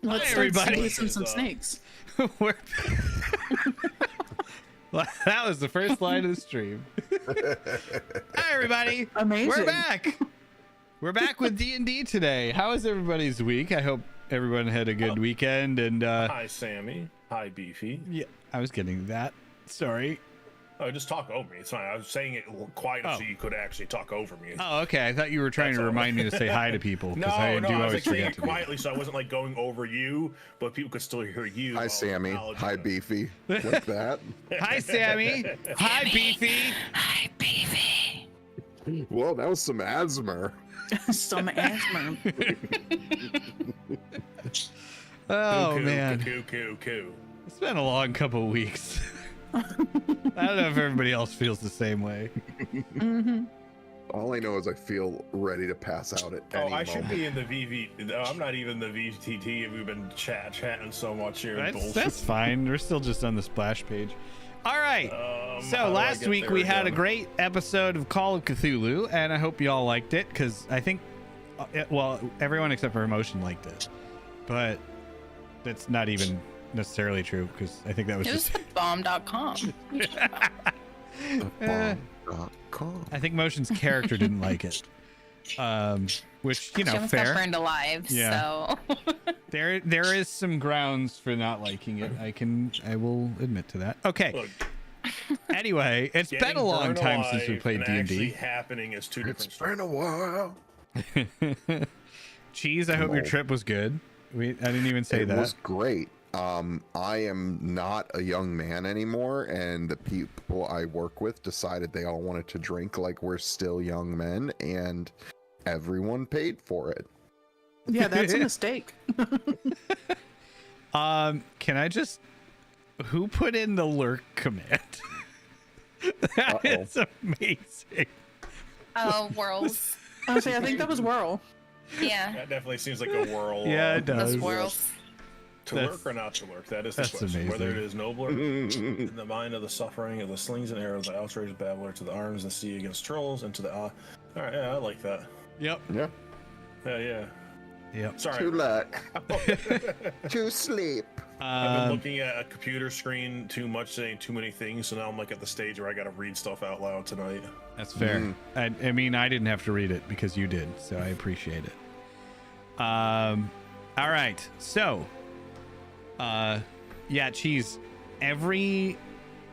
Let's Hi, start everybody. releasing some snakes. We're- Well, that was the first line of the stream. Hi, everybody. Amazing. We're back. We're back with D&D today. How was everybody's week? I hope everyone had a good weekend. And Hi, Sammy. Hi, Beefy. yeah, I was getting that. Sorry. Oh, just talk over me. It's fine. I was saying it quiet so you could actually talk over me. Oh, okay. I thought you were trying That's to all. remind me to say hi to people. No, I do I was always like saying forget it to do quietly, so I wasn't like going over you, but people could still hear you. Hi, while Sammy. acknowledging Hi, them. Beefy. Like that. that. Hi, Sammy. Hi, Beefy. Hi, baby. Whoa, that was some asthma. Some asthma. Oh, Cuckoo, man. Cuckoo. It's been a long couple weeks. I don't know if everybody else feels the same way. Mm-hmm. All I know is I feel ready to pass out at Oh, any I should moment. be in the VV. No, I'm not even the VTT. We've been chatting so much here. and bullshit. That's fine. We're still just on the splash page. All right. How So do I last get week there we had a again? great episode of Call of Cthulhu, and I hope you all liked it because I think, well, everyone except for Emotion liked it, but that's not even necessarily true because I think that was It was just. the bomb.com. Bomb.com. I think Motion's character didn't like it, which She almost got fair. burned alive. Yeah. So There is some grounds for not liking it. I will admit to that. Okay. Look, Anyway, it's been getting a long burned time since we alive played and D&D. actually happening is two different It's stories. been a while. Cheese, I hope your No. trip was good. I didn't even say It that. was great. I am not a young man anymore, and the people I work with decided they all wanted to drink like we're still young men, and everyone paid for it. Yeah, that's a mistake. Can I just who put in the lurk command? That Uh-oh. is amazing. oh, whirls. Honestly, I think that was Whirl. Yeah. That definitely seems like a whirl. Yeah, it does. Those whirls. To That's- lurk or not to lurk? That is the that's question. Whether it amazing. is nobler in the mind of the suffering of the slings and arrows, the outraged babbler, to the arms that see against trolls, and to the all right, yeah, I like that. Yep. Yeah. Yeah. Yep. Sorry. To luck. To sleep. I've been looking at a computer screen too much, saying too many things, so now I'm like at the stage where I gotta read stuff out loud tonight. That's fair. I mean, I didn't have to read it because you did, so I appreciate it. All right. So, yeah, Cheese. Every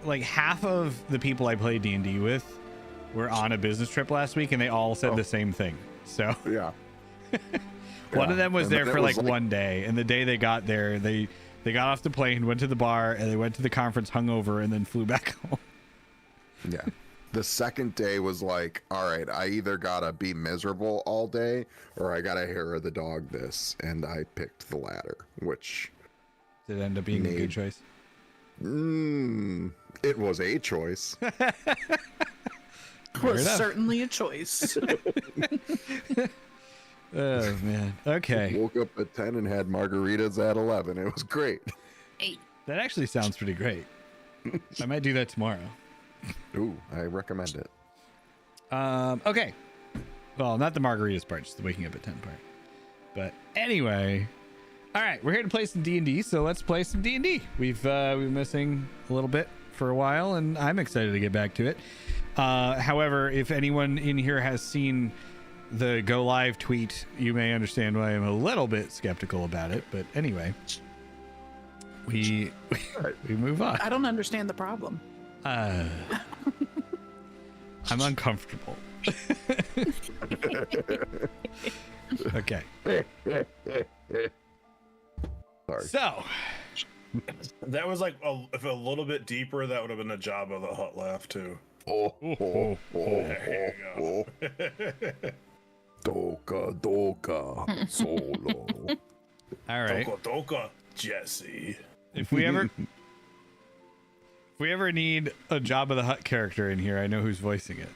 like half of the people I played D&D with were on a business trip last week, and they all said the same thing. So Yeah. one of them was And there that for was like one day, and the day they got there, they got off the plane, went to the bar, and they went to the conference hungover, and then flew back home. Yeah. The second day was like, all right, I either gotta be miserable all day or I gotta hair of the dog this. And I picked the latter, which Did it end up being a good Made. choice? it was a choice. Was enough. certainly a choice. Oh man. Okay. Woke up at 10 and had margaritas at 11. It was great. 8. That actually sounds pretty great. I might do that tomorrow. Ooh, I recommend it. Okay. Well, not the margaritas part, just the waking up at 10 part. But anyway, all right, we're here to play some D&D, so let's play some D&D. We've been missing a little bit for a while, and I'm excited to get back to it. However, if anyone in here has seen the go live tweet, you may understand why I'm a little bit skeptical about it. But anyway, we move on. I don't understand the problem. I'm uncomfortable. Okay. Sorry. So, That was like if a little bit deeper, that would have been a Jabba the Hutt laugh too. There you go. Doka, solo. all right. Doka, Jesse. If we ever need a Jabba the Hutt character in here, I know who's voicing it.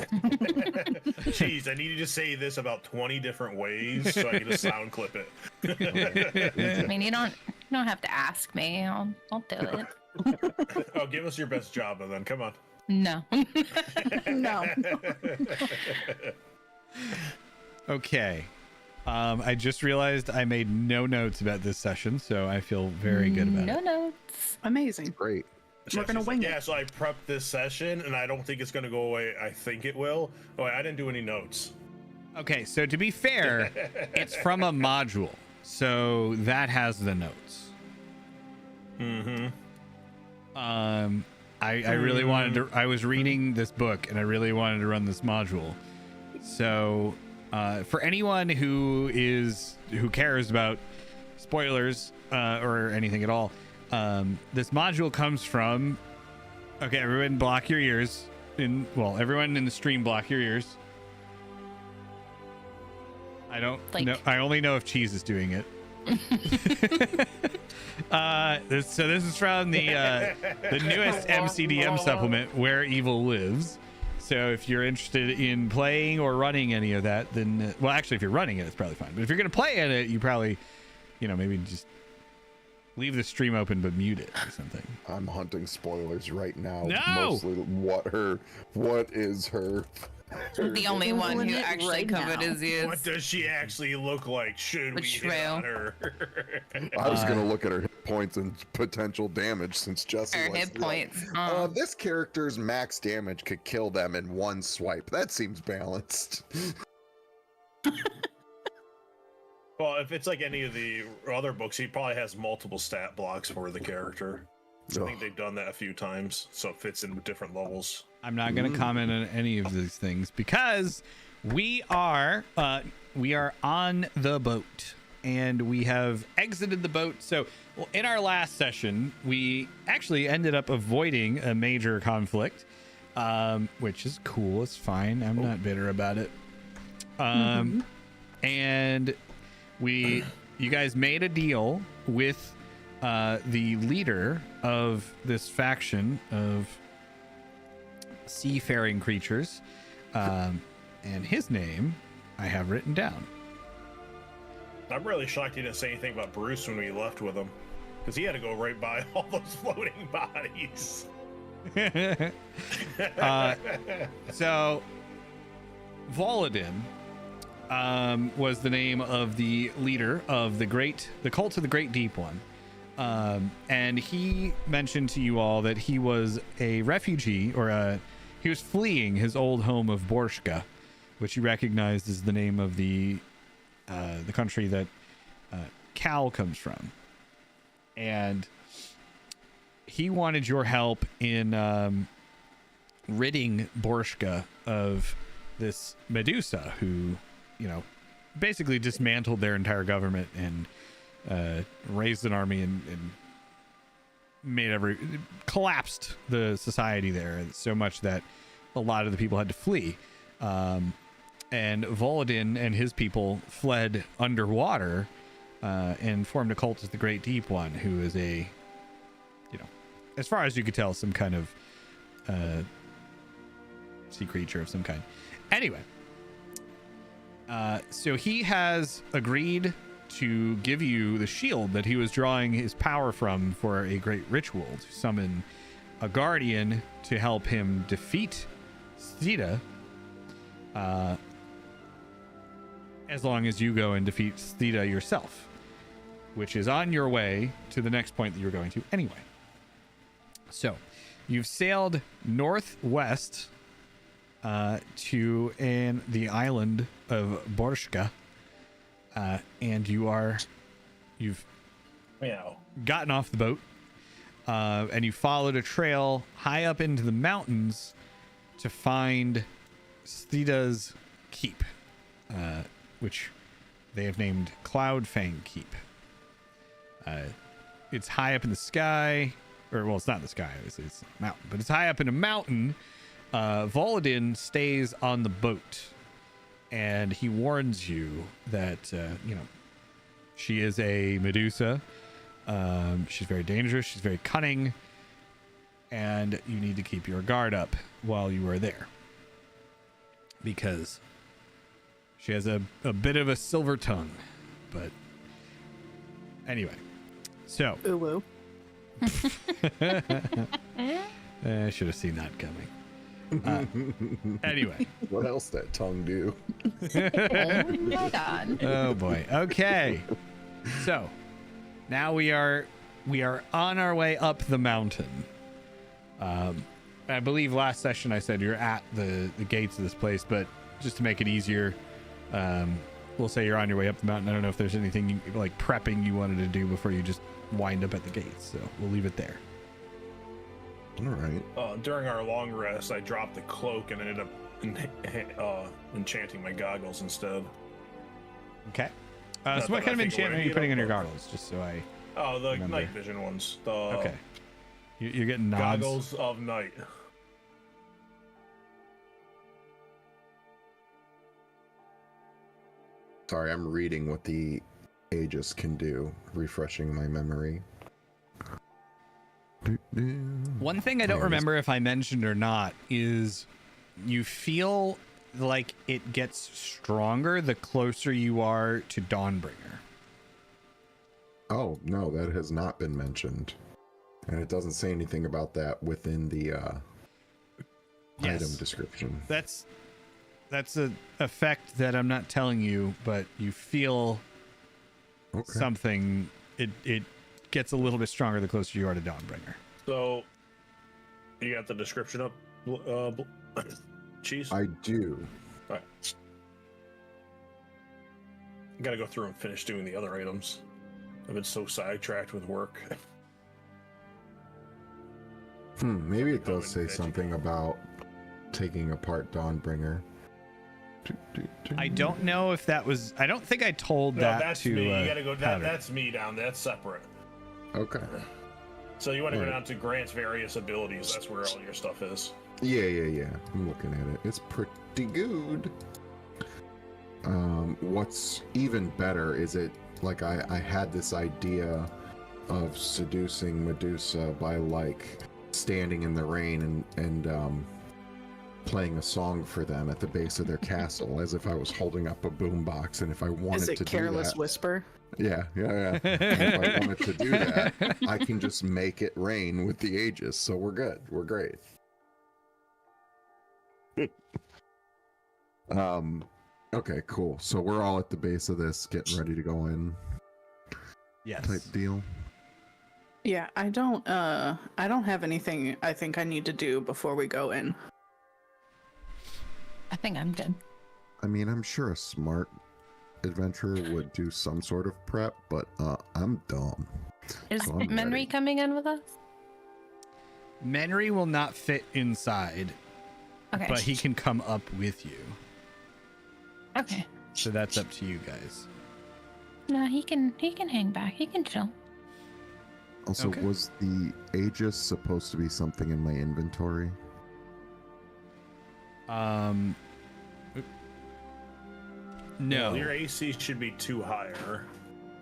Jeez, I need you to say this about 20 different ways so I can just sound clip it. I mean, you don't have to ask me. I'll do it. Oh, give us your best Jabba then. Come on. No. No. Okay. I just realized I made no notes about this session, so I feel very good about No it. notes. Amazing. Great. We're gonna wing it. Yeah, so I prepped this session, and I don't think it's gonna go away. I think it will. Oh, I didn't do any notes. Okay, so to be fair, it's from a module, so that has the notes. Mm-hmm. I really wanted to. I was reading this book, and I really wanted to run this module. So, for anyone who cares about spoilers or anything at all, this module comes from. Okay, everyone, block your ears. Everyone in the stream, block your ears. I don't know. I only know if Cheese is doing it. This is from the newest MCDM supplement, Where Evil Lives. So if you're interested in playing or running any of that, then well, actually, if you're running it, it's probably fine. But if you're gonna play in it, you probably, maybe just leave the stream open but mute it or something. I'm hunting spoilers right now. No! Mostly what is her The only one who it actually right covered now. his ears. What does she actually look like? Should we Which hit on her? I was gonna look at her hit points and potential damage since Jesse Her was hit like, points. this character's max damage could kill them in one swipe. That seems balanced. Well, if it's like any of the other books, he probably has multiple stat blocks for the character. I think they've done that a few times, so it fits in with different levels. I'm not going to comment on any of these things because we are on the boat and we have exited the boat. So in our last session, we actually ended up avoiding a major conflict, which is cool. It's fine. I'm not bitter about it. And you guys made a deal with the leader of this faction of seafaring creatures, and his name I have written down. I'm really shocked he didn't say anything about Bruce when we left with him, because he had to go right by all those floating bodies. So Voladin was the name of the leader of the cult of the Great Deep One. And he mentioned to you all that he was a refugee, or he was fleeing his old home of Borshka, which you recognized as the name of the country that Cal comes from. And he wanted your help in ridding Borshka of this Medusa who, basically dismantled their entire government and raised an army and collapsed the society there so much that a lot of the people had to flee. And Voladin and his people fled underwater and formed a cult as the Great Deep One, who is a, as far as you could tell, some kind of sea creature of some kind. Anyway, so he has agreed to give you the shield that he was drawing his power from for a great ritual to summon a guardian to help him defeat Stida, as long as you go and defeat Stida yourself, which is on your way to the next point that you're going to anyway. So you've sailed northwest to the island of Borshka, and you've gotten off the boat, and you followed a trail high up into the mountains to find Stida's keep, which they have named Cloudfang Keep. It's high up in the sky, it's not in the sky, obviously, it's a mountain, but it's high up in a mountain. Voladin stays on the boat, and he warns you that, she is a Medusa. She's very dangerous. She's very cunning, and you need to keep your guard up while you are there, because she has a bit of a silver tongue. But anyway, so Ooh. I should have seen that coming. Anyway. What else that tongue do? Oh my god. Oh boy. Okay. So now we are on our way up the mountain. I believe last session I said you're at the gates of this place, but just to make it easier, we'll say you're on your way up the mountain. I don't know if there's anything like prepping you wanted to do before you just wind up at the gates, so we'll leave it there. All right. During our long rest, I dropped the cloak and ended up enchanting my goggles instead. Okay. Not So what that kind I of think we're enchantment gonna are you get putting up, on your but- goggles? Just so I. Oh, the Remember. night vision ones. The Okay. You're getting nods. goggles of night. Sorry, I'm reading what the Aegis can do, refreshing my memory. One thing I don't Yes. remember if I mentioned or not is you feel like it gets stronger the closer you are to Dawnbringer. Oh, no, that has not been mentioned. And it doesn't say anything about that within the Yes. item description. That's a effect that I'm not telling you, but you feel Okay. something. It gets a little bit stronger the closer you are to Dawnbringer. So, you got the description up, Cheese? I do. Alright. Gotta go through and finish doing the other items. I've been so sidetracked with work. Maybe it does Oh, say and something about taking apart Dawnbringer. I don't know if that was. I don't think I told No, that that's to. me. You gotta go. Powder. That's me down. That's separate. Okay. So you want to go Alright. down to Grant's various abilities. That's where all your stuff is. Yeah. I'm looking at it. It's pretty good. What's even better is it like I had this idea of seducing Medusa by like standing in the rain and playing a song for them at the base of their castle as if I was holding up a boombox, and if I wanted Is it to Careless do that, Whisper? yeah. And if I wanted to do that, I can just make it rain with the Aegis, so we're good. We're great. Okay, cool. So we're all at the base of this, getting ready to go in, Yes. type deal. Yeah, I don't have anything I think I need to do before we go in. I think I'm good. I mean, I'm sure a smart adventurer would do some sort of prep, but I'm dumb. Is So I'm Menry ready. coming in with us? Menry will not fit inside, Okay. but he can come up with you. Okay. So that's up to you guys. No, he can hang back. He can chill. Also, Okay. was the Aegis supposed to be something in my inventory? No. Well, your AC should be 2 higher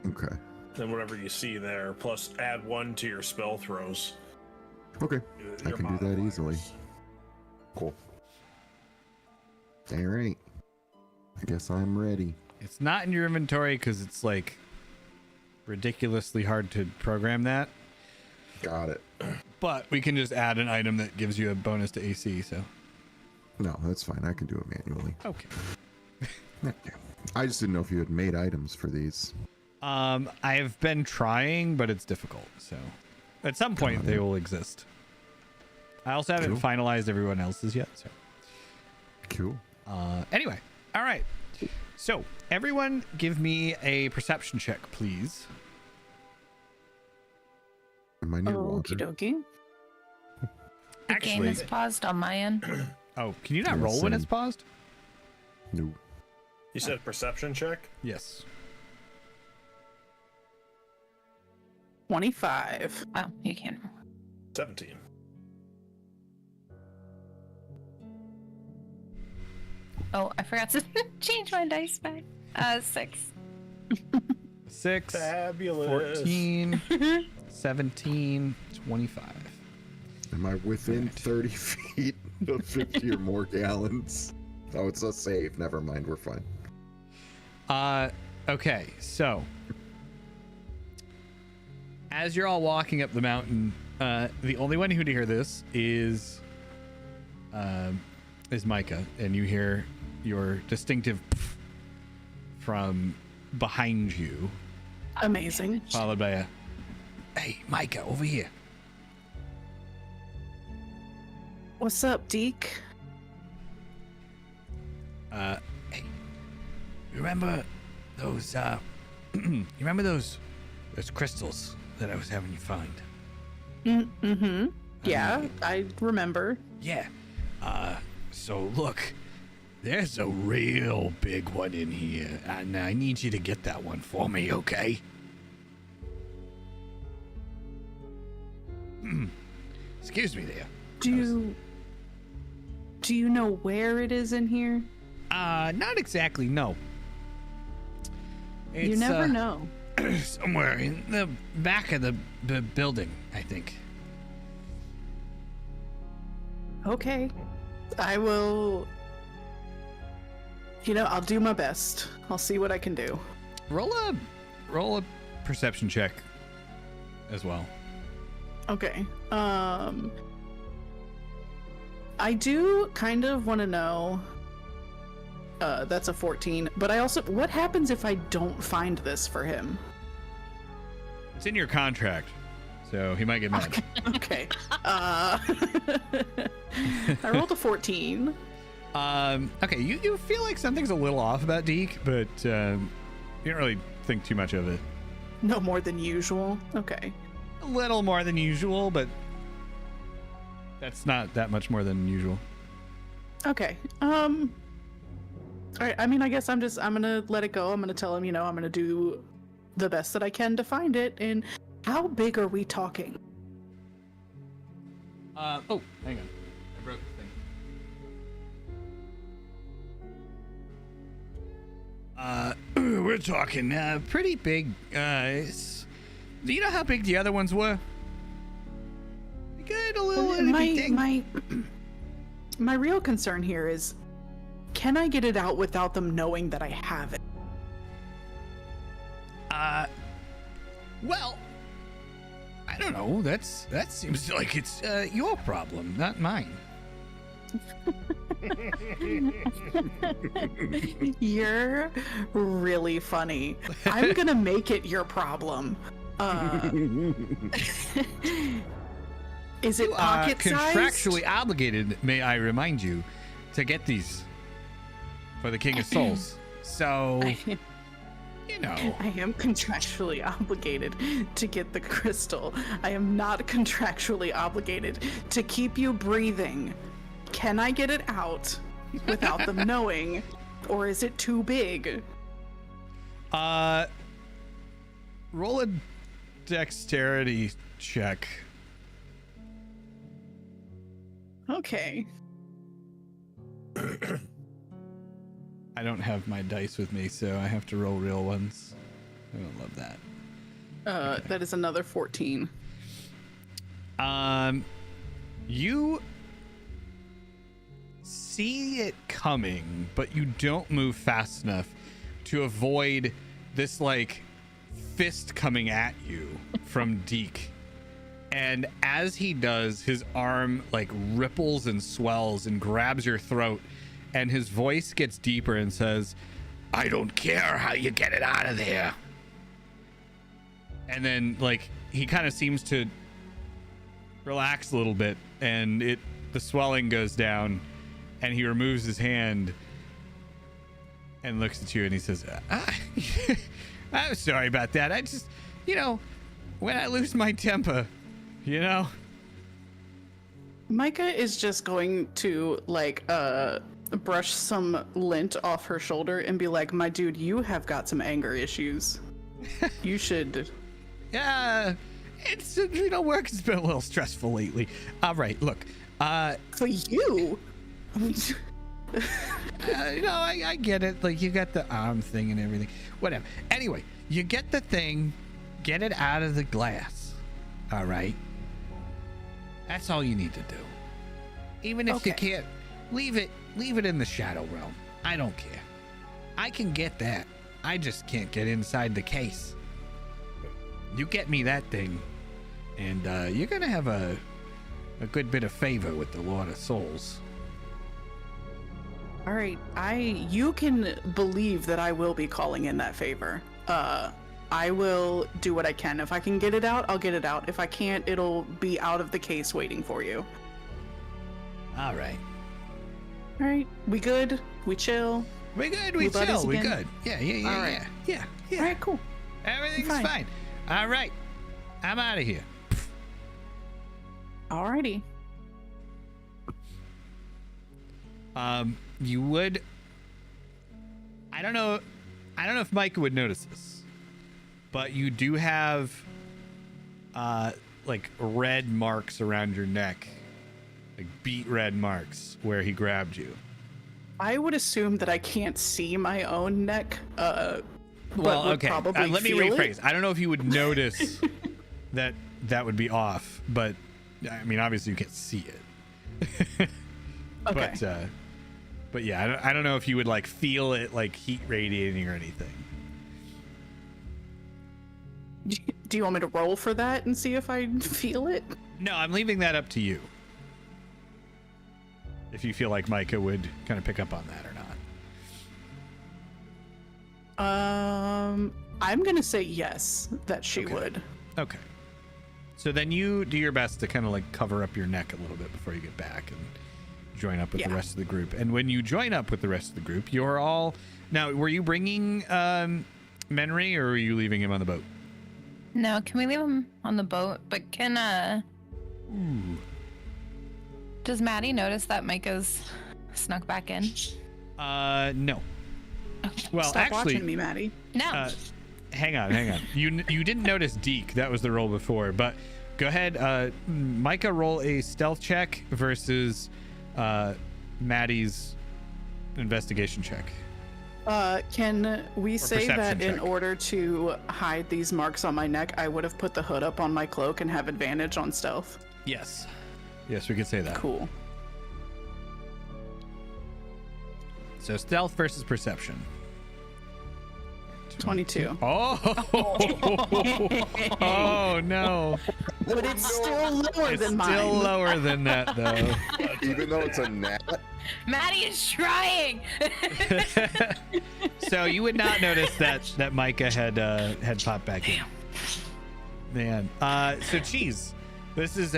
Okay. than whatever you see there. Plus, add 1 to your spell throws. Okay. I Your can do that modifiers. easily. Cool. All right. I guess I'm ready. It's not in your inventory because it's like ridiculously hard to program that. Got it. But we can just add an item that gives you a bonus to AC. So No, that's fine. I can do it manually. okay. Okay. I just didn't know if you had made items for these. I've been trying, but it's difficult. So at some point they will exist. I also haven't Cool. finalized everyone else's yet. So Cool. anyway, all right. So everyone, give me a perception check, please. Am I near water? Okie dokie. The game Actually, is paused on my end. oh, can you not Yeah, roll when same. it's paused? No. You said perception check? Yes. 25. Oh, you can. 17. Oh, I forgot to change my dice back. 6. 6, Fabulous. 14, 17, 25. Am I within Right. 30 feet of 50 or more gallons? Oh, it's a save. Never mind. We're fine. Okay, so as you're all walking up the mountain, the only one who'd hear this is is Micah, and you hear your distinctive from behind you, Amazing. followed by a, "Hey, Micah, over here." What's up, Deke? Hey, you remember those, you remember those crystals that I was having you find? Mm-hmm. Yeah, I remember. Yeah. So look, there's a real big one in here, and I need you to get that one for me, okay? Excuse me there. Do you know where it is in here? Not exactly, no. You It's, never know. somewhere in the back of the building, I think. Okay. I will. I'll do my best. I'll see what I can do. Roll a perception check as well. Okay. I do kind of want to know. That's a 14. But I also, what happens if I don't find this for him? It's in your contract, so he might get mad. Okay. I rolled a 14. Okay, you feel like something's a little off about Deke, but you don't really think too much of it. No more than usual. Okay. A little more than usual, but that's not that much more than usual. Okay. All right. I mean, I guess I'm gonna let it go. I'm gonna tell him, I'm gonna do the best that I can to find it. And how big are we talking? Oh, hang on. I broke the thing. We're talking pretty big. Do you know how big the other ones were? Good, a little thing. My real concern here is, can I get it out without them knowing that I have it? Well, I don't know. That seems like it's your problem, not mine. You're really funny. I'm gonna make it your problem. Is it You are pocket-sized? contractually obligated, may I remind you, to get these for the King of Souls. So, you know. I am contractually obligated to get the crystal. I am not contractually obligated to keep you breathing. Can I get it out without them knowing? Or is it too big? Roll a dexterity check. Okay. I don't have my dice with me, so I have to roll real ones. I don't love that. That is another 14. You see it coming, but you don't move fast enough to avoid this like fist coming at you from Deke. And as he does, his arm like ripples and swells and grabs your throat, and his voice gets deeper and says, "I don't care how you get it out of there." And then like he kind of seems to relax a little bit, and the swelling goes down, and he removes his hand and looks at you, and he says, "I'm sorry about that. I just, when I lose my temper, Micah is just going to brush some lint off her shoulder and be like, "My dude, you have got some anger issues. You should." Yeah, it's work has been a little stressful lately. All right, look, For you? I get it. Like, you got the arm thing and everything. Whatever. Anyway, you get the thing, get it out of the glass. All right. That's all you need to do. Even if you can't, leave it in the shadow realm. I don't care. I can get that. I just can't get inside the case. You get me that thing, and you're gonna have a good bit of favor with the Lord of Souls. All right, you can believe that I will be calling in that favor. I will do what I can. If I can get it out, I'll get it out. If I can't, it'll be out of the case waiting for you. All right. All right, we good? We chill? We good. We We buddies chill. We again? good. Yeah. All right. Yeah. All right, cool. Everything's Fine. fine. All right. I'm out of here. Alrighty. You would. I don't know if Micah would notice this, but you do have, like red marks around your neck, like beet red marks where he grabbed you. I would assume that I can't see my own neck. Well, but would okay. probably Let me feel rephrase. it. I don't know if you would notice that would be off, but I mean, obviously you can't see it. Okay. But yeah, I don't know if you would like feel it like heat radiating or anything. Do you want me to roll for that and see if I feel it? No, I'm leaving that up to you. If you feel like Micah would kind of pick up on that or not. I'm gonna say yes, that she Okay. would. Okay. So then you do your best to kind of like cover up your neck a little bit before you get back and join up with the Yeah. rest of the group. And when you join up with the rest of the group, you're all now. Were you bringing Menry, or were you leaving him on the boat? No, can we leave him on the boat? But can does Maddie notice that Micah's snuck back in? No. Well, Stop actually, watching me, Maddie. No. hang on. You didn't notice Deke. That was the roll before. But go ahead, Micah, roll a stealth check versus Maddie's investigation check. Can we say that perception in check. order to hide these marks on my neck, I would have put the hood up on my cloak and have advantage on stealth? Yes, we could say that. Cool. So stealth versus perception. 22. Oh, oh no! But it's still lower It's than mine. still lower than that, though. Even though it's a gnat. Maddie is trying. So you would not notice that Micah had popped back in. Man, so Cheese, this is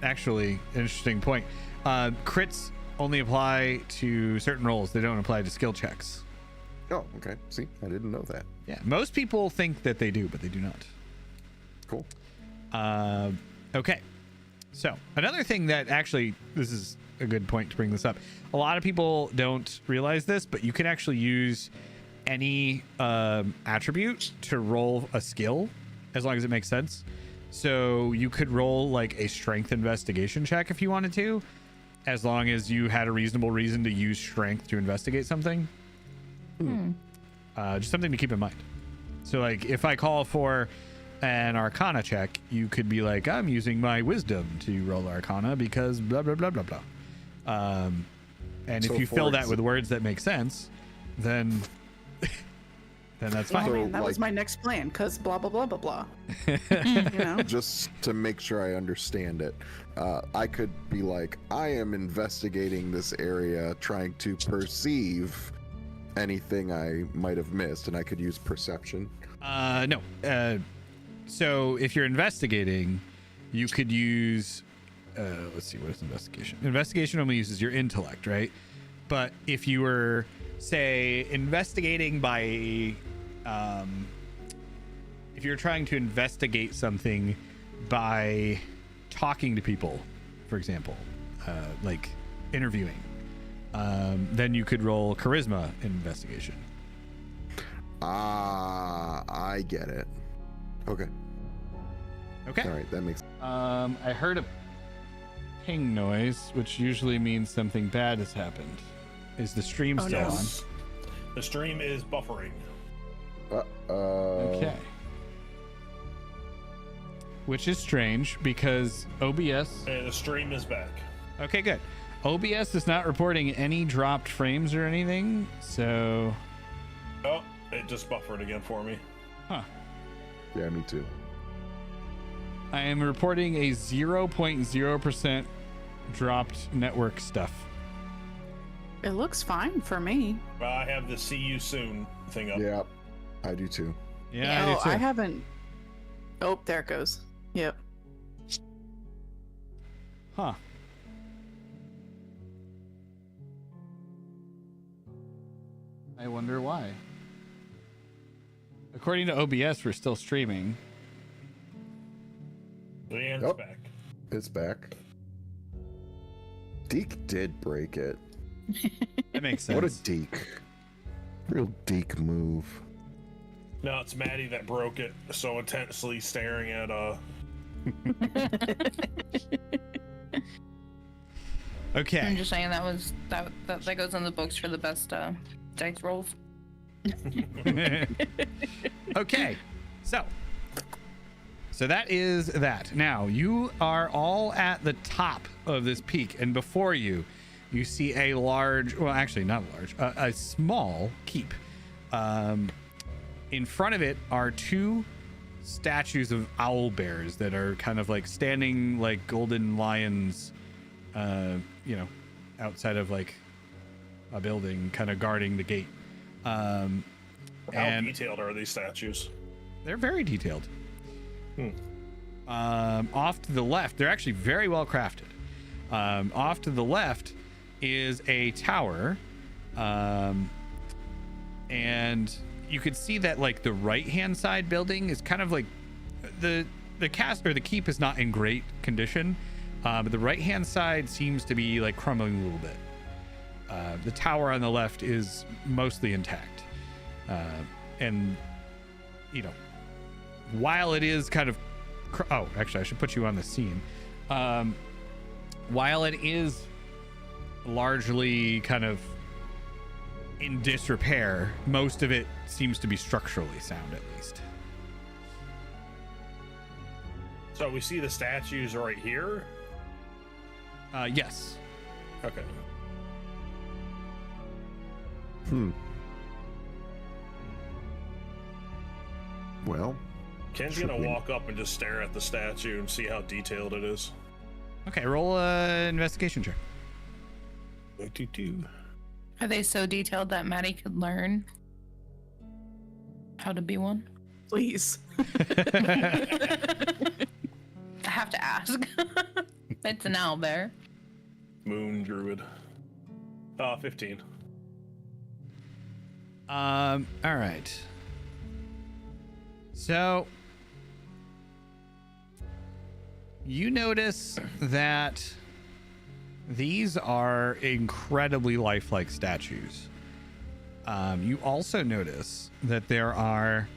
actually an interesting point. Crits only apply to certain rolls; they don't apply to skill checks. Oh, okay. See, I didn't know that. Yeah, most people think that they do, but they do not. Cool. Okay. So another thing that actually, this is a good point to bring this up. A lot of people don't realize this, but you can actually use any attribute to roll a skill as long as it makes sense. So you could roll like a strength investigation check if you wanted to, as long as you had a reasonable reason to use strength to investigate something. Just something to keep in mind. So like if I call for an arcana check, you could be like, I'm using my wisdom to roll arcana because blah blah blah blah blah. And So if you for fill that with words that make sense, then that's fine. So, Man, that was like- my next plan, because blah, blah, blah, blah, blah. You know? Just to make sure I understand it, I could be like, I am investigating this area, trying to perceive anything I might have missed, and I could use perception. No. So if you're investigating, you could use let's see, what is investigation? Investigation only uses your intellect, right? But if you were, say, investigating by if you're trying to investigate something by talking to people, for example, like interviewing, then you could roll charisma in investigation. Ah, I get it. Okay. Okay. All right, that makes I heard a ping noise, which usually means something bad has happened. Is the stream Oh, still no. on? The stream is buffering. Okay. Which is strange because OBS. And the stream is back. Okay, good. OBS is not reporting any dropped frames or anything, so. Oh, it just buffered again for me. Huh. Yeah, me too. I am reporting a 0.0% dropped network stuff. It looks fine for me. Well, I have the "see you soon" thing up. Yeah, I do too. Yeah, Oh, I do too. I haven't. Oh, there it goes. Yep. Huh. I wonder why. According to OBS, we're still streaming. Leanne's Yep. back. It's back. Deke did break it. That makes sense. What a Deke. Real Deke move. No, it's Maddie that broke it. So intensely staring at Okay. I'm just saying that was that goes in the books for the best dice rolls. Okay. So that is that. Now, you are all at the top of this peak, and before you see a large, well, actually not large, a small keep. In front of it are two statues of owl bears that are kind of like standing like golden lions, outside of like a building, kind of guarding the gate. How And detailed are these statues? they're very detailed. Off to the left, they're actually very well crafted. Off to the left is a tower, and you could see that like the right-hand side building is kind of like the cast or the keep is not in great condition, but the right-hand side seems to be like crumbling a little bit. The tower on the left is mostly intact, and while it is kind of oh, actually I should put you on the scene. While it is largely kind of in disrepair, most of it seems to be structurally sound, at least. So we see the statues right here. Yes. Okay. Well, Ken's should gonna we- walk up and just stare at the statue and see how detailed it is. Okay, roll a investigation check. Are they so detailed that Maddie could learn how to be one? Please. I have to ask. It's an owl bear. Moon druid. 15. All right. So you notice that these are incredibly lifelike statues. You also notice that there are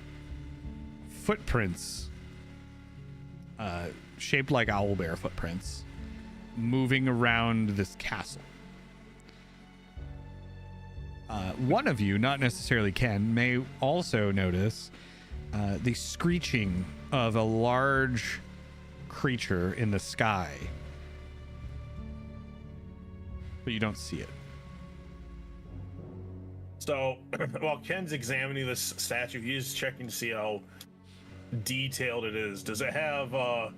footprints, shaped like owlbear footprints, moving around this castle. One of you, not necessarily Ken, may also notice the screeching of a large creature in the sky, but you don't see it. So while Ken's examining this statue, he's checking to see how detailed it is. Does it have a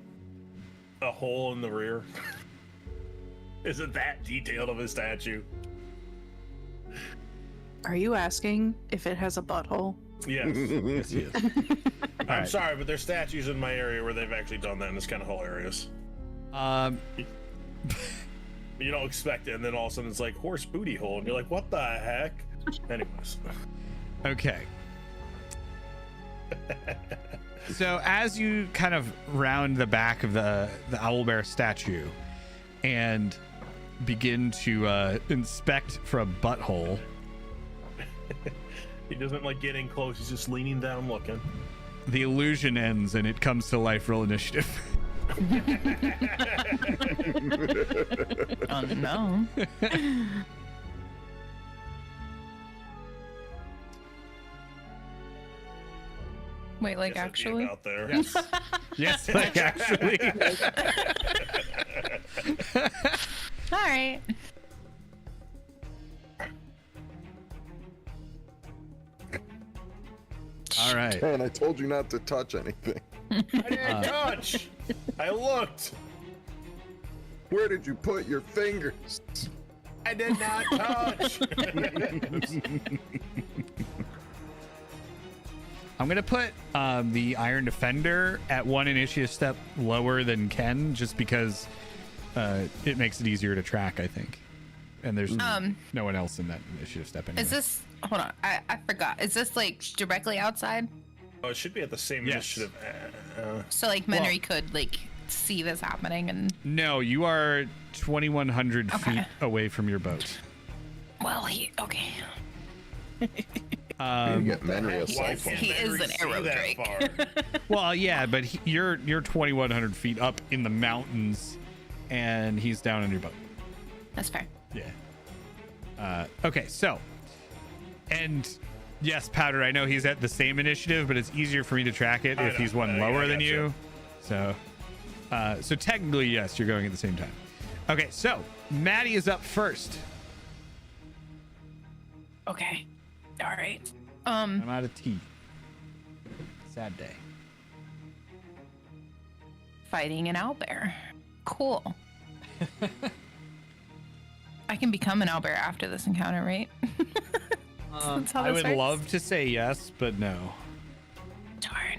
hole in the rear? Is it that detailed of a statue? Are you asking if it has a butthole? Yes. Yes, he is. I'm right. sorry, but there's statues in my area where they've actually done that, and it's kind of hilarious. You don't expect it, and then all of a sudden it's like horse booty hole, and you're like, what the heck? Anyways. Okay. So as you kind of round the back of the owlbear statue and begin to inspect for a butthole, He doesn't like getting close, he's just leaning down looking. the illusion ends and it comes to life. Roll initiative. Oh no. Wait, like Guess it'd be actually? about there. Yes. Yes, like actually. All right. All right. and I told you not to touch anything. I didn't touch. I looked. Where did you put your fingers? I did not touch. I'm gonna put the Iron Defender at one initiative step lower than Ken, just because it makes it easier to track, I think. And there's no one else in that initiative step anyway. Is this? Hold on, I forgot. Is this like directly outside? Oh, it should be at the same Yes. initiative. So like Menry could like see this happening and. No, you are 2,100 Okay. feet away from your boat. Well, he okay. You get Menry a Why cell can't phone. He is Menry an see arrow that drake. far? Well, yeah, but you're 2,100 feet up in the mountains, and he's down on your boat. That's fair. Yeah. Okay, so, and yes, Powder, I know he's at the same initiative, but it's easier for me to track it I if know, he's one I lower than gotcha. you. So technically, yes, you're going at the same time. Okay, so Maddie is up first. Okay. All right. I'm out of tea. Sad day. Fighting an owlbear. Cool. I can become an owlbear after this encounter, right? That's how I this would works? love to say yes, but no. Darn.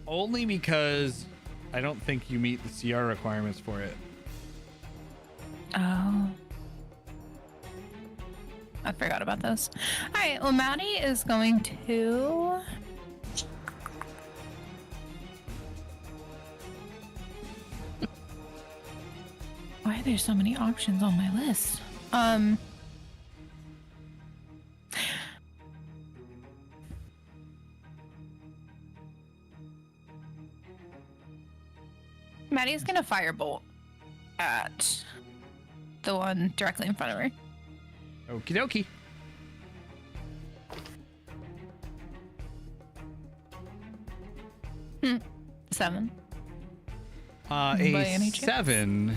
Only because I don't think you meet the CR requirements for it. Oh. I forgot about those. All right. Well, Maddie is going to. Why are there so many options on my list? Maddie's gonna firebolt at the one directly in front of her. Okie dokie. Seven. A any chance? 7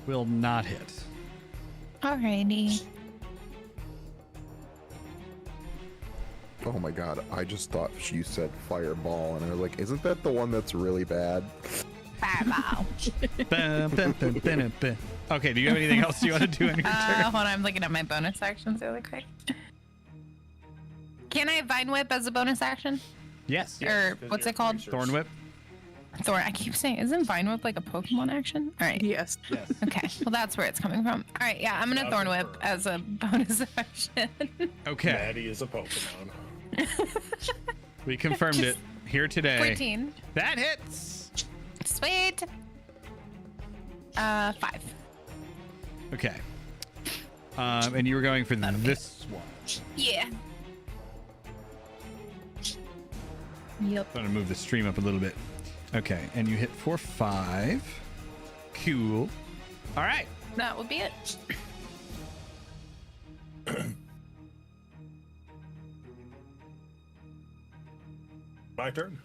will not hit. Alrighty. Oh my god, I just thought you said fireball, and I was like, isn't that the one that's really bad? Fireball. Bum, bum, bum, bum, bum. Okay, do you have anything else you want to do in your turn? Hold on, I'm looking at my bonus actions really quick. Can I Vine Whip as a bonus action? Yes. Or 'cause what's you're it called? creatures. Thorn Whip? Thorn. I keep saying, isn't Vine Whip like a Pokemon action? All right. Yes. Yes. Okay. Well, that's where it's coming from. All right. Yeah, I'm gonna Thorn Whip confirmed. as a bonus action. Okay, Maddie is a Pokemon. we confirmed it here today. 14. That hits. Sweet. 5. Okay. And you were going for this one. Yeah. Yep. I'm gonna move the stream up a little bit. Okay, and you hit for 5. Cool. All right. That would be it. My turn.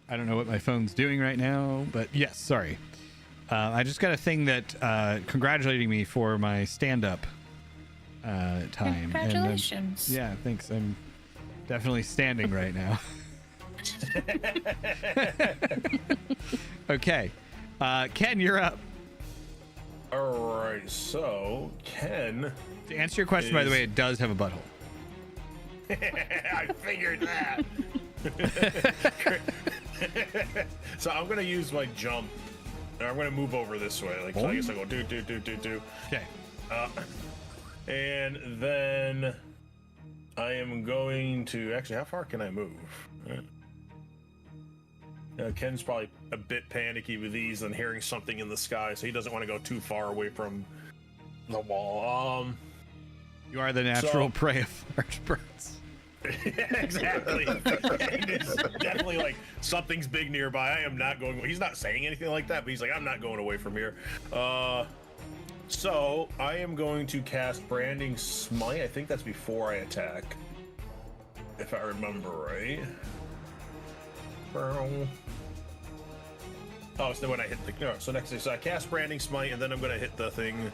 I don't know what my phone's doing right now, but yes, sorry. I just got a thing that congratulating me for my stand-up time. And then- Congratulations. yeah, thanks. I'm definitely standing right now. Okay. Ken, you're up. All right, so Ken. To answer your question, by the Is- way, it does have a butthole. I figured that. So I'm gonna use my jump. And I'm gonna move over this way. Like, so I guess I go do. Okay. And then I am going to actually. How far can I move? Ken's probably a bit panicky with these and hearing something in the sky, so he doesn't want to go too far away from the wall. You are the natural So- prey of large birds. Exactly. And it's definitely like something's big nearby. I am not going. He's not saying anything like that, but he's like, I'm not going away from here. So I am going to cast Branding Smite. I think that's before I attack, if I remember right. Oh, so when I hit the no, so next so I cast Branding Smite, and then I'm gonna hit the thing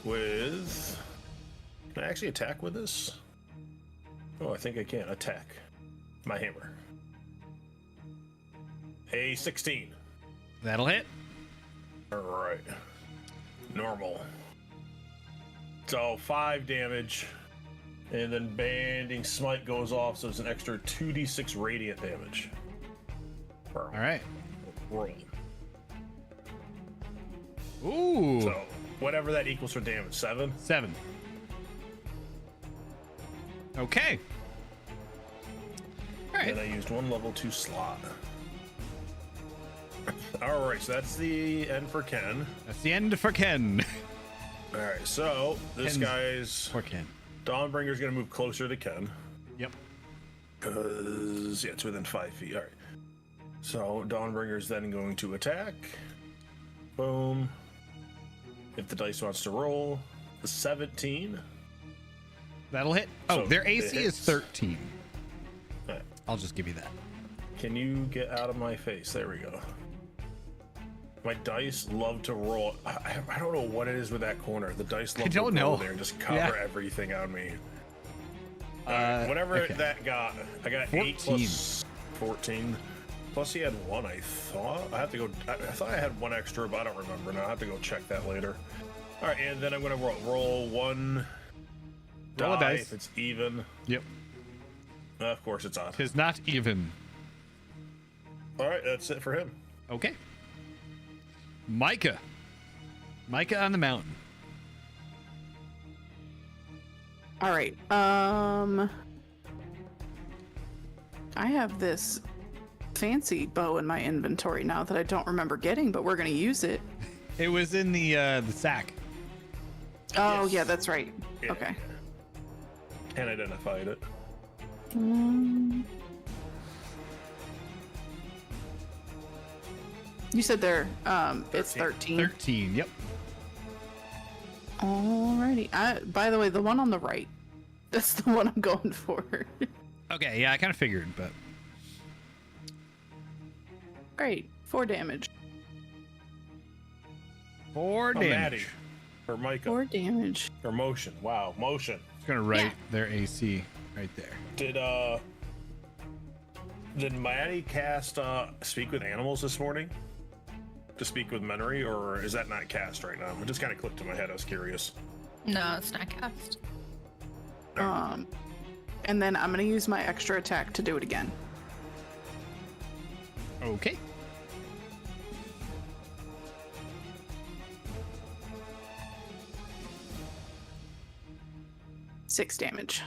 with. Can I actually attack with this? Oh, I think I can attack my hammer. A 16. That'll hit. All right. Normal. So 5 damage. And then Banding Smite goes off, so it's an extra 2d6 radiant damage. All right. Roll. Ooh. So whatever that equals for damage. 7? 7. Okay. All right. And I used 1 level 2 slot. Alright, so that's the end for Ken. That's the end for Ken. Alright, so this Ken's- guy's For Ken. Dawnbringer's gonna move closer to Ken. Yep. Because yeah, it's within 5 feet. Alright. So Dawnbringer's then going to attack. Boom. If the dice wants to roll. 17. That'll hit. Oh, So their it AC is hits. 13. Alright. I'll just give you that. Can you get out of my face? There we go. My dice love to roll. I don't know what it is with that corner. The dice love to don't go know. there and just cover Yeah. everything on me. Alright, whatever okay. that got. I got 8 plus 14. Plus he had 1, I thought. I have to go. I thought I had 1 extra, but I don't remember now. I have to go check that later. Alright, and then I'm going to roll 1 Roll a die dice. if it's even. Yep. Of course it's odd. Tis not even. Alright, that's it for him. Okay. Micah. Micah on the mountain. All right. I have this fancy bow in my inventory now that I don't remember getting, but we're gonna use it. It was in the sack. Oh Yes. yeah, that's right. Yeah. Okay. Ken identified it. You said they're it's 13. 13. 13. Yep. Alrighty. By the way, the one on the right, that's the one I'm going for. Okay. Yeah, I kind of figured, but Great. 4 damage. 4 Oh, damage. Maddie. Or Micah. 4 damage. Or motion. Wow, motion. It's gonna write Yeah. their AC right there. Did Maddie cast Speak with Animals this morning? To speak with Memory, or is that not cast right now? It just kind of clicked in my head. I was curious. No, it's not cast. And then I'm gonna use my extra attack to do it again. Okay. Six damage.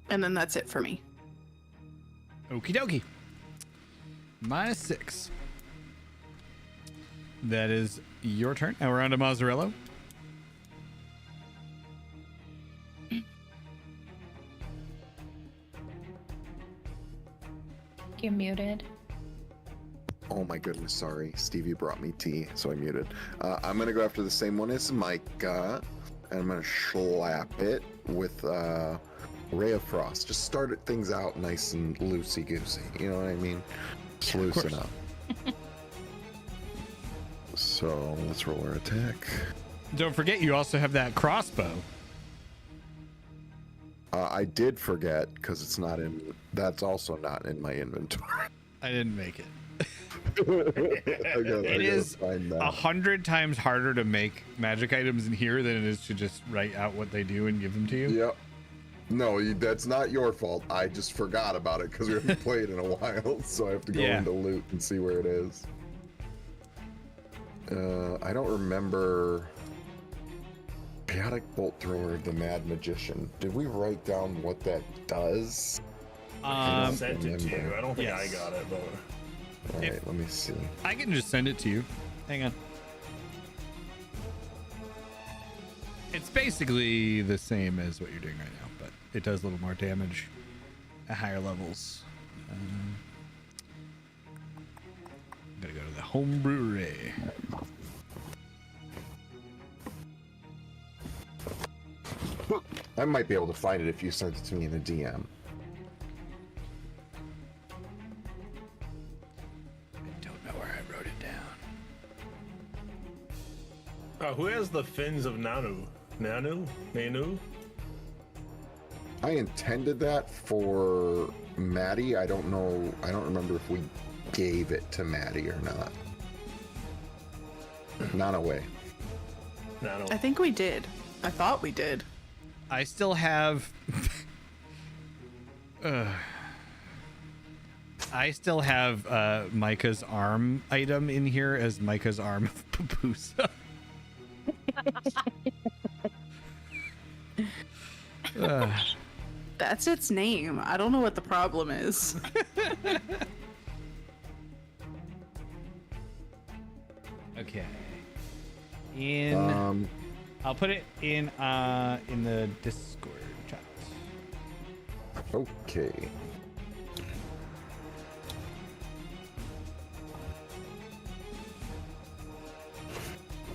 And then that's it for me. Okie dokie. -6. That is your turn. Now we're on to Mazzarello. You're muted. Oh my goodness, sorry. Stevie brought me tea, so I muted. I'm gonna go after the same one as Micah, and I'm gonna slap it with Ray of Frost. Just start things out nice and loosey-goosey. You know what I mean? Just loosen up. So let's roll our attack. Don't forget, you also have that crossbow. I did forget because it's not in. That's also not in my inventory. I didn't make it. I gotta is find that. 100 times harder to make magic items in here than it is to just write out what they do and give them to you. Yep. No, that's not your fault. I just forgot about it because we haven't played in a while, so I have to go Yeah. into loot and see where it is. I don't remember. Chaotic Bolt Thrower, the Mad Magician. Did we write down what that does? I Um, sent it to you. I don't think yes. I got it, but All right, let me see. I can just send it to you. Hang on. It's basically the same as what you're doing right now, but it does a little more damage at higher levels. Gotta go to the home brewery. I might be able to find it if you send it to me in a DM. I don't know where I wrote it down. who has the fins of Nanu? Nanu? I intended that for Maddie. I don't know. I don't remember if we gave it to Maddie or not. Not away. Nanu. I think we did. I thought we did. I still have. I still have Micah's arm item in here as Micah's arm of Papusa. That's its name. I don't know what the problem is. Okay. I'll put it in the Discord chat. Okay.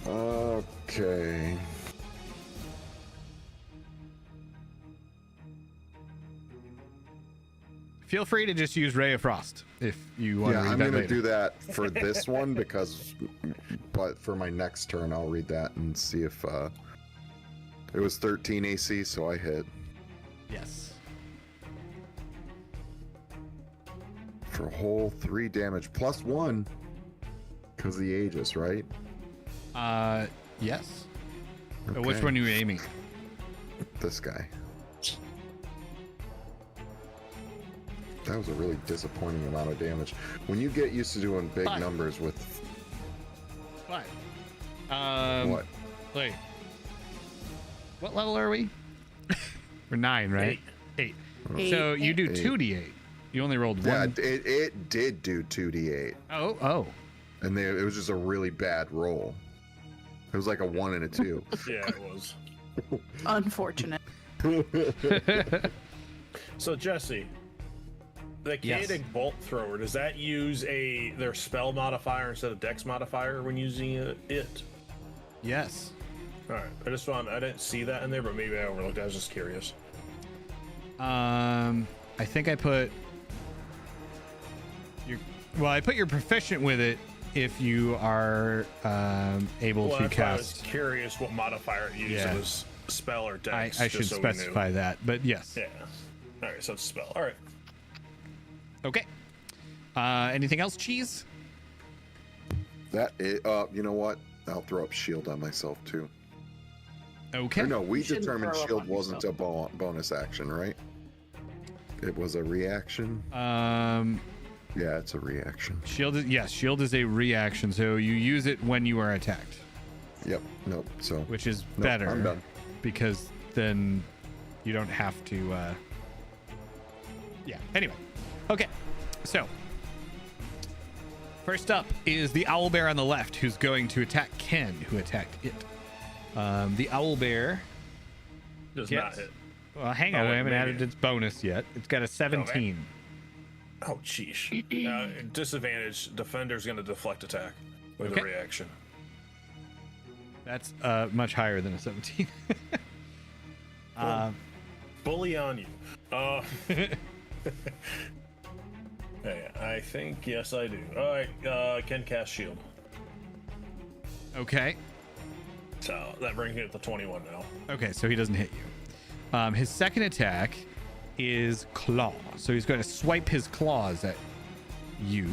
Okay. Feel free to just use Ray of Frost if you want to read I'm that gonna later. do that for this one but for my next turn, I'll read that and see if it was 13 AC, so I hit Yes. for a whole 3 damage plus 1 because the Aegis, right? Yes. Okay. Which one are you aiming? This guy. That was a really disappointing amount of damage. When you get used to doing big 5. numbers with 5. what? Wait. What level are we? We're 9, right? 8. So you do 2d8. You only rolled 1. Yeah, it did do 2d8. Oh. And it was just a really bad roll. It was like a 1 and a 2. Yeah, it was. Unfortunate. So Jesse, the Yes. Chaotic Bolt Thrower, does that use their spell modifier instead of Dex modifier when using it? Yes. All right, I didn't see that in there, but maybe I overlooked it. I was just curious. I think I put I put your proficient with it if you are able Well, to that's why I was cast. curious what modifier it used. Yeah. It was spell or I Dex. should just so we knew. specify that, but yes. Yeah. All right, so it's spell. All right. Okay. Anything else, Cheese? You know what? I'll throw up shield on myself too. Okay. Or no, we You shouldn't determined throw up shield on wasn't a bonus action, right? It was a reaction. Yeah, it's a reaction. Shield is a reaction, so you use it when you are attacked, Yep. Nope. So which is Nope, better I'm done. because then you don't have to anyway. Okay. So first up is the owlbear on the left, who's going to attack Ken, who attacked it. The owlbear Does Yes. not hit. well, hang on, Oh, I haven't maybe. added its bonus yet. It's got a 17. Oh, sheesh. Disadvantage. Defender's going to deflect attack with Okay. a reaction. That's much higher than a 17. Bully on you. Hey, I think, yes, I do. All right, can cast shield. Okay. So that brings me up to 21 now. Okay, so he doesn't hit you. His second attack is claw. So he's going to swipe his claws at you.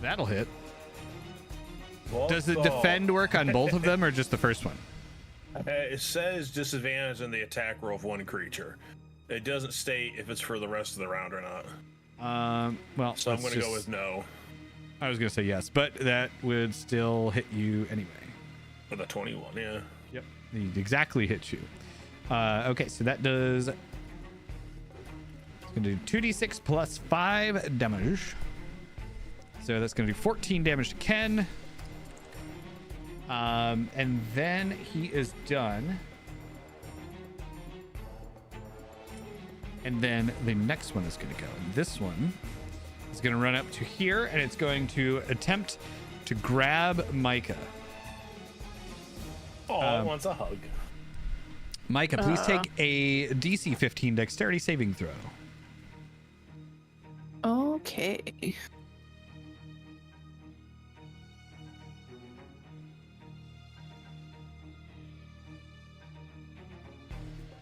That'll hit. Does the defend work on both of them or just the first one? It says disadvantage in the attack roll of one creature. It doesn't state if it's for the rest of the round or not. Well, So I'm let's going to go just- with no. I was going to say yes, but that would still hit you anyway. With a 21, yeah. Yep. He exactly hits you. Okay, so that does... It's going to do 2d6 plus 5 damage. So that's going to do 14 damage to Ken. And then he is done. And then the next one is going to go. And this one is going to run up to here, and it's going to attempt to grab Micah. Oh, it wants a hug. Micah, please take a DC 15 dexterity saving throw. Okay.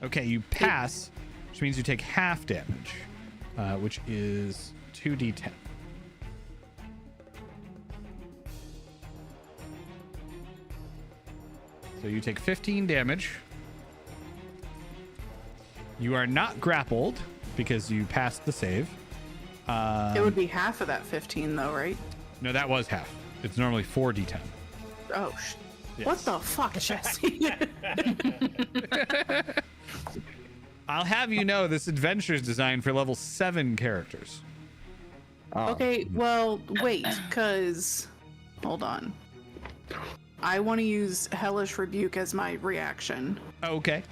Okay, you pass, which means you take half damage, which is 2d10. So you take 15 damage. You are not grappled because you passed the save. It would be half of that 15, though, right? No, that was half. It's normally 4d10. Oh, Yes. What the fuck, Jesse? I'll have you know this adventure is designed for level 7 characters. Okay, well, wait, because... Hold on. I want to use Hellish Rebuke as my reaction. Okay.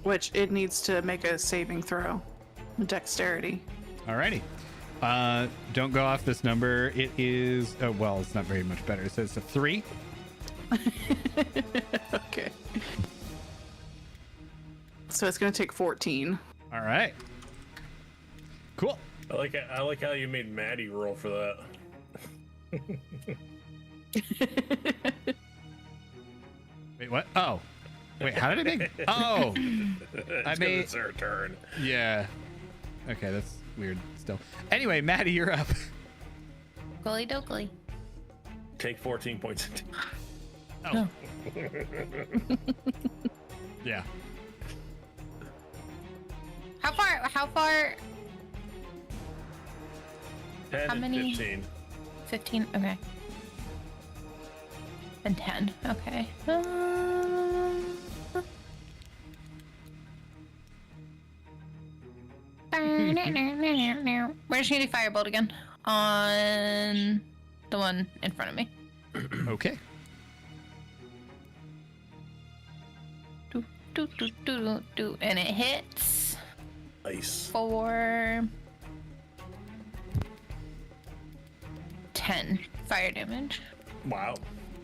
Which it needs to make a saving throw. Dexterity. Alrighty. Don't go off this number. It is, well, it's not very much better. So it's a 3. Okay. So it's going to take 14. All right. Cool. I like how you made Maddie roll for that. Wait, what? Oh. Wait, how did I make? Oh. It's made- it's her turn. Yeah. Okay, that's weird still. Anyway, Maddie, you're up. Gully dokley. Take 14 points. Oh. Yeah. How far? 10 How and many? 15. 15, okay. And 10, okay. We're just gonna do firebolt again on the one in front of me. Okay. Do, and it hits Nice. for 10 fire damage. Wow.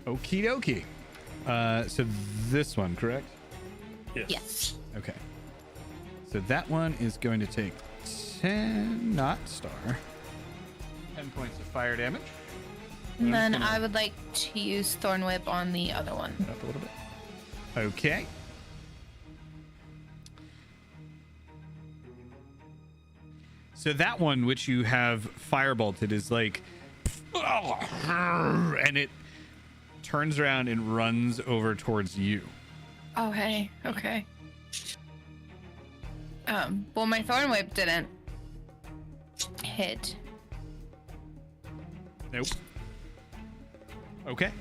Okie dokie. So this one, correct? Yes. Yes. Okay. So that one is going to take 10, not star. 10 points of fire damage. And then I would like to use Thorn Whip on the other one. Up a little bit. Okay. So that one, which you have firebolted, is like, and it turns around and runs over towards you. Oh, hey. Okay. Well, my Thorn Whip didn't hit, Nope. Okay.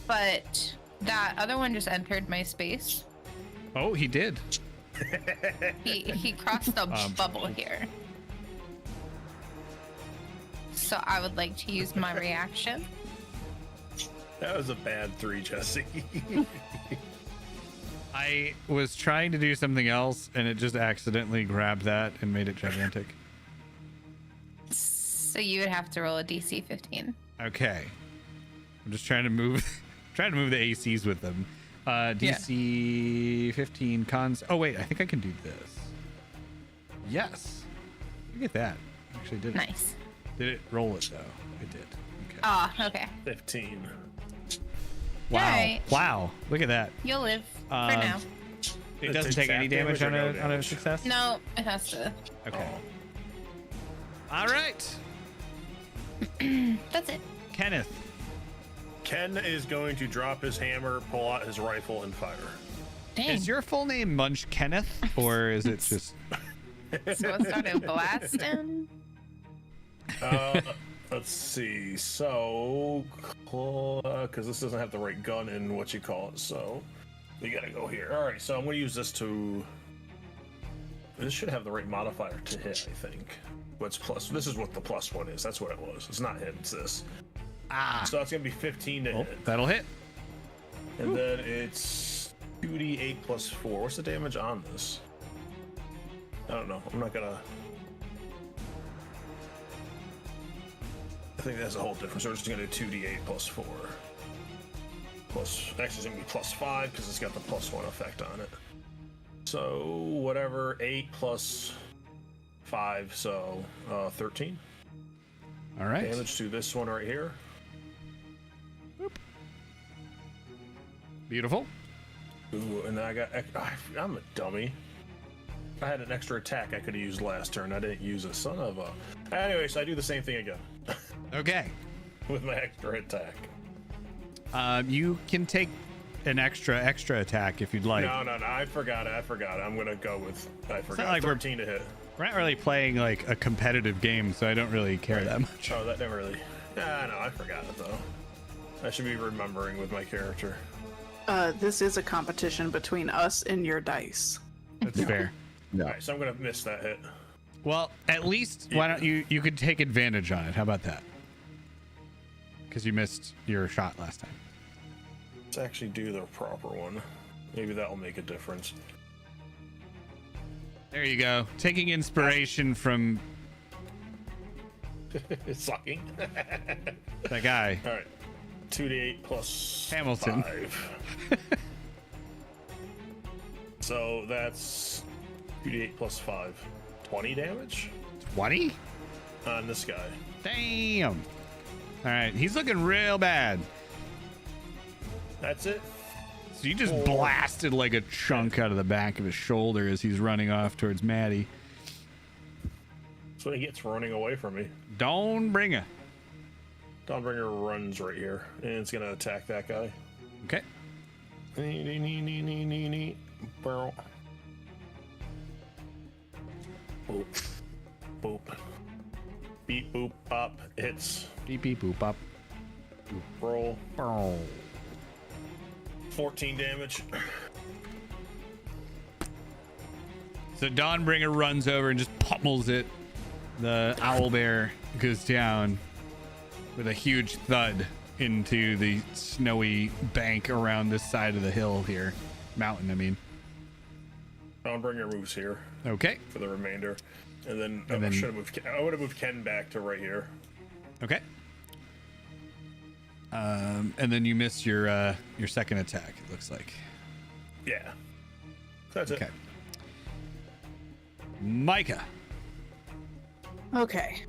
but that other one just entered my space. Oh, he did. He crossed the bubble here. So I would like to use my reaction. That was a bad 3, Jesse. I was trying to do something else, and it just accidentally grabbed that and made it gigantic. So you would have to roll a DC 15. Okay. I'm just trying to move the ACs with them. DC 15 cons. Oh wait, I think I can do this. Yes. Look at that. Actually did it. Nice. Did it roll it though? It did. Okay. Ah, okay. 15. Wow. alright. Wow. Look at that. You'll live for Um, now. It It's doesn't take any exact damage on damage or no on a damage? success? No, it has to. Okay. Oh. All right. That's it. Kenneth. Ken is going to drop his hammer, pull out his rifle, and fire. Dang. Is your full name Munch Kenneth, or is it just So it started blasting. Let's see. So, because this doesn't have the right gun in what you call it, so we gotta go here. All right. So I'm gonna use this to. This should have the right modifier to hit, I think. What's plus? This is what the plus one is. That's what it was. It's not hit. It's this. So it's gonna be 15 to Oh, hit, that'll hit. and then it's 2d8 plus 4. What's the damage on this? I don't know. I'm not gonna. I think that's a whole difference. So we're just gonna do 2d8 plus 4. Plus, actually, it's gonna be plus 5 because it's got the plus 1 effect on it. So whatever, 8 plus 5, so 13 All right. damage to this one right here. Beautiful. Ooh, and then I got. I'm a dummy. I had an extra attack I could have used last turn. I didn't use a son of a. Anyway, so I do the same thing again Okay. with my extra attack. You can take an extra attack if you'd like. No, I forgot it. I'm gonna go with. I forgot. like we're- 13 to hit. We're not really playing like a competitive game, so I don't really care that much. Oh, that never really. Yeah, no, I forgot it though. I should be remembering with my character. This is a competition between us and your dice. That's fair. No. All right, so I'm gonna miss that hit. Well, at least why don't you could take advantage on it. How about that? Because you missed your shot last time. Let's actually do the proper one. Maybe that'll make a difference. There you go. Taking inspiration from It's sucking. that guy. All right, 2d8 plus Hamilton. 5. So that's 2d8 plus 5. 20 damage 20? on this guy. Damn. All right, he's looking real bad. That's it. So you just blasted like a chunk out of the back of his shoulder as he's running off towards Maddie. So he gets running away from me. Dawnbringer. Dawnbringer runs right here, and it's gonna attack that guy. Okay. Barrel. Boop. Boop. Beep boop up. Hits. Beep beep boop up. Roll. Bow. 14 damage. So Dawnbringer runs over and just pummels it. The owlbear goes down with a huge thud into the snowy bank around this side of the hill here. Mountain, I mean. Dawnbringer moves here Okay. for the remainder. And then, And then- I would have moved Ken back to right here. Okay. And then you miss your second attack, it looks like. Yeah. That's Okay. it. Micah. Okay.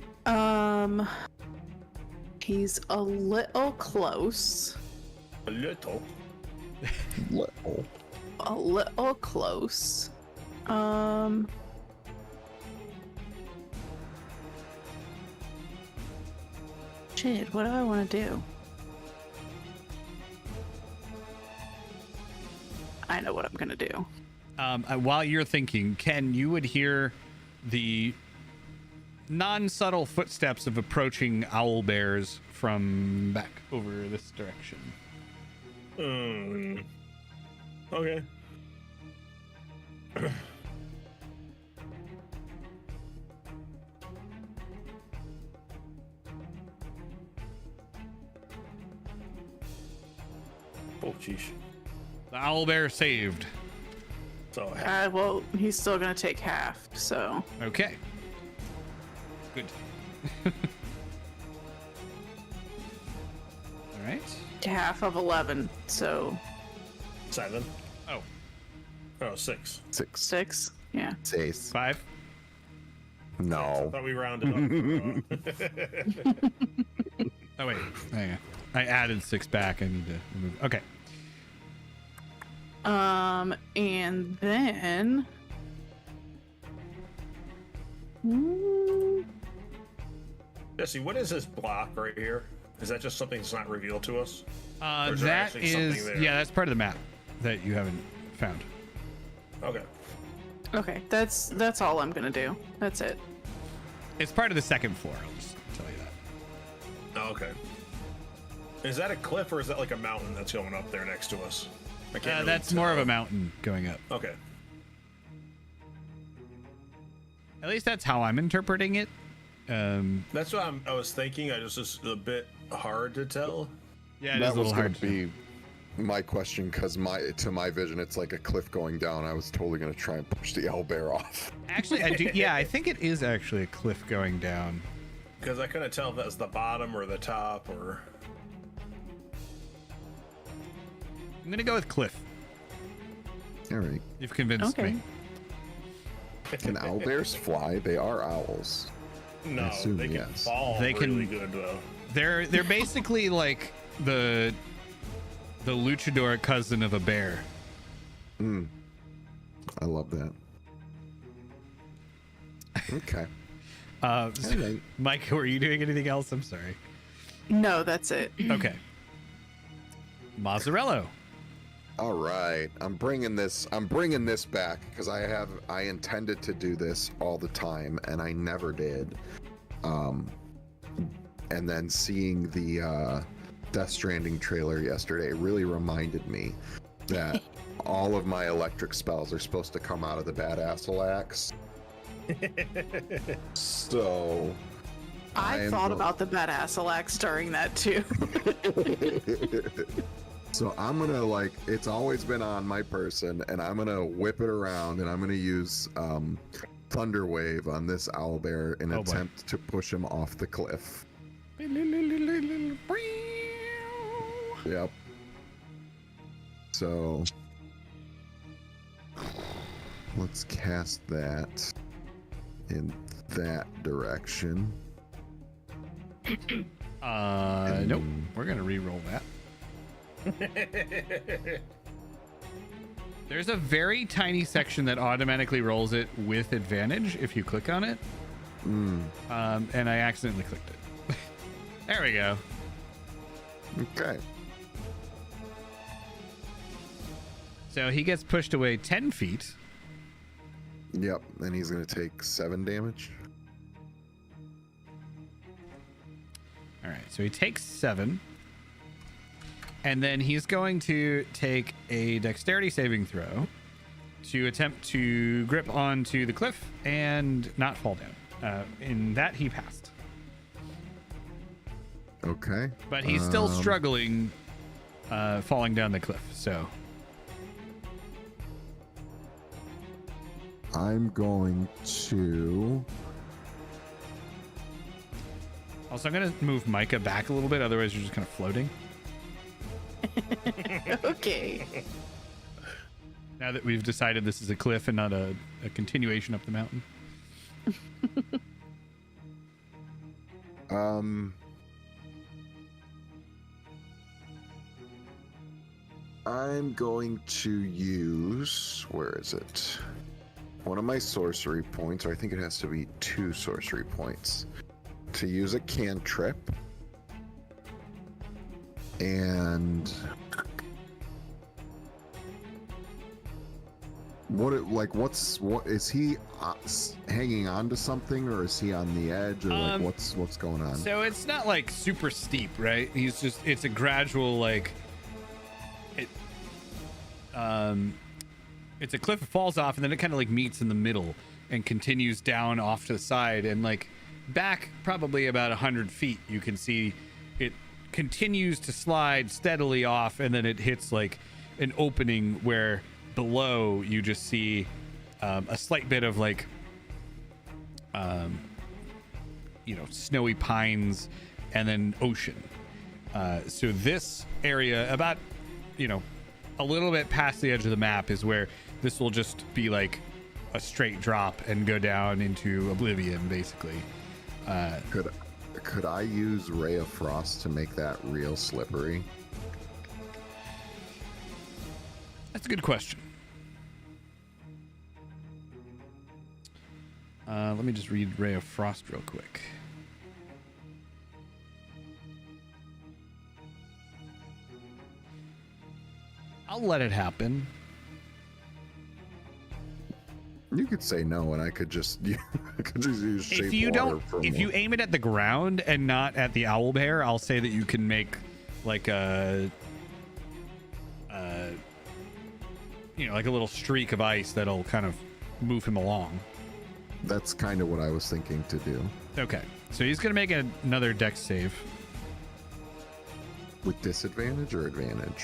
He's a little close. A little. Little. A little close. Shit, what do I want to do? I know what I'm gonna do. While you're thinking, Ken, you would hear the non-subtle footsteps of approaching owl bears from back over this direction. Okay. Oh, jeez. The owl bear saved. So, Well, he's still gonna take half, so Okay. Good. All right. half of 11, so 7. Oh, Oh, 6. 6. 6. Yeah. 6. 5. I No. thought we rounded up. Oh wait, hang on. I added 6 back. I need to remove. Okay. And then Jesse, what is this block right here? Is that just something that's not revealed to us? Or is there That actually something is, there? yeah, that's part of the map that you haven't found. Okay. okay, that's all I'm gonna do. That's it. It's part of the second floor. I'll just tell you that. Oh, okay. Is that a cliff or is that like a mountain that's going up there next to us? I can't really That's more of tell. a mountain going up. Okay. At least that's how I'm interpreting it. That's what I was thinking. I was just a bit hard to tell. Yeah, it is That a was little going hard. to be my question because to my vision, it's like a cliff going down. I was totally going to try and push the owlbear off. Actually, I do. Yeah, I think it is actually a cliff going down. Because I couldn't tell if that's the bottom or the top or. I'm gonna go with cliff. All right. You've convinced Okay. me. Can owlbears fly? They are owls. No, assume they can yes. fall They can- really good though. They're basically like the luchador cousin of a bear. I love that. Okay. So, Alright. Mike, were you doing anything else? I'm sorry. No, that's it. Okay. Mazzarello. All right. I'm bringing this back because I intended to do this all the time and I never did. And then seeing the Death Stranding trailer yesterday really reminded me that all of my electric spells are supposed to come out of the badass axe. So I thought about the badass axe during that too. So I'm gonna, like, it's always been on my person, and I'm gonna whip it around, and I'm gonna use Thunder Wave on this owlbear in Oh, boy. attempt to push him off the cliff. Yep. So let's cast that in that direction. Nope. We're gonna re-roll that. There's a very tiny section that automatically rolls it with advantage if you click on it. And I accidentally clicked it. There we go. Okay. So he gets pushed away 10 feet. Yep. And he's gonna take 7 damage. All right, so he takes 7. And then he's going to take a dexterity saving throw to attempt to grip onto the cliff and not fall down. In that, he passed. Okay. But he's still struggling falling down the cliff, so... I'm going to... Also, I'm going to move Micah back a little bit, otherwise you're just kind of floating. Okay. Now that we've decided this is a cliff and not a continuation up the mountain. I'm going to use, where is it? One of my sorcery points, or I think it has to be 2 sorcery points, to use a cantrip. And what is he hanging on to something, or is he on the edge, or like what's going on? So it's not like super steep, right? It's a gradual, like, it's a cliff, it falls off, and then it kind of like meets in the middle and continues down off to the side, and like back probably about 100 feet, you can see it continues to slide steadily off, and then it hits like an opening where below you just see a slight bit of like snowy pines and then ocean. So this area about a little bit past the edge of the map is where this will just be like a straight drop and go down into oblivion, basically. Could I use Ray of Frost to make that real slippery? That's a good question. Let me just read Ray of Frost real quick. I'll let it happen. You could say no, and I could just use shape If you water don't, if you aim it at the ground and not at the owlbear, I'll say that you can make like like a little streak of ice that'll kind of move him along. That's kind of what I was thinking to do. Okay, so he's gonna make another dex save. With disadvantage or advantage?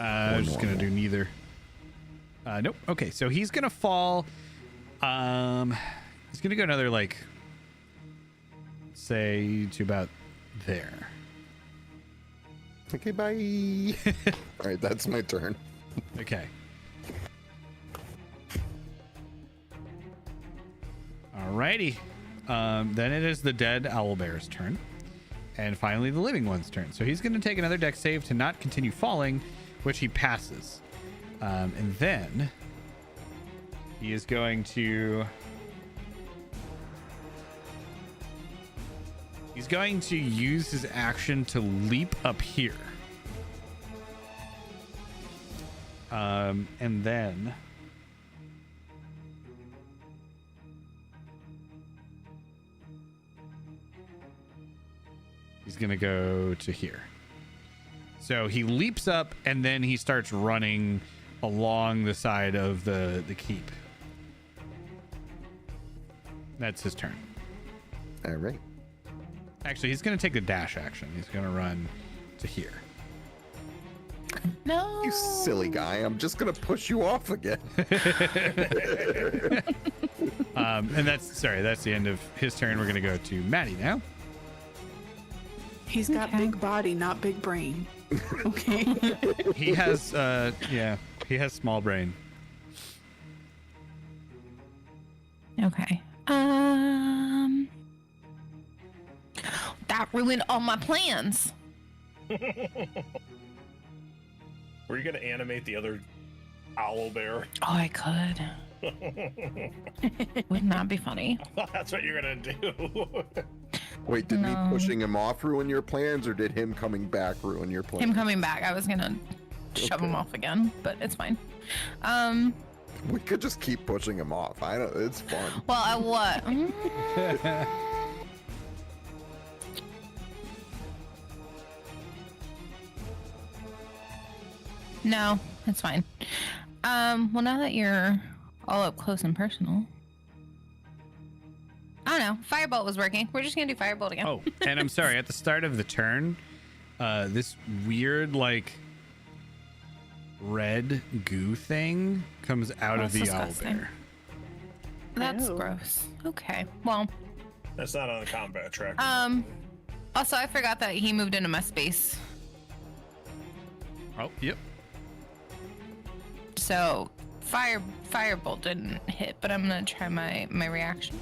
I'm just gonna do neither. Nope. Okay, so he's gonna fall. He's gonna go another, like, say to about there. Okay, bye. All right, that's my turn. Okay. Alrighty. Then it is the dead owlbear's turn. And finally the living one's turn. So he's going to take another dex save to not continue falling, which he passes. And then he is going to He's going to use his action to leap up here. And then he's going to go to here. So he leaps up and then he starts running along the side of the keep. That's his turn. All right. Actually, he's going to take the dash action. He's going to run to here. No. You silly guy. I'm just going to push you off again. And that's the end of his turn. We're going to go to Maddie now. He's got Okay. big body, not big brain. Okay. He has, he has small brain. Okay. That ruined all my plans. Were you gonna animate the other owl bear? Oh, I could. Wouldn't that be funny? That's what you're gonna do. Wait, did me No. pushing him off ruin your plans, or did him coming back ruin your plans? Him coming back, I was gonna shove him off again, but it's fine. We could just keep pushing him off. I don't. It's fun. Well, I what? No, it's fine. Well, now that you're all up close and personal, I don't know. Firebolt was working. We're just gonna do Firebolt again. Oh, and I'm sorry. At the start of the turn, this weird, like, red goo thing comes out Oh, of the it's owl disgusting. bear. That's Ew. gross. Okay. Well, That's not on the combat track. also I forgot that he moved into my space, Oh, yep. so Firebolt didn't hit, but I'm gonna try my reaction.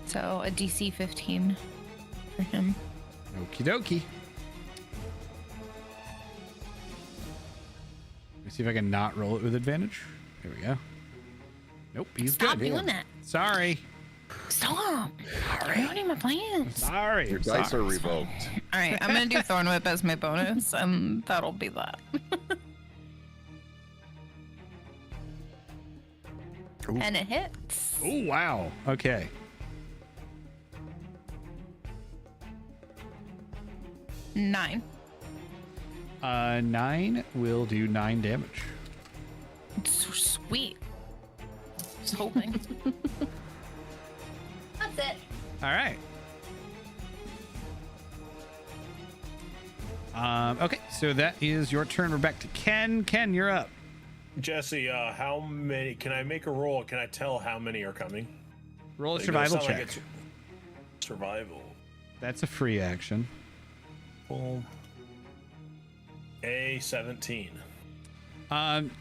So a DC 15 for him. Okie dokie. Let me see if I can not roll it with advantage. There we go. Nope, he's Stop good. doing that. Sorry. Stop. Ruining my plans. Sorry. Your dice Sorry. are revoked. All right, I'm gonna do Thorn Whip as my bonus, and that'll be that. Ooh. And it hits. Oh, wow. Okay. Nine. 9 will do 9 damage. So sweet. Just hoping. That's it. All right. Okay, so that is your turn. We're back to Ken. Ken, you're up. Jesse, how many? Can I make a roll? Can I tell how many are coming? Roll a Like, survival does it sound check. like it's survival. That's a free action. Well, a 17.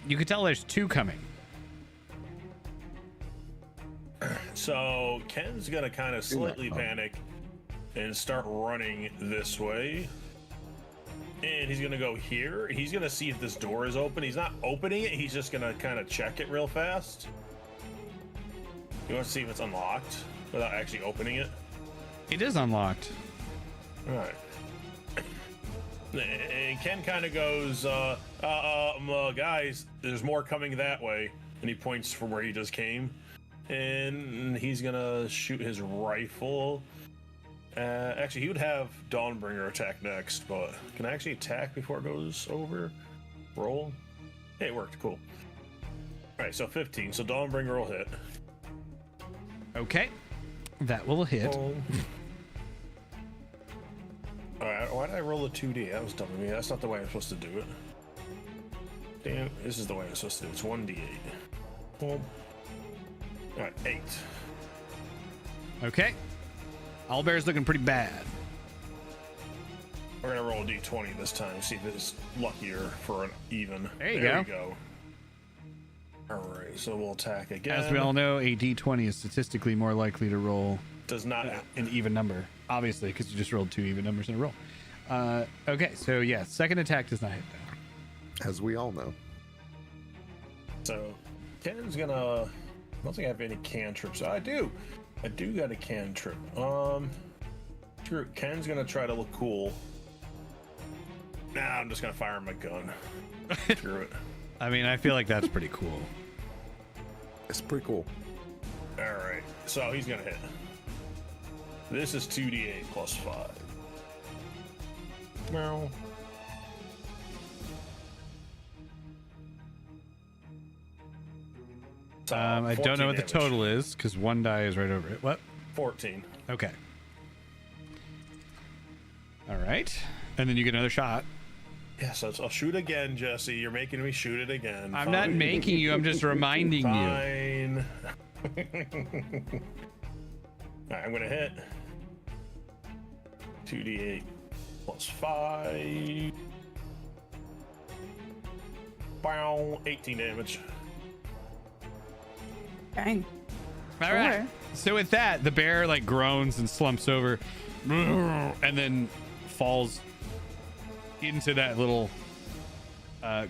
You can tell there's 2 coming. So Ken's gonna kind of slightly panic and start running this way. And he's gonna go here. He's gonna see if this door is open. He's not opening it. He's just gonna kind of check it real fast. You want to see if it's unlocked without actually opening it? It is unlocked. All right. And Ken kind of goes, guys, there's more coming that way. And he points from where he just came. And he's gonna shoot his rifle. Actually, he would have Dawnbringer attack next, but can I actually attack before it goes over? Roll. Hey, it worked. Cool. All right, so 15. So Dawnbringer will hit. Okay. That will hit. Oh. All right. Why did I roll a 2D? That was dumb of me. That's not the way I'm supposed to do it. Damn, this is the way I'm supposed to do it. It's 1D8. Boom. All right, 8. Okay. Owlbear's looking pretty bad. We're gonna roll a D20 this time. See if it's luckier for an even. There you go. All right, so we'll attack again. As we all know, a d20 is statistically more likely to roll does not. an even number, obviously, because you just rolled 2 even numbers in a row. Okay, so yeah, second attack does not hit though. As we all know. So Ken's gonna. I don't think I have any cantrips. I do got a cantrip. Ken's gonna try to look cool. Nah, I'm just gonna fire my gun. Screw it. I mean, I feel like that's pretty cool. It's pretty cool. Alright, so he's gonna hit. This is 2d8 plus 5. Meow. I don't know what the total is because one die is right over it. What? 14. Okay. All right. And then you get another shot. Yes, I'll shoot again, Jesse. You're making me shoot it again. I'm not making you. I'm just reminding you. Fine. Alright, I'm gonna hit. 2d8 plus 5. Bow, 18 damage. Dang. All right. Okay. So with that, the bear like groans and slumps over and then falls into that little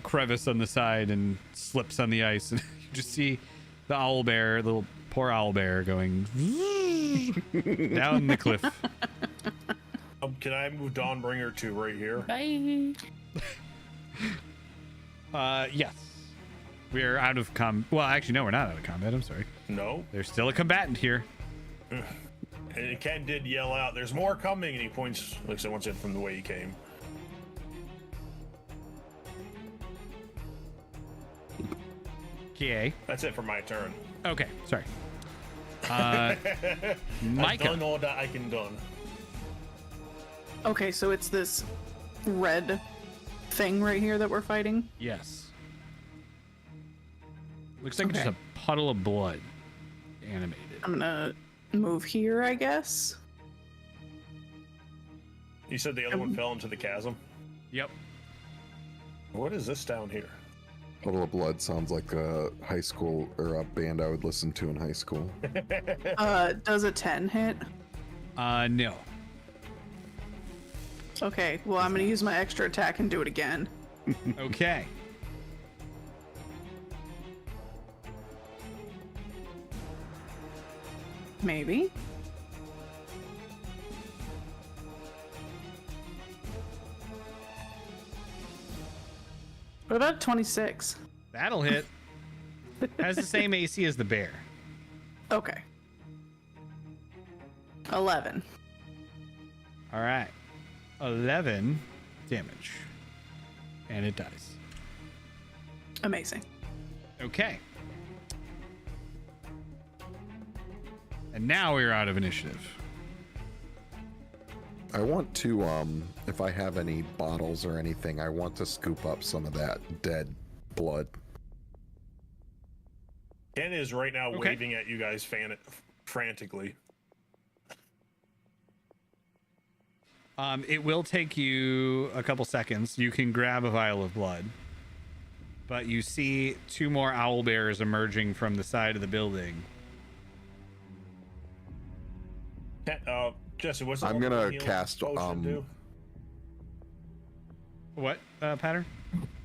crevice on the side and slips on the ice. And you just see the owl bear, little poor owl bear, going down the cliff. Can I move Dawnbringer to right here? Bye. Yes. We're out of well, actually, no, we're not out of combat. I'm sorry. No. There's still a combatant here. And Ken did yell out, "There's more coming!" And he points, like I said, once in from the way he came. Okay. That's it for my turn. Okay. Sorry. I've Micah. done all that I can done. Okay, so it's this red thing right here that we're fighting. Yes. Looks like just Okay. a puddle of blood animated. I'm gonna move here, I guess. You said the other one fell into the chasm. Yep. What is this down here? Puddle of Blood sounds like a high school or a band I would listen to in high school. Does a 10 hit? No. Okay, well, I'm gonna use my extra attack and do it again. Okay. Maybe. What about 26? That'll hit. Has the same AC as the bear. Okay. 11. All right. 11 damage. And it dies. Amazing. Okay. And now we're out of initiative. I want to, if I have any bottles or anything, I want to scoop up some of that dead blood. Ken is right now Okay. waving at you guys frantically. It will take you a couple seconds. You can grab a vial of blood. But you see two more owl bears emerging from the side of the building. Jesse, what's the I'm level gonna of healing cast, potion do? What, pattern?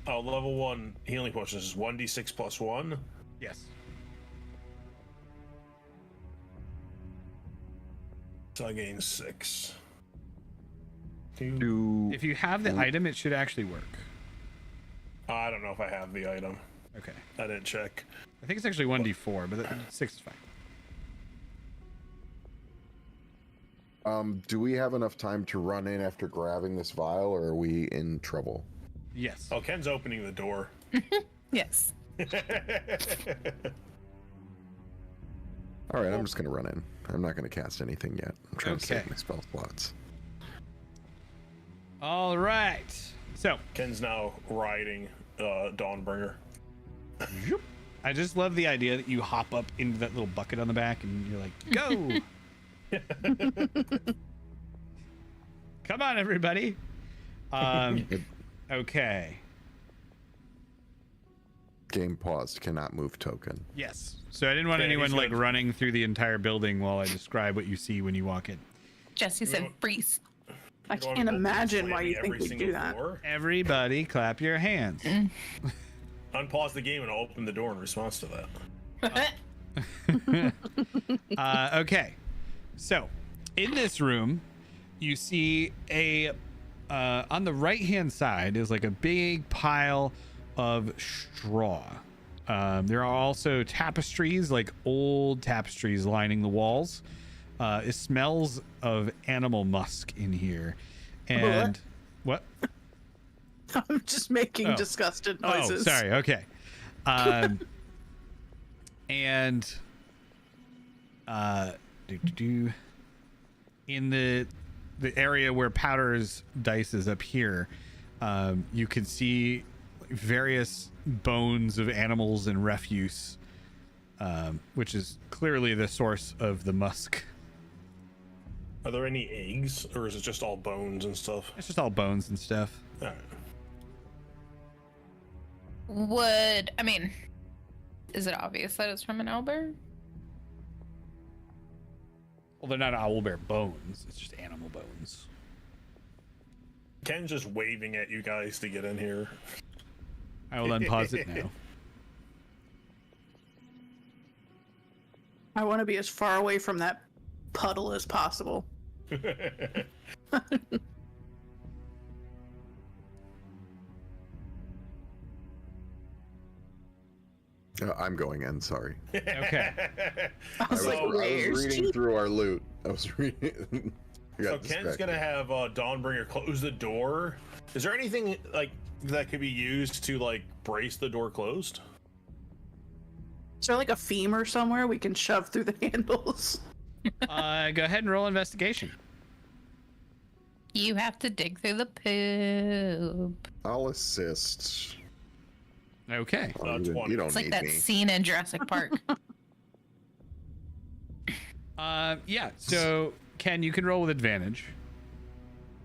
Oh, level 1 healing potions is 1d6 plus 1. Yes. So I gain 6. If you have the item, it should actually work. I don't know if I have the item. Okay. I didn't check. I think it's actually 1d4, but 6 is fine. Do we have enough time to run in after grabbing this vial, or are we in trouble? Yes. Oh, Ken's opening the door. Yes. All right, I'm just gonna run in. I'm not gonna cast anything yet. I'm trying to Okay. save my spell slots. All right. So, Ken's now riding Dawnbringer. I just love the idea that you hop up into that little bucket on the back and you're like, go. Come on, everybody. Okay. Game paused. Cannot move token. Yes. So I didn't want Okay, anyone he's like gonna- running through the entire building while I describe what you see when you walk in. Jesse said freeze. I You don't can't want to imagine why slamming you think every we'd single do that. floor? Everybody clap your hands. Unpause the game and I'll open the door in response to that. Okay. So, in this room, you see a on the right hand side is like a big pile of straw. There are also tapestries, like old tapestries lining the walls. It smells of animal musk in here. And what? I'm just making disgusted noises. Oh, sorry. Okay. And in the area where Powder's dice is up here, you can see various bones of animals and refuse, which is clearly the source of the musk. Are there any eggs, or is it just all bones and stuff? It's just all bones and stuff. All right. Is it obvious that it's from an owlbear? Well, they're not owlbear bones. It's just animal bones. Ken's just waving at you guys to get in here. I will unpause it now. I want to be as far away from that puddle as possible. I'm going in. Sorry. Okay. I was like, I was where's reading Chief? through our loot. I was reading. I So got Ken's distracted. gonna have Dawnbringer close the door. Is there anything like that could be used to like brace the door closed? Is there like a femur somewhere we can shove through the handles? Go ahead and roll investigation. You have to dig through the poop. I'll assist. Okay. Oh, you 20. don't It's like need that me. scene in Jurassic Park. Yeah. So Ken, you can roll with advantage.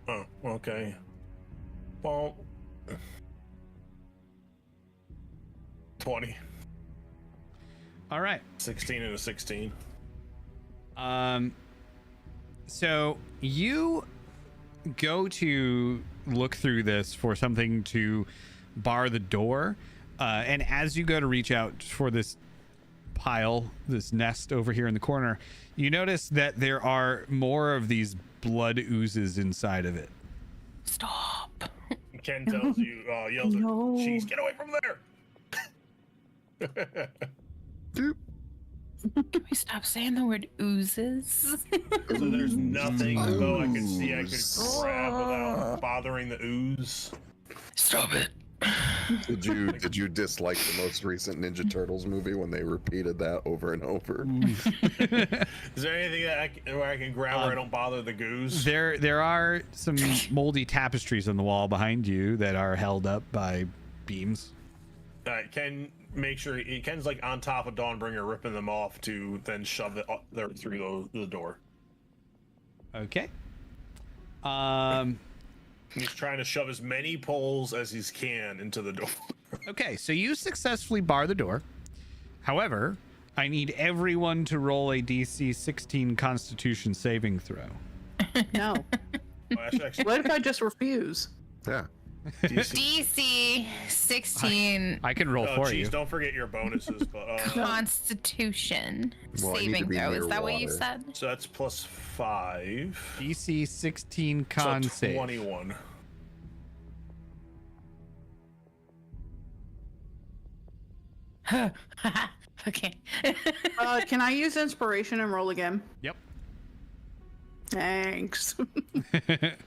Oh, okay. Well, 20, All right. 16, and a 16. So you go to look through this for something to bar the door, and as you go to reach out for this pile, this nest over here in the corner, you notice that there are more of these blood oozes inside of it. Stop. Ken tells you, yells No. at Cheese, get away from there! Doop. Can we stop saying the word oozes? So there's nothing though I could see I could Ooze. grab without bothering the ooze. Stop it. Did you dislike the most recent Ninja Turtles movie when they repeated that over and over? Is there anything that where I can grab where I don't bother the goose? There are some moldy tapestries on the wall behind you that are held up by beams. Ken, make sure Ken's like on top of Dawnbringer, ripping them off to then shove it there through the door. Okay. He's trying to shove as many poles as he can into the door. Okay, so you successfully bar the door. However, I need everyone to roll a DC 16 Constitution saving throw. No. Actually, What if I just refuse? Yeah. DC 16 I can roll for Cheese, you. don't forget your bonuses. But Constitution Well, I need to saving be throw. near Is that what you water. said? so that's plus 5. DC 16 con So save. 21. Okay. Can I use inspiration and roll again? Yep. Thanks. There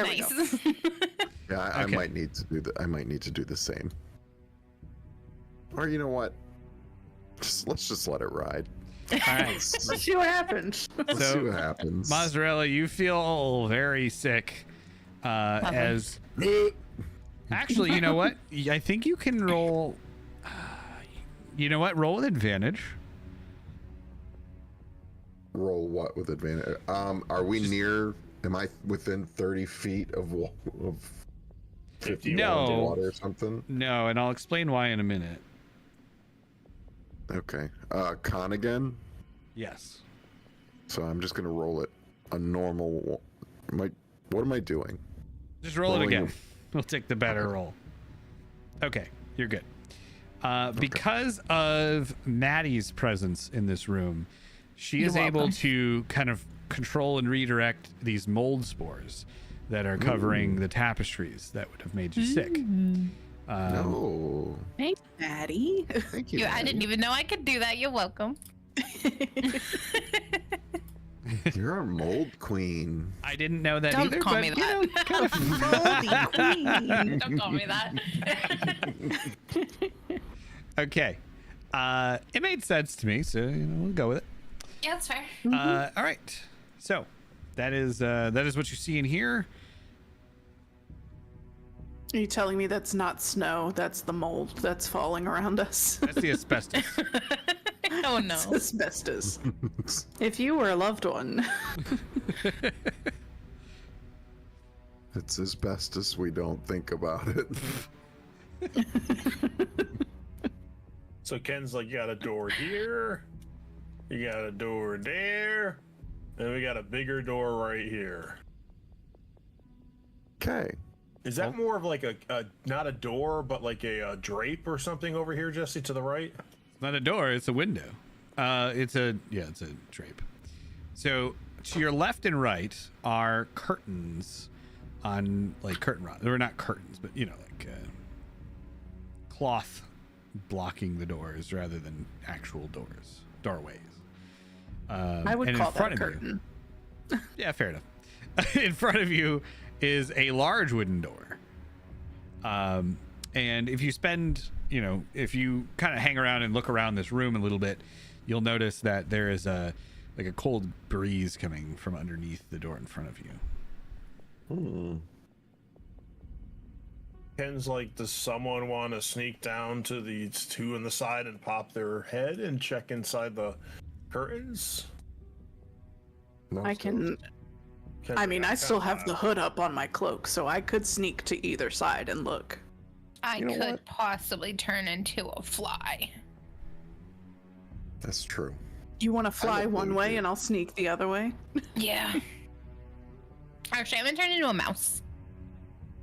we go. Nice. Yeah, I Okay. might need to do I might need to do the same. Or you know what? Let's just let it ride. All right. Let's see what happens. Let's So, see what happens. Mozzarella, you feel very sick. As actually, you know what? I think you can roll. You know what? Roll with advantage. Roll what with advantage? Are we near? Am I within 30 feet of 50 No. water or something? No, and I'll explain why in a minute. Okay. Con again. Yes. So I'm just gonna roll it a normal. What am I doing? Just roll it Rolling again. the- We'll take the better roll. Okay, you're good. Because of Maddie's presence in this room, she is You're able welcome. to kind of control and redirect these mold spores that are covering the tapestries that would have made you sick. No. Thanks, Maddie. Thank you. I didn't even know I could do that. You're welcome. You're a mold queen. I didn't know that Don't either. call but, me you that. know, kind of Moldy queen. Don't call me that. okay. It made sense to me, so we'll go with it. Yeah, that's fair. All right. So that is what you see in here. Are you telling me that's not snow? That's the mold that's falling around us. That's the asbestos. Oh no. It's asbestos. If you were a loved one. It's as best as we don't think about it. So Ken's like, you got a door here, you got a door there, and we got a bigger door right here. Okay. Is that more of like a not a door, but like a drape or something over here, Jesse, to the right? It's not a door, it's a window. It's a drape. So to your left and right are curtains on like curtain rods. They're not curtains, but like cloth blocking the doors rather than actual doorways. I would and call in front that a of curtain. You, yeah, fair enough. In front of you is a large wooden door. And if you spend, if you kind of hang around and look around this room a little bit, you'll notice that there is a cold breeze coming from underneath the door in front of you. Ken's like, does someone want to sneak down to these two on the side and pop their head and check inside the curtains? No, I can. I mean, I still have the hood up on my cloak, so I could sneak to either side and look. I You know could what? possibly turn into a fly. That's true. You want to fly would one believe way you. and I'll sneak the other way? Yeah. Actually, I'm gonna turn into a mouse.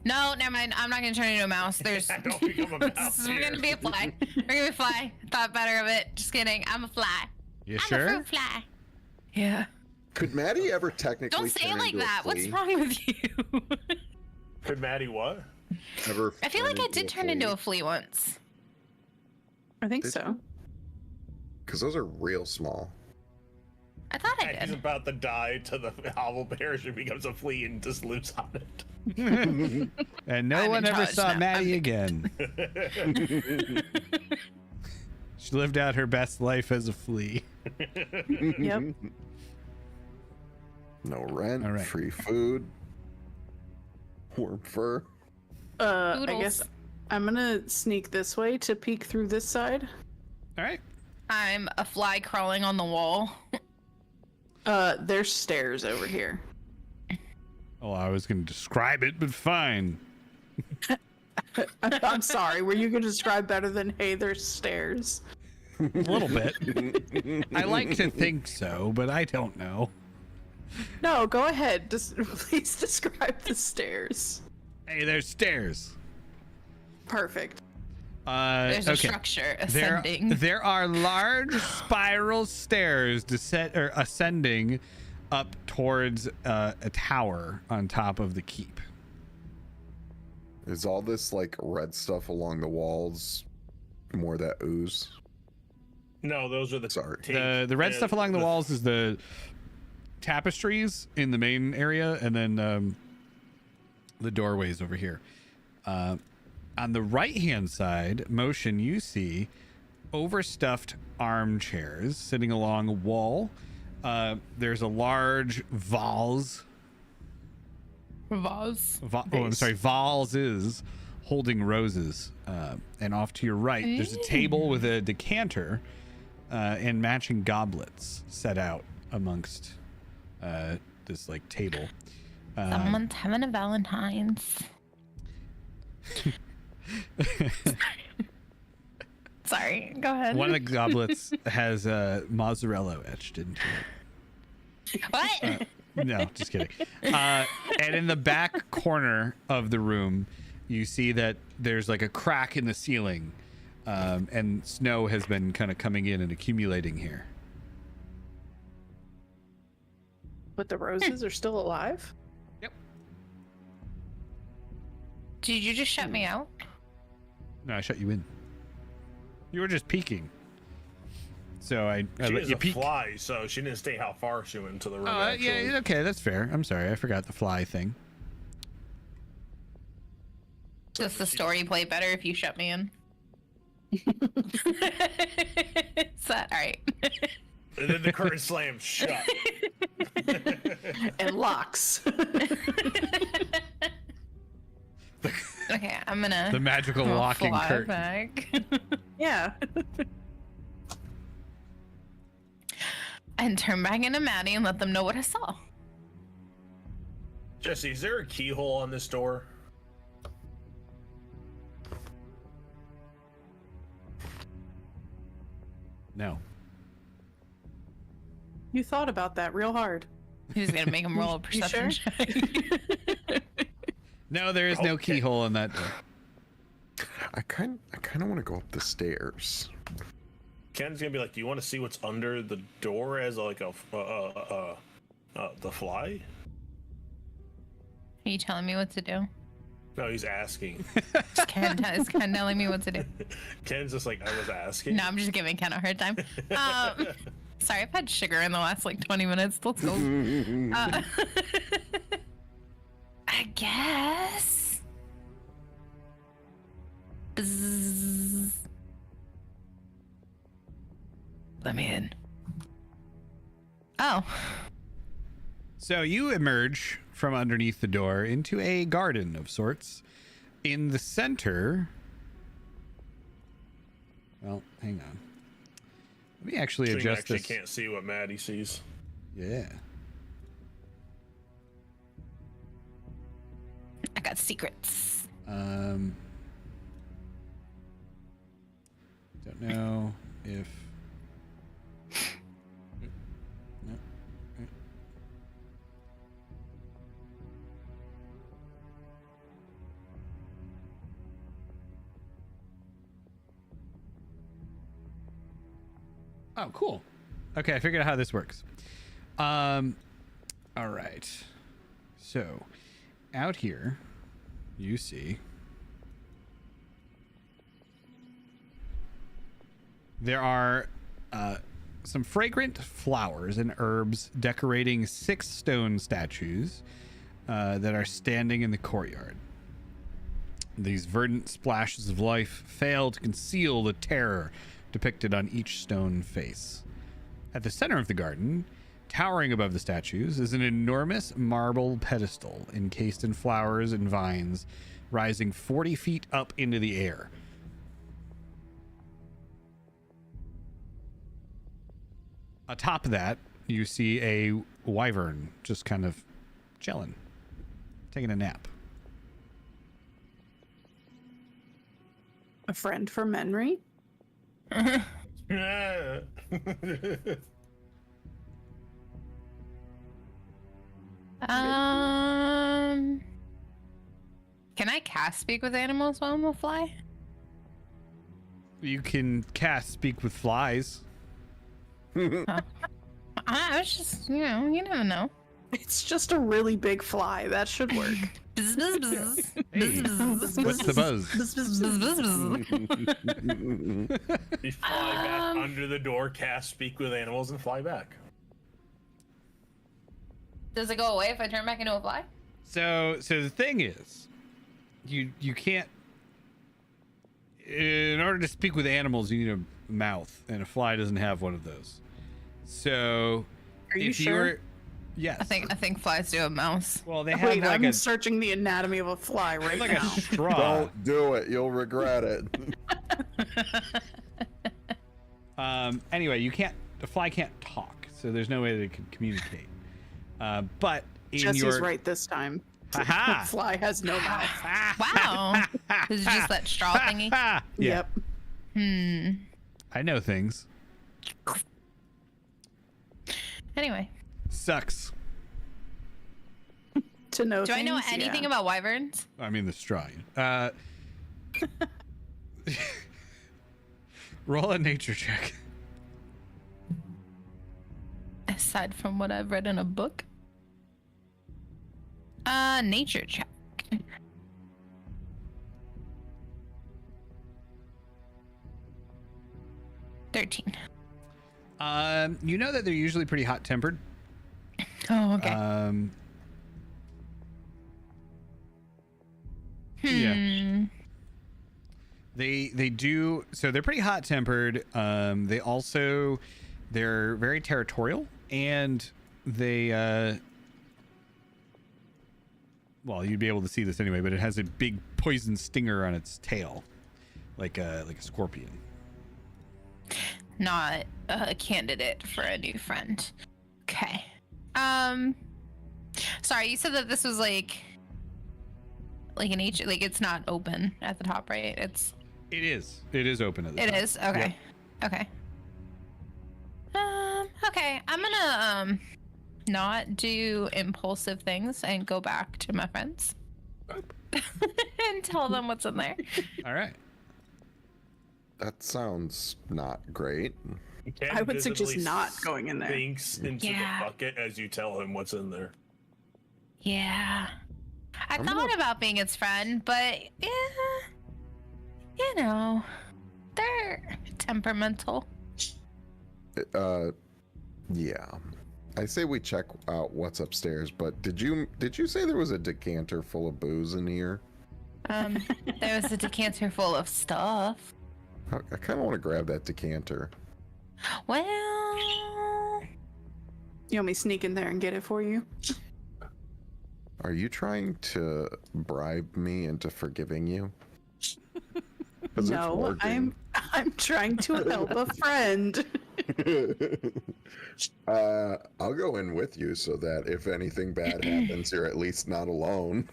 No, never mind. I'm not gonna turn into a mouse. There's. Don't become a mouse We're here. gonna be a fly. We're gonna be a fly. Thought better of it. Just kidding. I'm a fly. You I'm a sure? fruit fly. Yeah. Could Maddie ever technically Don't say it turn like into a that. What's flea? wrong with you? Could Maddie what? Ever I feel like I did turn into a flea? flea once. I think Did so. Because those are real small. I thought I And he's did. about to die to the hovel bear. She becomes a flea and just lives on it. And no I'm one in ever charge saw now. Maddie again. She lived out her best life as a flea. Yep. No rent, All right. free food, warm fur. I Doodles. guess I'm gonna sneak this way to peek through this side. All right. I'm a fly crawling on the wall. There's stairs over here. Oh, I was going to describe it, but fine. I'm sorry. Were you gonna describe better than hey, there's stairs? A little bit. I like to think so, but I don't know. No, go ahead. Just please describe the stairs. Hey, there's stairs. Perfect. There's a okay. structure There, ascending. there are large spiral stairs ascending up towards a tower on top of the keep. Is all this like red stuff along the walls more that ooze? No, those are the Sorry. The red stuff along the walls is the tapestries in the main area, and then the doorways over here. On the right-hand side, Motion, you see overstuffed armchairs sitting along a wall. There's a large vase. Vase. Vases holding roses. And off to your right, there's a table with a decanter and matching goblets set out amongst this like table. Someone's having a Valentine's. Sorry, go ahead. One of the goblets has mozzarella etched into it. What? No, just kidding. And in the back corner of the room, you see that there's like a crack in the ceiling, and snow has been kind of coming in and accumulating here. But the roses are still alive? Did you just shut me out? No, I shut you in. You were just peeking. So I She let is you a peek. fly, so she didn't state how far she went into the room. Oh, actually. yeah, okay, that's fair. I'm sorry, I forgot the fly thing. Does the story play better if you shut me in? Is that alright? And then the curtain slams shut. And locks. Okay, I'm gonna. The magical I'm gonna locking fly curtain. back. Yeah. And turn back into Maddie and let them know what I saw. Jesse, is there a keyhole on this door? No. You thought about that real hard. He's gonna make him roll a You perception sure? check. No, there is no Okay. keyhole in that door. I kind of want to go up the stairs. Ken's gonna be like, "Do you want to see what's under the door as like a the fly?" Are you telling me what to do? No, he's asking. Ken is Ken telling me what to do. Ken's just like, "I was asking." No, I'm just giving Ken a hard time. Sorry, I've had sugar in the last like 20 minutes. Let's go. I guess. Bzzz. Let me in. Oh. So you emerge from underneath the door into a garden of sorts. In the center. Well, hang on. Let me actually So you adjust actually this. can't see what Maddie sees. Yeah. I got secrets. Don't know if. No. Oh, cool. Okay, I figured out how this works. All right. So, out here, you see there are some fragrant flowers and herbs decorating 6 stone statues that are standing in the courtyard. These verdant splashes of life fail to conceal the terror depicted on each stone face. At the center of the garden, towering above the statues, is an enormous marble pedestal encased in flowers and vines, rising 40 feet up into the air. Atop of that, you see a wyvern just kind of chilling, taking a nap. A friend from Henry? Can I cast speak with animals while I'm a fly? You can cast Speak with Flies. I was just, you know, you never know. It's just a really big fly. That should work. Bzz, bzz, bzz. Hey, what's the buzz? Bzz, bzz, Bzz, bzz. bzz, bzz. You fly back under the door, cast speak with animals, and fly back. Does it go away if I turn back into a fly? So the thing is, you can't. In order to speak with animals, you need a mouth, and a fly doesn't have one of those. So, Are you if sure? were, yes. I think flies do have mouths. Well, they have Wait, like I'm a searching the anatomy of a fly right like now. a straw. Don't do it. You'll regret it. Anyway, you can't. The fly can't talk, so there's no way they can communicate. But in Jesse's your right this time. Aha! Fly has no mouth. Wow. This is just that straw thingy. Yeah, Yep. I know things. Anyway, Sucks. To know do I know things, anything yeah. about wyverns? I mean the straw. Roll a nature check. Aside from what I've read in a book. Nature check. $13. You know that they're usually pretty hot tempered. Oh, okay. Yeah. They do, so they're pretty hot tempered. They're very territorial, and they well, you'd be able to see this anyway, but it has a big poison stinger on its tail, like a scorpion. Not a candidate for a new friend. Okay. Sorry, you said that this was like an H, like it's not open at the top, right? It is open at the top. It is? Okay. Yep. Okay. Okay. I'm gonna not do impulsive things and go back to my friends and tell them what's in there. All right. That sounds not great. Ken I would suggest visibly not going in there. Thinks into Yeah. the bucket as you tell him what's in there. Yeah. I I'm thought gonna- about being its friend, but yeah, you know, they're temperamental. Yeah. I say we check out what's upstairs, but did you say there was a decanter full of booze in here? There was a decanter full of stuff. I kind of want to grab that decanter. Well, You want me to sneak in there and get it for you? Are you trying to bribe me into forgiving you? 'Cause it's No, working. I'm trying to help a friend. I'll go in with you so that if anything bad happens, you're at least not alone.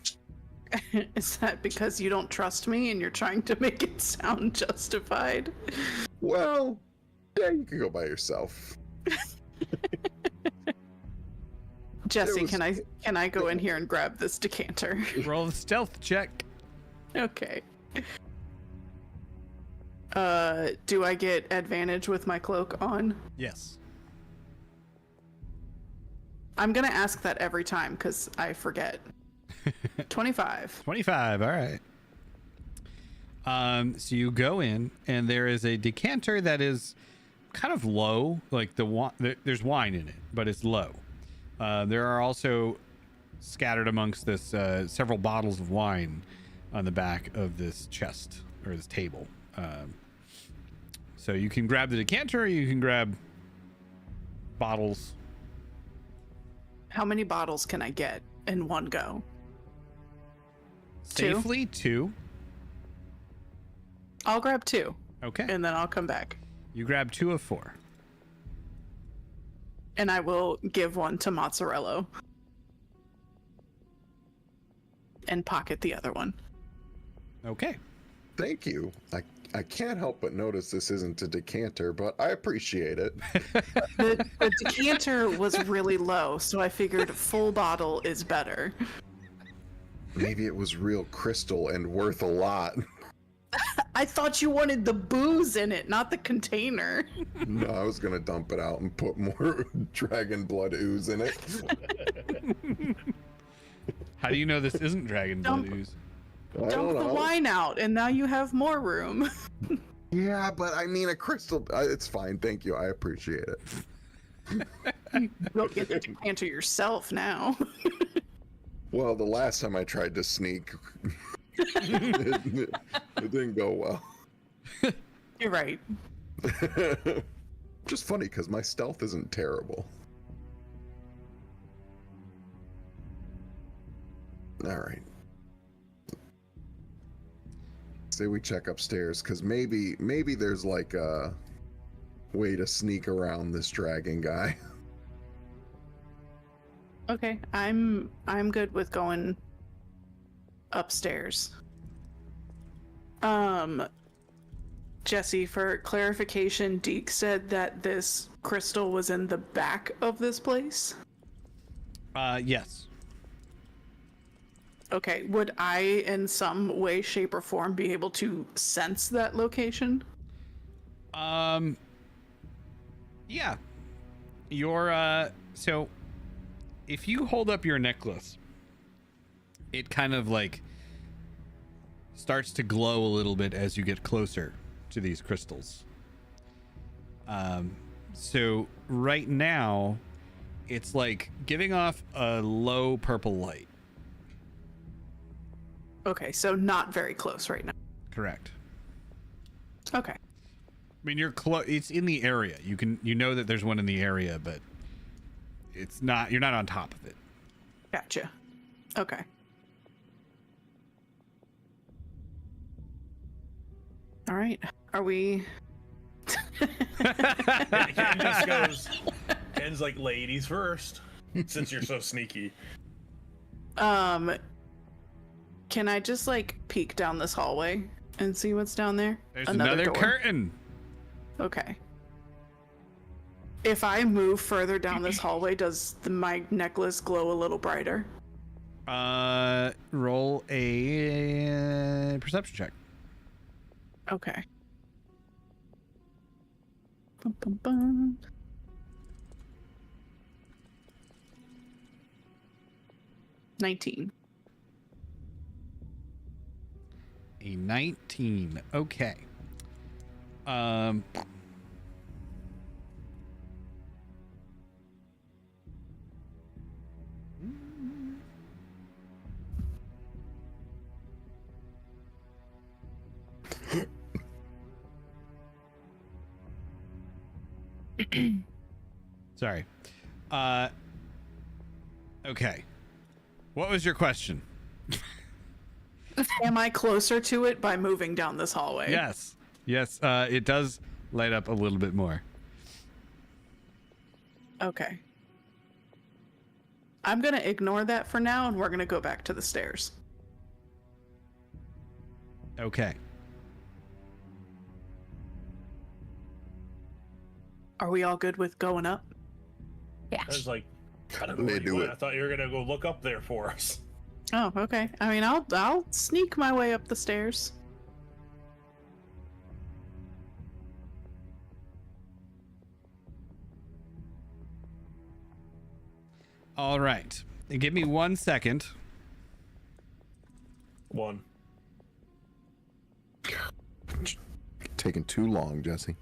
Is that because you don't trust me and you're trying to make it sound justified? Well, yeah, you can go by yourself. Jesse, was- can I go in here and grab this decanter? Roll a stealth check. Okay. Do I get advantage with my cloak on? Yes. I'm gonna ask that every time because I forget. 25. 25. All right. So you go in, and there is a decanter that is kind of low. Like there's wine in it, but it's low. There are also scattered amongst this several bottles of wine on the back of this chest or this table. So you can grab the decanter, or you can grab bottles. How many bottles can I get in one go? Two? Safely, 2. I'll grab 2 Okay. and then I'll come back. You grab 2 of 4. And I will give one to Mozzarella. And pocket the other one. Okay. Thank you. I can't help but notice this isn't a decanter, but I appreciate it. The decanter was really low, so I figured full bottle is better. Maybe it was real crystal and worth a lot. I thought you wanted the booze in it, not the container. No, I was gonna dump it out and put more dragon blood ooze in it. How do you know this isn't dragon blood Dump- ooze? I don't Dump the know. wine out, and now you have more room. Yeah, but I mean a crystal. It's fine. Thank you. I appreciate it. Go get the decanter yourself now. Well, the last time I tried to sneak, it didn't go well. You're right. Just funny because my stealth isn't terrible. All right. Say we check upstairs because maybe there's like a way to sneak around this dragon guy. Okay, I'm good with going upstairs. Jesse, for clarification, Deke said that this crystal was in the back of this place. Yes. Okay, would I in some way, shape, or form be able to sense that location? Yeah. Your so if you hold up your necklace, it kind of like starts to glow a little bit as you get closer to these crystals. So right now it's like giving off a low purple light. Okay, so not very close right now. Correct. Okay. I mean, you're close. It's in the area. You know that there's one in the area, but it's not. You're not on top of it. Gotcha. Okay. All right. Are we? Ken just goes. Ken's like, ladies first, since you're so sneaky. Can I just like peek down this hallway and see what's down there? There's another door. curtain. Okay. If I move further down this hallway, does my necklace glow a little brighter? Roll a perception check. Okay. Bum, bum, bum. $19. A 19. Okay. Sorry. Okay. What was your question? Am I closer to it by moving down this hallway? Yes. Yes, it does light up a little bit more. Okay. I'm gonna ignore that for now, and we're gonna go back to the stairs. Okay. Are we all good with going up? Yeah. I was like, I don't Let know me where you do went. it. I thought you were gonna go look up there for us. Oh, okay. I mean, I'll sneak my way up the stairs. All right. Give me 1 second. One. Taking too long, Jesse.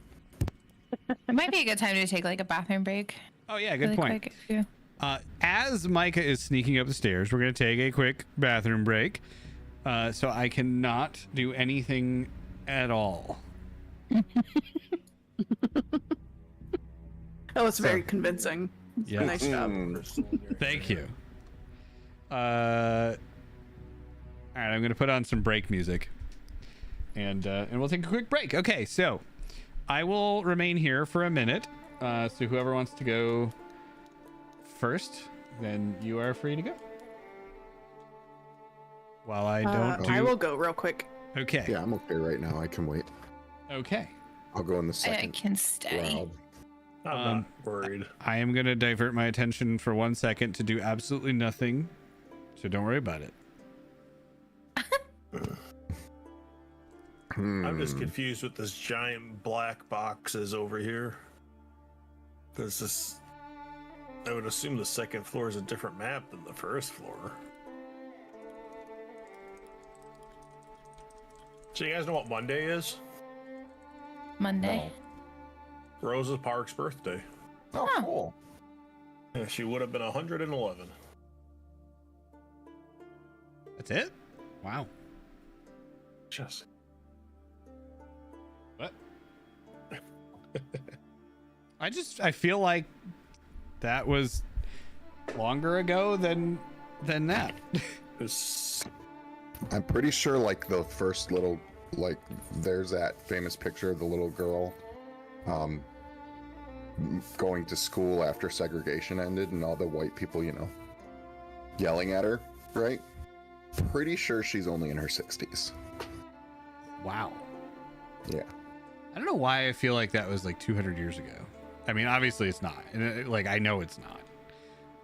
It might be a good time to take like a bathroom break. Oh, yeah, good really point. quick, too. As Micah is sneaking up the stairs, we're going to take a quick bathroom break. So I cannot do anything at all. That was very convincing. Yeah. Nice job. Thank you. All right, I'm going to put on some break music. And we'll take a quick break. Okay, so I will remain here for a minute. So whoever wants to go first, then you are free to go. While I don't I will go real quick. Okay. Yeah, I'm okay right now. I can wait. Okay. I'll go in the I second can stay. round. I'm not worried. I am going to divert my attention for 1 second to do absolutely nothing. So don't worry about it. I'm just confused with this giant black boxes over here. There's this. I would assume the second floor is a different map than the first floor. So you guys know what Monday is? Monday. Rosa Parks' birthday. Oh, Huh. cool. Yeah, she would have been 111. That's it? Wow. Just. What? I feel like that was longer ago than that. This. I'm pretty sure, like, the first little, like, there's that famous picture of the little girl going to school after segregation ended and all the white people, you know, yelling at her, right? Pretty sure she's only in her 60s. Wow. Yeah. I don't know why I feel like that was like 200 years ago. I mean, obviously it's not. And like, I know it's not.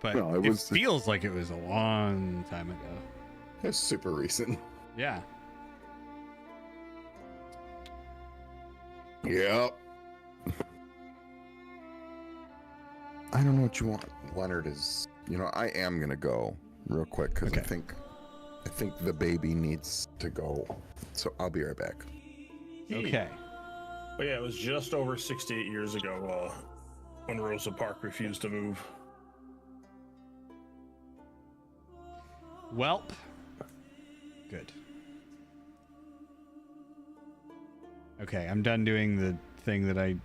But No, it it was- feels like it was a long time ago. It's super recent. Yeah. Yep. I don't know what you want. Leonard is, you know, I am going to go real quick because Okay. I think I think the baby needs to go, so I'll be right back. Okay. But yeah, it was just over 68 years ago when Rosa Parks refused to move. Welp. Good. Okay, I'm done doing the thing that I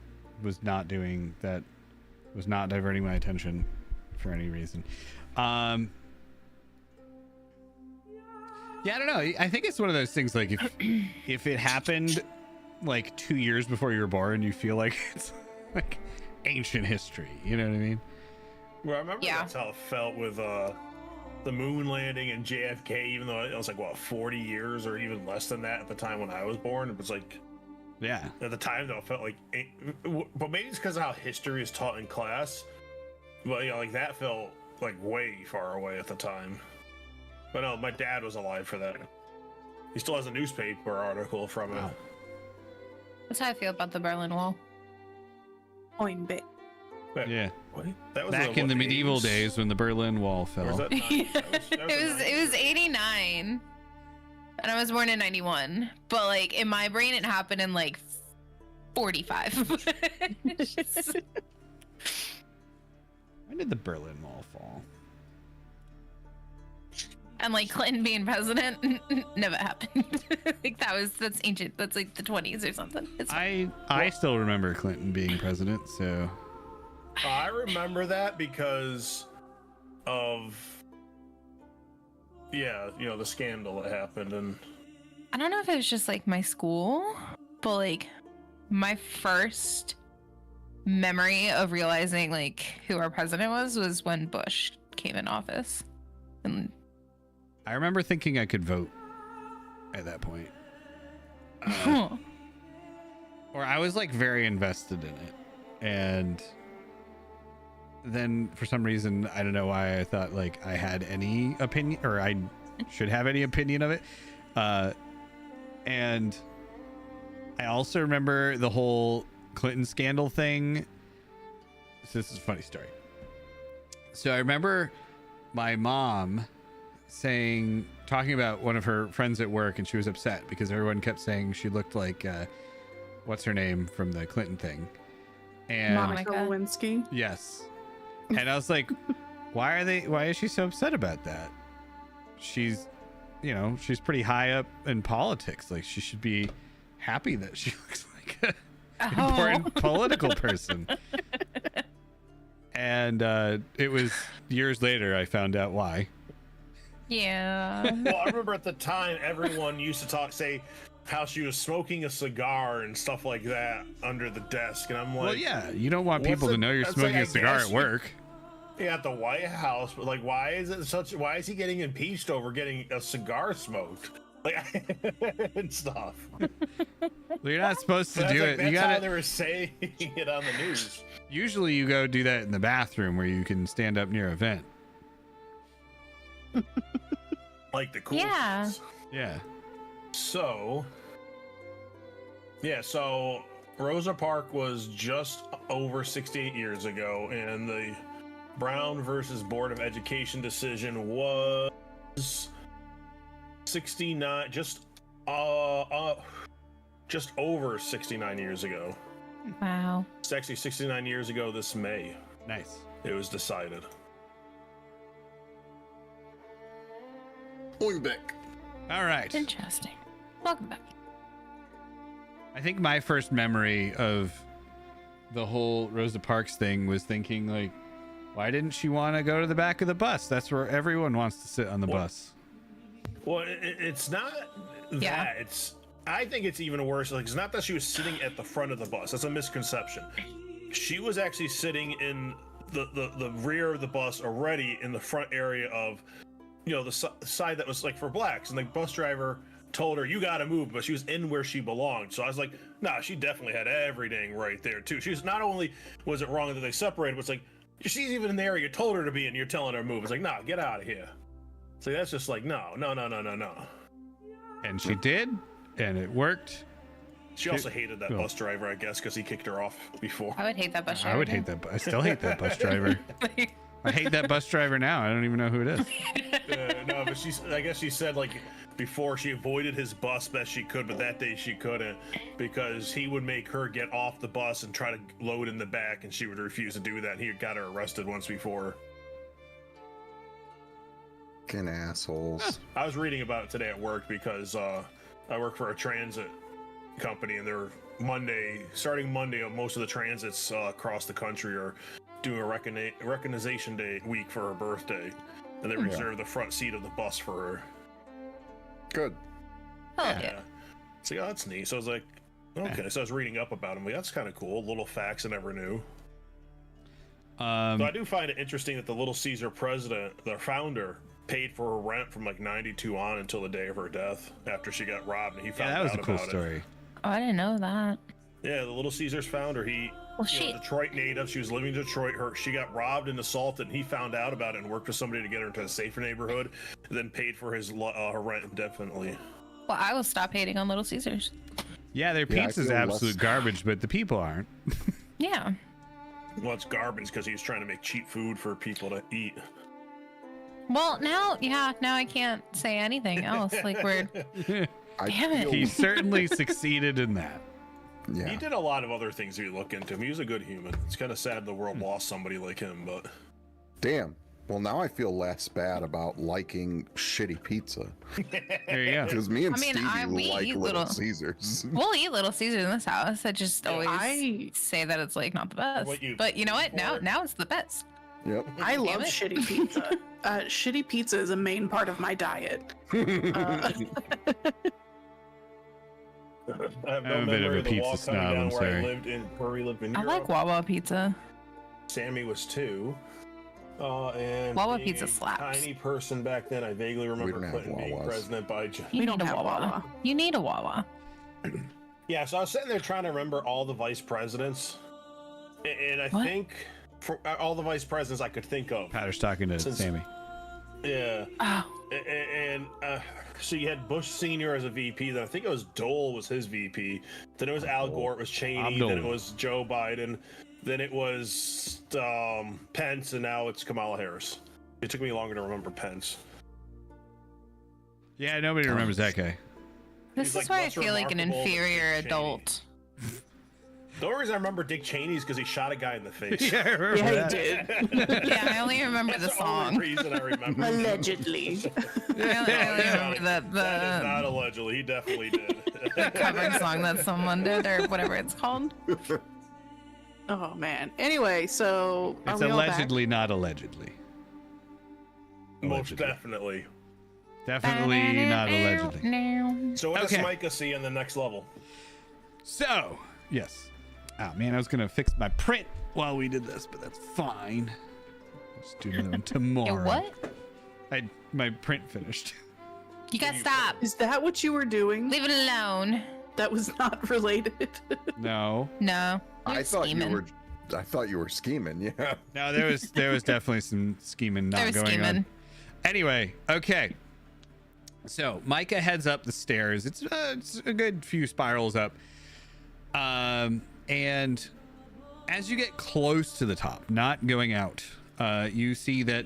was not doing, that was not diverting my attention for any reason. Yeah, I don't know. I think it's one of those things, like, if it happened like 2 years before you were born, you feel like it's like ancient history. You know what I mean? Well, I remember that's how it felt with the moon landing and JFK, even though it was like, what, 40 years or even less than that at the time when I was born. It was like, yeah. At the time, though, it felt like, but maybe it's because of how history is taught in class. But, you know, like that felt like way far away at the time. But no, my dad was alive for that. He still has a newspaper article from it. That's how I feel about the Berlin Wall. Point bit. Wait, Yeah. what? That was Back in the medieval days when the Berlin Wall Or fell. was that not, It was 89, and I was born in 91. But like in my brain, it happened in like 45. When did the Berlin Wall fall? And like Clinton being president never happened. Like that's ancient. That's like the 20s or something. It's I still remember Clinton being president, so I remember that because of, yeah, you know, the scandal that happened. And I don't know if it was just like my school, but like my first memory of realizing like who our president was when Bush came in office. And I remember thinking I could vote at that point. Or I was like very invested in it. And then for some reason, I don't know why, I thought like I had any opinion, or I should have any opinion of it. And I also remember the whole Clinton scandal thing. So this is a funny story. So I remember my mom talking about one of her friends at work, and she was upset because everyone kept saying she looked like what's her name from the Clinton thing, and Monica Lewinsky. yes, and I was like, why is she so upset about that? She's pretty high up in politics, like she should be happy that she looks like an important political person. And it was years later I found out why. yeah. well, I remember at the time everyone used to say how she was smoking a cigar and stuff like that under the desk, and I'm like, Well, yeah, you don't want people to know you're that's smoking like, a cigar guess at work. Yeah, at the White House, but like, why is he getting impeached over getting a cigar smoked? Like, and stuff. Well, you're not supposed to That's do like, it. That's You how gotta. they were saying it on the news. Usually, you go do that in the bathroom where you can stand up near a vent. Like the cool Yeah. kids. Yeah. So Rosa Parks was just over 68 years ago, and the Brown versus Board of Education decision was 69, just over 69 years ago. Wow. It's actually 69 years ago this May. Nice. It was decided. Going back. All right. Interesting. Welcome back. I think my first memory of the whole Rosa Parks thing was thinking, like, why didn't she want to go to the back of the bus? That's where everyone wants to sit on the bus. Well, it's not that. Yeah. I think it's even worse. Like, it's not that she was sitting at the front of the bus. That's a misconception. She was actually sitting in the rear of the bus already, in the front area of, the side that was like for blacks. And the bus driver told her, you got to move, but she was in where she belonged. So I was like, nah, she definitely had everything right there too. She was, not only was it wrong that they separated, but it's like, she's even in the area you told her to be, and you're telling her to move. It's like, nah, get out of here. So that's just like, no. And she did, and it worked. She also hated that bus driver, I guess, because he kicked her off before. I would hate that bus driver. I would hate that. I still hate that bus driver. I hate that bus driver now. I don't even know who it is. No, but I guess she said like before she avoided his bus best she could, but that day she couldn't because he would make her get off the bus and try to load in the back, and she would refuse to do that. He had got her arrested once before. Fucking assholes. I was reading about it today at work because I work for a transit company, and they're starting Monday, most of the transits across the country are doing a recognition day week for her birthday, and they reserve the front seat of the bus for her. Good. Oh, yeah. So yeah, that's neat. So I was like, okay. So I was reading up about him. Like, that's kind of cool. Little facts I never knew. So I do find it interesting that the Little Caesar president, their founder, paid for her rent from like 92 on until the day of her death after she got robbed, and he found out about it. That was a cool story. Oh, I didn't know that. Yeah, the Little Caesars founder, Detroit native. She was living in Detroit. She got robbed and assaulted, and he found out about it and worked with somebody to get her into a safer neighborhood, and then paid for her rent indefinitely. Well, I will stop hating on Little Caesars. Yeah, their pizza's absolute garbage, but the people aren't. Yeah. Well, it's garbage because he was trying to make cheap food for people to eat. Well, now I can't say anything else. Like we're. Damn it. He certainly succeeded in that. Yeah. He did a lot of other things if you look into him. He was a good human. It's kind of sad the world lost somebody like him, but... Damn. Well, now I feel less bad about liking shitty pizza. There you go. Because me and we Stevie like eat Little Caesars. We'll eat Little Caesars in this house. I just always say that it's like not the best. But you know what? Now it's the best. Yep. I love shitty pizza. Shitty pizza is a main part of my diet. I have I'm a bit of a pizza snob, I'm sorry. Where we lived in I Europe. like Wawa pizza. Sammy was 2. And Wawa being pizza a slaps. Tiny person back then, I vaguely remember don't have Clinton being Wawas. president by... You don't need a have Wawa. Wawa. You need a Wawa. Yeah, so I was sitting there trying to remember all the vice presidents. And I think for all the vice presidents I could think of. Patter's talking to Sammy. Yeah. Oh. And so you had Bush Sr. as a VP, then I think it was Dole was his VP, then it was Al Gore, it was Cheney, then it was Joe Biden, then it was Pence, and now it's Kamala Harris. It took me longer to remember Pence. Yeah, nobody remembers that guy. This He's is like why I less feel like an remarkable than inferior Dick adult. The only reason I remember Dick Cheney is because he shot a guy in the face. Yeah, I remember Yeah, that. he did. Yeah, I only remember the That's the song. only reason I remember. Allegedly. I only remember That is the not allegedly. He definitely did. cover song that someone did, or whatever it's called. Oh man. Anyway, so It's are we all back? allegedly not allegedly. Most Allegedly. definitely. Definitely not allegedly. So what Okay. does Micah see on the next level? So, yes. Oh man, I was gonna fix my print while we did this, but that's fine. Just do another one tomorrow. Your what? My print finished. You gotta stop. Is that what you were doing? Leave it alone. That was not related. No. No. I You're thought scheming. you were scheming. Yeah. No, there was definitely some scheming not There was going scheming. on. Anyway, okay. So Micah heads up the stairs. It's a good few spirals up. And as you get close to the top, not going out, you see that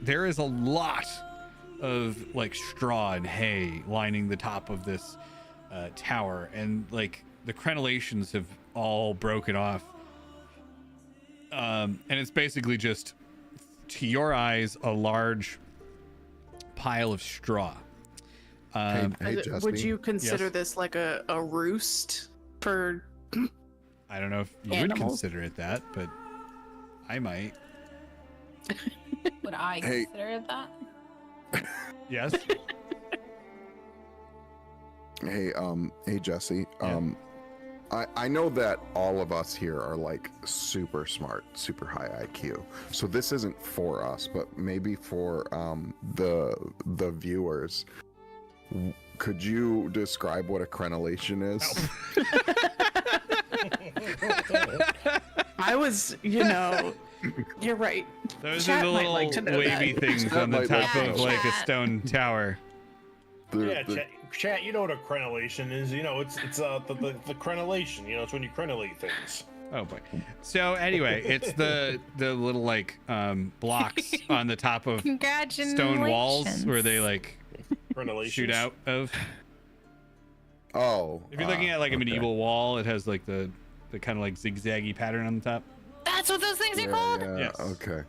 there is a lot of like straw and hay lining the top of this tower, and like the crenellations have all broken off. And it's basically just, to your eyes, a large pile of straw. Hey, Would Jesse. you consider Yes. this like a roost for I don't know if you would Animals? consider it that, but I might. Would I Hey. consider it that? Yes. Hey, Jesse. Yeah. I know that all of us here are like super smart, super high IQ. So this isn't for us, but maybe for the viewers. Could you describe what a crenellation is? I was, you're right. Those Chat are the might little like to know wavy that. things Chat on the might top like of to know. like a Chat. stone tower. Yeah, chat. You know what a crenellation is? It's the crenellation. It's when you crenellate things. Oh boy. So anyway, it's the little like blocks on the top of stone walls where they like shoot out of. Oh. If you're looking at like a medieval wall, it has like the kind of like zigzaggy pattern on the top. That's what those things are called? Yeah, Yes. okay.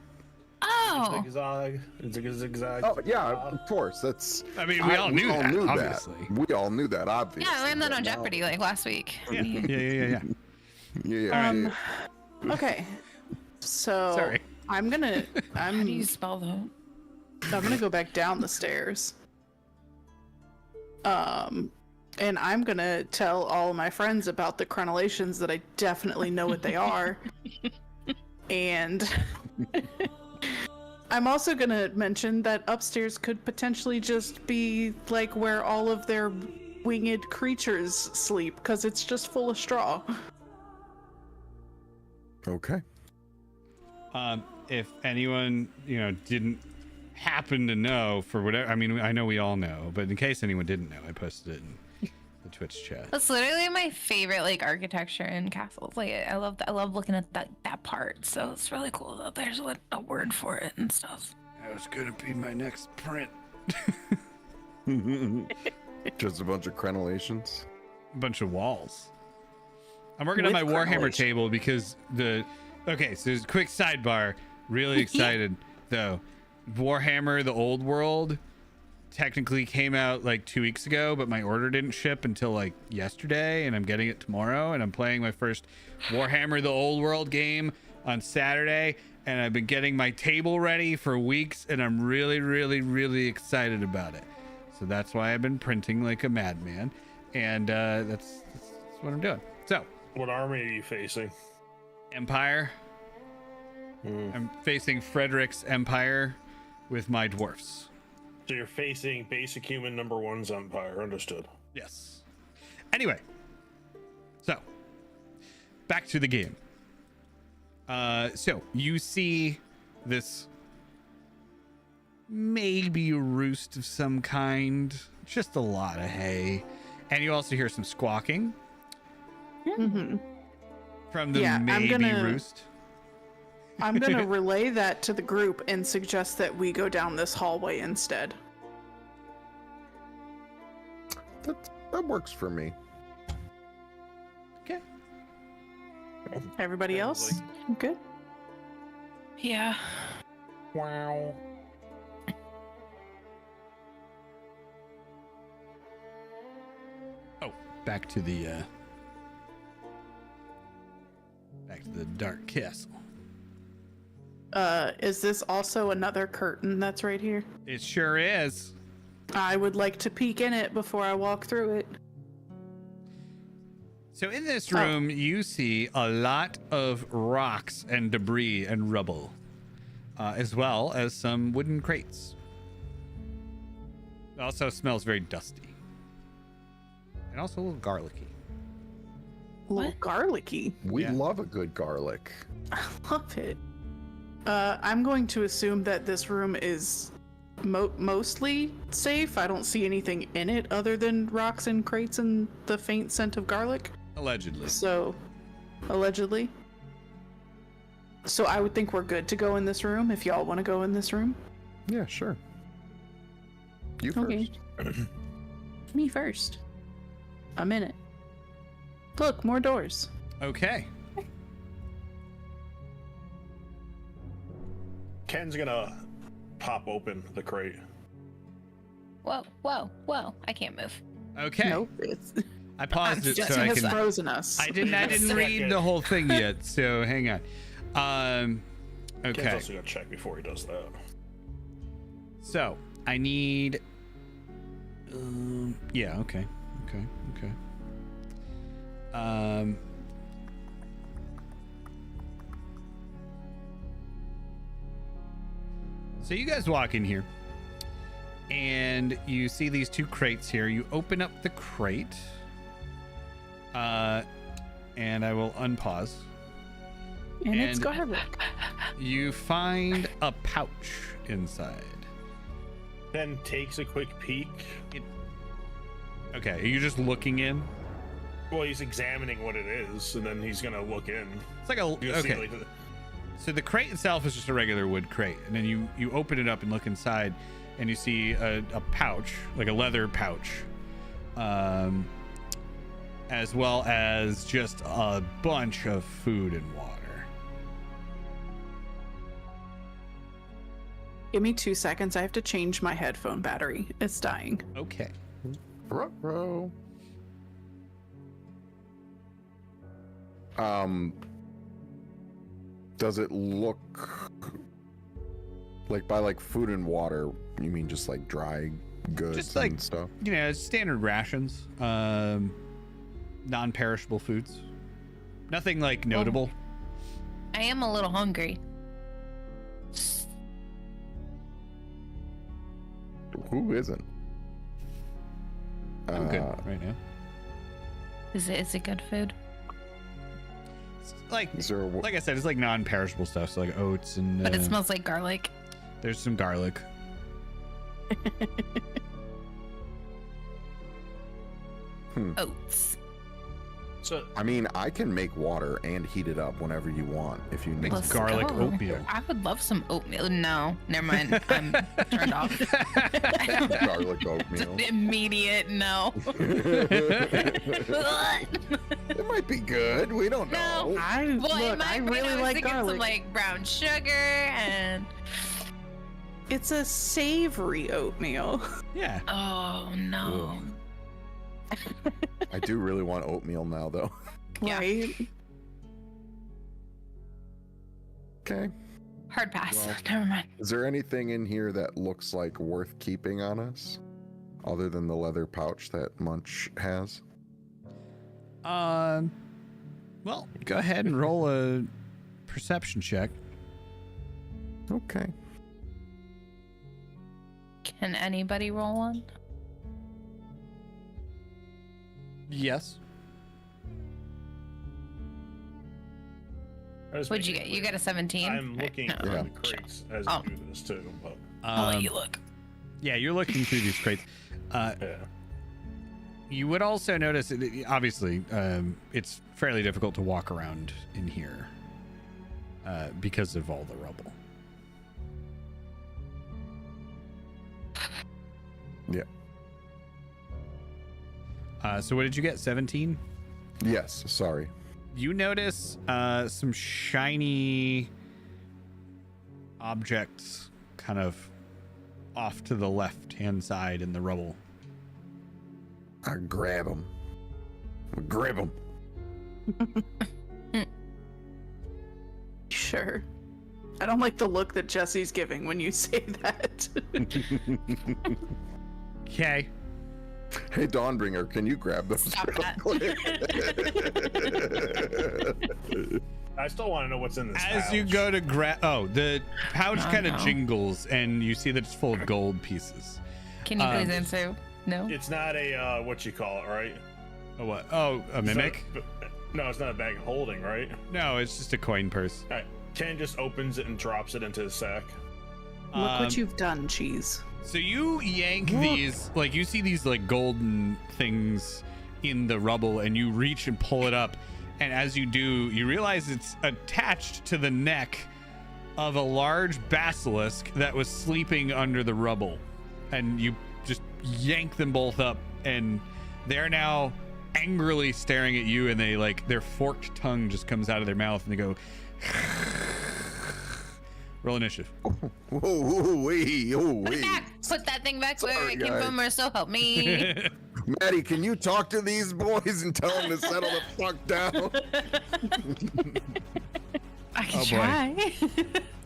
Oh. Zigzag. Zigzag. Oh yeah, of course. That's. I mean, we all knew that, obviously. We all knew that, obviously. Yeah, I learned that but on now- Jeopardy like last week. Yeah. Yeah. Okay. So Sorry. How do you spell that? I'm gonna go back down the stairs. And I'm gonna tell all of my friends about the crenellations that I definitely know what they are. And I'm also gonna mention that upstairs could potentially just be like where all of their winged creatures sleep, because it's just full of straw. Okay. If anyone, didn't happen to know for whatever, I mean, I know we all know, but in case anyone didn't know, I posted it in the Twitch chat. That's literally my favorite like architecture in castles. Like I love looking at that part. So it's really cool that there's a word for it and stuff. That was gonna be my next print. Just a bunch of crenellations. A bunch of walls. I'm working on my With Warhammer crenellation. table because okay, so there's a quick sidebar. Really excited though. Warhammer the Old World technically came out like 2 weeks ago, but my order didn't ship until like yesterday, and I'm getting it tomorrow, and I'm playing my first Warhammer the Old World game on Saturday, and I've been getting my table ready for weeks, and I'm really, really, really excited about it. So that's why I've been printing like a madman, and that's what I'm doing. So What army are you facing? Empire. I'm facing Frederick's Empire with my dwarfs. So you're facing basic human number one's empire. Understood. Yes. Anyway, so back to the game. So you see this maybe a roost of some kind, just a lot of hay, and you also hear some squawking from the Yeah, roost. I'm gonna relay that to the group and suggest that we go down this hallway instead. That works for me. Okay. Everybody else? Good? Yeah. Wow. Oh, back to the dark castle. Is this also another curtain that's right here? It sure is. I would like to peek in it before I walk through it. So in this room, you see a lot of rocks and debris and rubble, as well as some wooden crates. It also smells very dusty, and also a little garlicky. A little garlicky. We Yeah. love a good garlic. I love it. I'm going to assume that this room is mostly safe. I don't see anything in it other than rocks and crates and the faint scent of garlic. Allegedly. So, allegedly. So I would think we're good to go in this room if y'all want to go in this room. Yeah, sure. You Okay. first. Me first. I'm in it. Look, more doors. Okay. Ken's gonna pop open the crate. Whoa. I can't move. Okay. Nope. It's I paused it Jesse so I has can. frozen us. I didn't read the whole thing yet, so hang on. Ken's Okay. also gonna check before he does that. So I need. Yeah. Okay. So you guys walk in here, and you see these two crates here. You open up the crate, and I will unpause. and it's and- garlic. You find a pouch inside. Ken takes a quick peek. Okay, are you just looking in? Well, he's examining what it is, and then he's gonna look in. It's like a You'll see, okay. like, So the crate itself is just a regular wood crate, and then you open it up and look inside, and you see a pouch, like a leather pouch, as well as just a bunch of food and water. Give me 2 seconds. I have to change my headphone battery. It's dying. Okay. Bro. Does it look like, by like food and water, you mean just like dry goods Just like, and stuff? you know, standard rations, non-perishable foods. Nothing like notable. I am a little hungry. Who isn't? I'm good right now. Is it good food? It's like Is there a, like I said, it's like non-perishable stuff, so like oats and. But it smells like garlic. There's some garlic. Oats. so I mean, I can make water and heat it up whenever you want if you need. Let's garlic go. oatmeal. I would love some oatmeal. No, never mind. I'm turned off. Garlic oatmeal. Immediate no. It might be good. We don't No. know. I really like thinking garlic. some like brown sugar and It's a savory oatmeal. Yeah. oh no. I do really want oatmeal now, though. Yeah. Right? Hard pass. Well- Never mind. Is there anything in here that looks like worth keeping on us, other than the leather pouch that Munch has? Well, go ahead and roll a perception check. Okay. Can anybody roll one? Yes. What'd you get? You got a 17? I'm looking Right, through Yeah. the crates as Oh. you do this too, but I'll let you look. Yeah, you're looking through these crates. yeah. You would also notice, obviously, it's fairly difficult to walk around in here because of all the rubble. Yeah. So what did you get? 17? Yes. Sorry. You notice some shiny objects kind of off to the left-hand side in the rubble. I grab him. Grab him. Sure. I don't like the look that Jesse's giving when you say that. Okay. Hey, Dawnbringer, can you grab those? Stop real that. quick? I still want to know what's in this. As you pouch. go to grab, the pouch Oh, kind of no. jingles, and you see that it's full of gold pieces. Can you please Um, answer? No? It's not a what you call it, right? A what? Oh, a mimic? No, it's not a bag of holding, right? No, it's just a coin purse. All right. Ken just opens it and drops it into his sack. Look what you've done, Cheese. So you yank these, like you see these like golden things in the rubble, and you reach and pull it up, and as you do, you realize it's attached to the neck of a large basilisk that was sleeping under the rubble, and you just yank them both up, and they're now angrily staring at you, and they like their forked tongue just comes out of their mouth, and they go. Roll initiative. Whoa, wee, oh, wee. Put that thing back where Sorry, it came guys. from, or so help me. Maddie, can you talk to these boys and tell them to settle the fuck down? I can Oh, boy. try.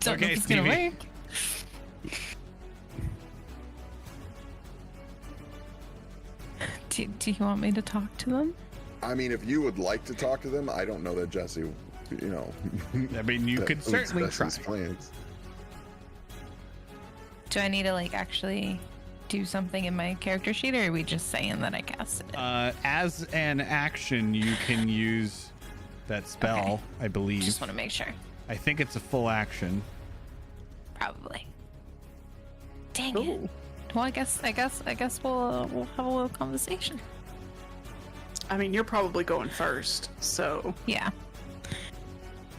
Don't know Okay, if it's gonna Stevie. work. Do you want me to talk to them? I mean, if you would like to talk to them, I don't know that Jesse, you know. I mean, you that could was certainly try. Jesse's plans. Do I need to like actually do something in my character sheet, or are we just saying that I cast it? As an action, you can use that spell, Okay. I believe. Just want to make sure. I think it's a full action. Probably. Dang it. Well, I guess we'll have a little conversation. I mean, you're probably going first, so Yeah,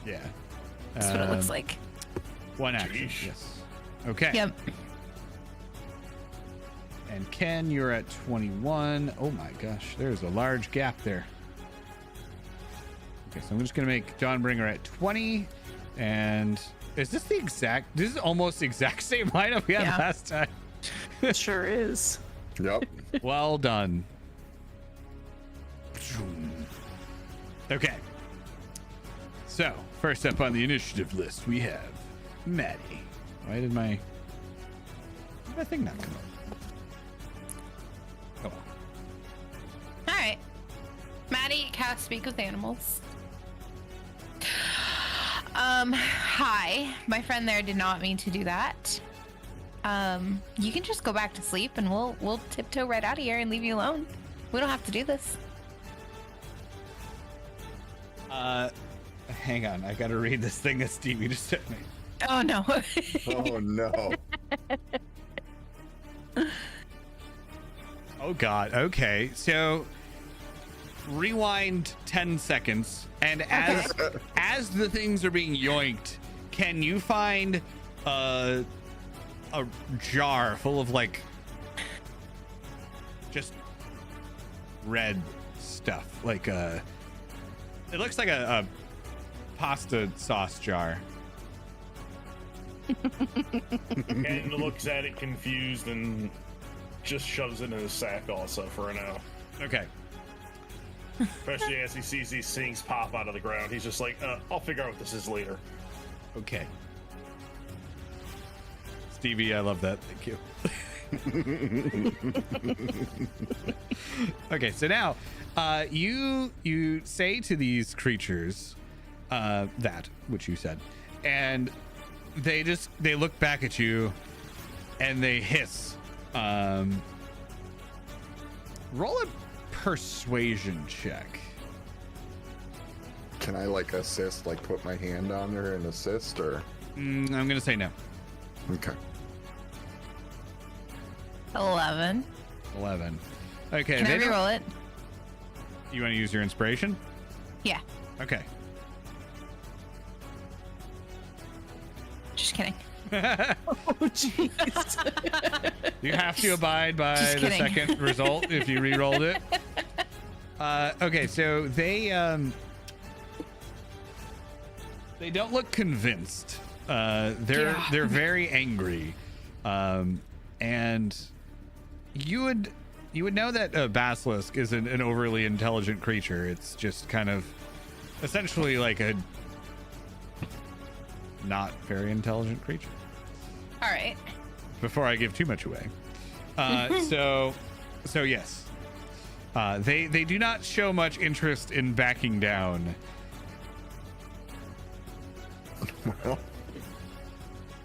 Yeah. that's what it looks like. One action. Sheesh. Yes. Okay. Yep. And Ken, you're at 21. Oh my gosh, there's a large gap there. Okay, so I'm just gonna make Dawnbringer at 20. And is this the exact? This is almost the exact same lineup we had Yeah. last time. it sure is. Yep. Well done. Okay. So, first up on the initiative list, we have Maddie. Why did my thing not come up? Oh, well. All right. Maddie cast Speak with Animals. Hi. My friend there did not mean to do that. You can just go back to sleep and we'll tiptoe right out of here and leave you alone. We don't have to do this. Hang on. I gotta read this thing that Stevie just sent me. Oh no. Oh no. Oh God. Okay. So rewind 10 seconds, and as the things are being yoinked, can you find a jar full of like just red stuff, like it looks like a pasta sauce jar. Ken looks at it confused and just shoves it in his sack also for now. Okay. Especially as he sees these things pop out of the ground. He's just like, I'll figure out what this is later. Okay. Stevie, I love that. Thank you. Okay, so now you say to these creatures that which you said, and they look back at you and they hiss. Roll a persuasion check. Can I like assist, like put my hand on her and assist, or? I'm gonna say no. Okay. 11. 11. Okay. Can I they don't- reroll it? You want to use your inspiration? Yeah. Okay. Just kidding. Oh, jeez. You have to abide by Just the kidding. second result if you re-rolled it. Okay, so they don't look convinced. They're very angry, and you would know that a basilisk isn't an overly intelligent creature. It's just kind of essentially like a not very intelligent creature. All right. Before I give too much away. So yes. They do not show much interest in backing down. Well,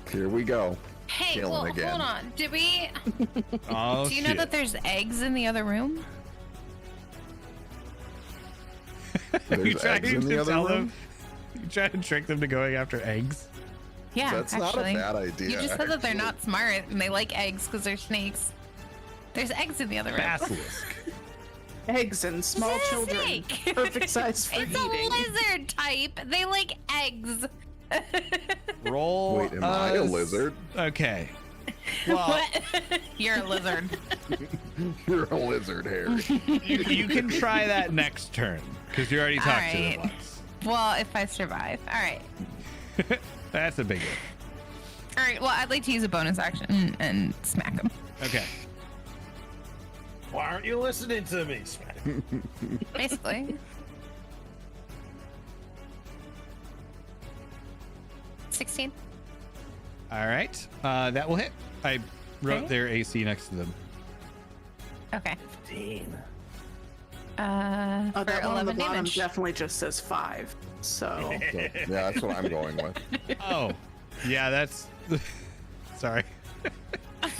here we go. Hey, Killing well, again. hold on. Did we? Oh, Do you know that there's eggs in the other room? There's eggs in the other room. You try to trick them to going after eggs. Yeah, That's actually. not a bad idea. You just said that they're actually. not smart and they like eggs because they're snakes. There's eggs in the other room. Basilisk. Eggs and small It's a children. snake. Perfect size for It's eating. a lizard type. They like eggs. Roll. Wait, am I a lizard? Okay. Well, What? You're a lizard. You're a lizard, Harry. you can try that next turn because you already talked to them Alright. once. Well, if I survive. All right. That's a big one. All right. Well, I'd like to use a bonus action and smack him. Okay. Why aren't you listening to me? Smack. Basically. 16. All right. That will hit. I wrote Okay. their AC next to them. Okay. 15. Oh, For that one on the 11 bottom damage. definitely just says 5. So So, yeah, that's what I'm going with. Oh, yeah. That's. Sorry.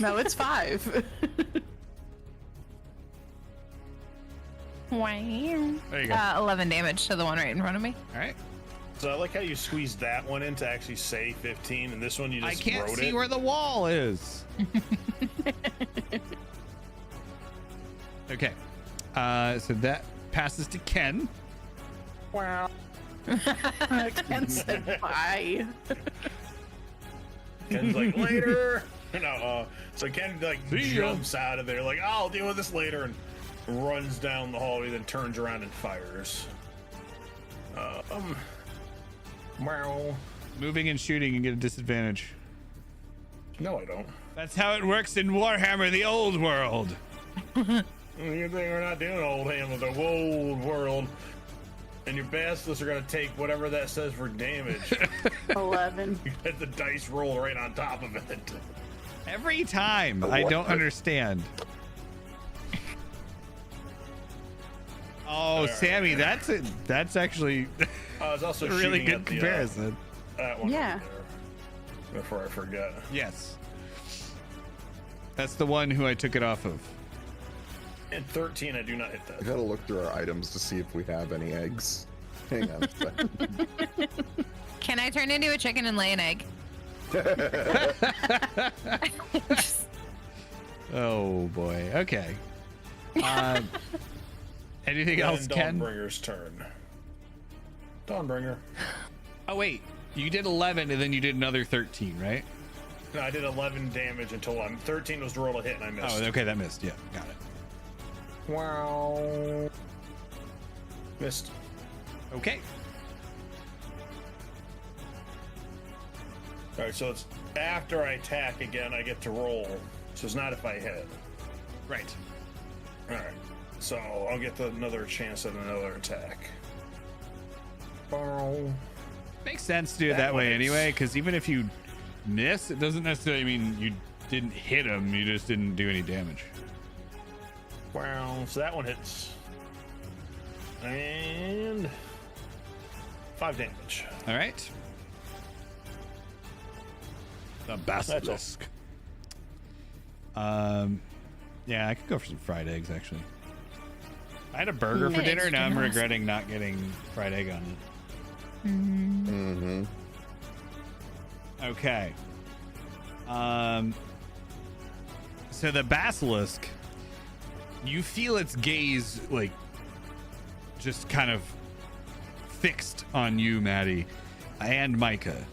no, it's 5. Wow. There you go. 11 damage to the one right in front of me. All right. So I like how you squeezed that one in to actually say 15, and this one you I just can't wrote see it. where the wall is. Okay. So that passes to Ken. Wow. Ken said bye. Ken's like, later. No, so Ken like See ya. jumps out of there, like, I'll deal with this later, and runs down the hallway, then turns around and fires. Wow. Moving and shooting and get a disadvantage. No, I don't. That's how it works in Warhammer, the old world. You think we're not doing old Hammer, the old world? And your basilisk are gonna take whatever that says for damage. 11. You get the dice roll right on top of it. Every time. I don't understand. Oh, Sammy, that's actually I was also a really shooting good at the, comparison. that one Yeah. right there, before I forget. Yes. That's the one who I took it off of. And 13, I do not hit I that. gotta look through our items to see if we have any eggs. Hang on a second. Can I turn into a chicken and lay an egg? Oh boy. Okay. Anything else, Ken? Dawnbringer's turn. Dawnbringer. Oh wait, you did 11 and then you did another 13, right? No, I did 11 damage until 13 was the roll to hit, and I missed. Oh, okay, that missed. Yeah, got it. Wow. Missed. Okay. All right, so it's after I attack again, I get to roll. So it's not if I hit. Right. All right. So I'll get another chance at another attack. Bow. Makes sense to do it That that way one is- anyway, because even if you miss, it doesn't necessarily mean you didn't hit him, you just didn't do any damage. Wow. So that one hits. And 5 damage. All right. The basilisk. Yeah, I could go for some fried eggs actually. I had a burger for Mm. dinner. Now I'm Yes. regretting not getting fried egg on it. Mm-hmm. Okay. So the basilisk, you feel its gaze like just kind of fixed on you, Maddie, and Micah.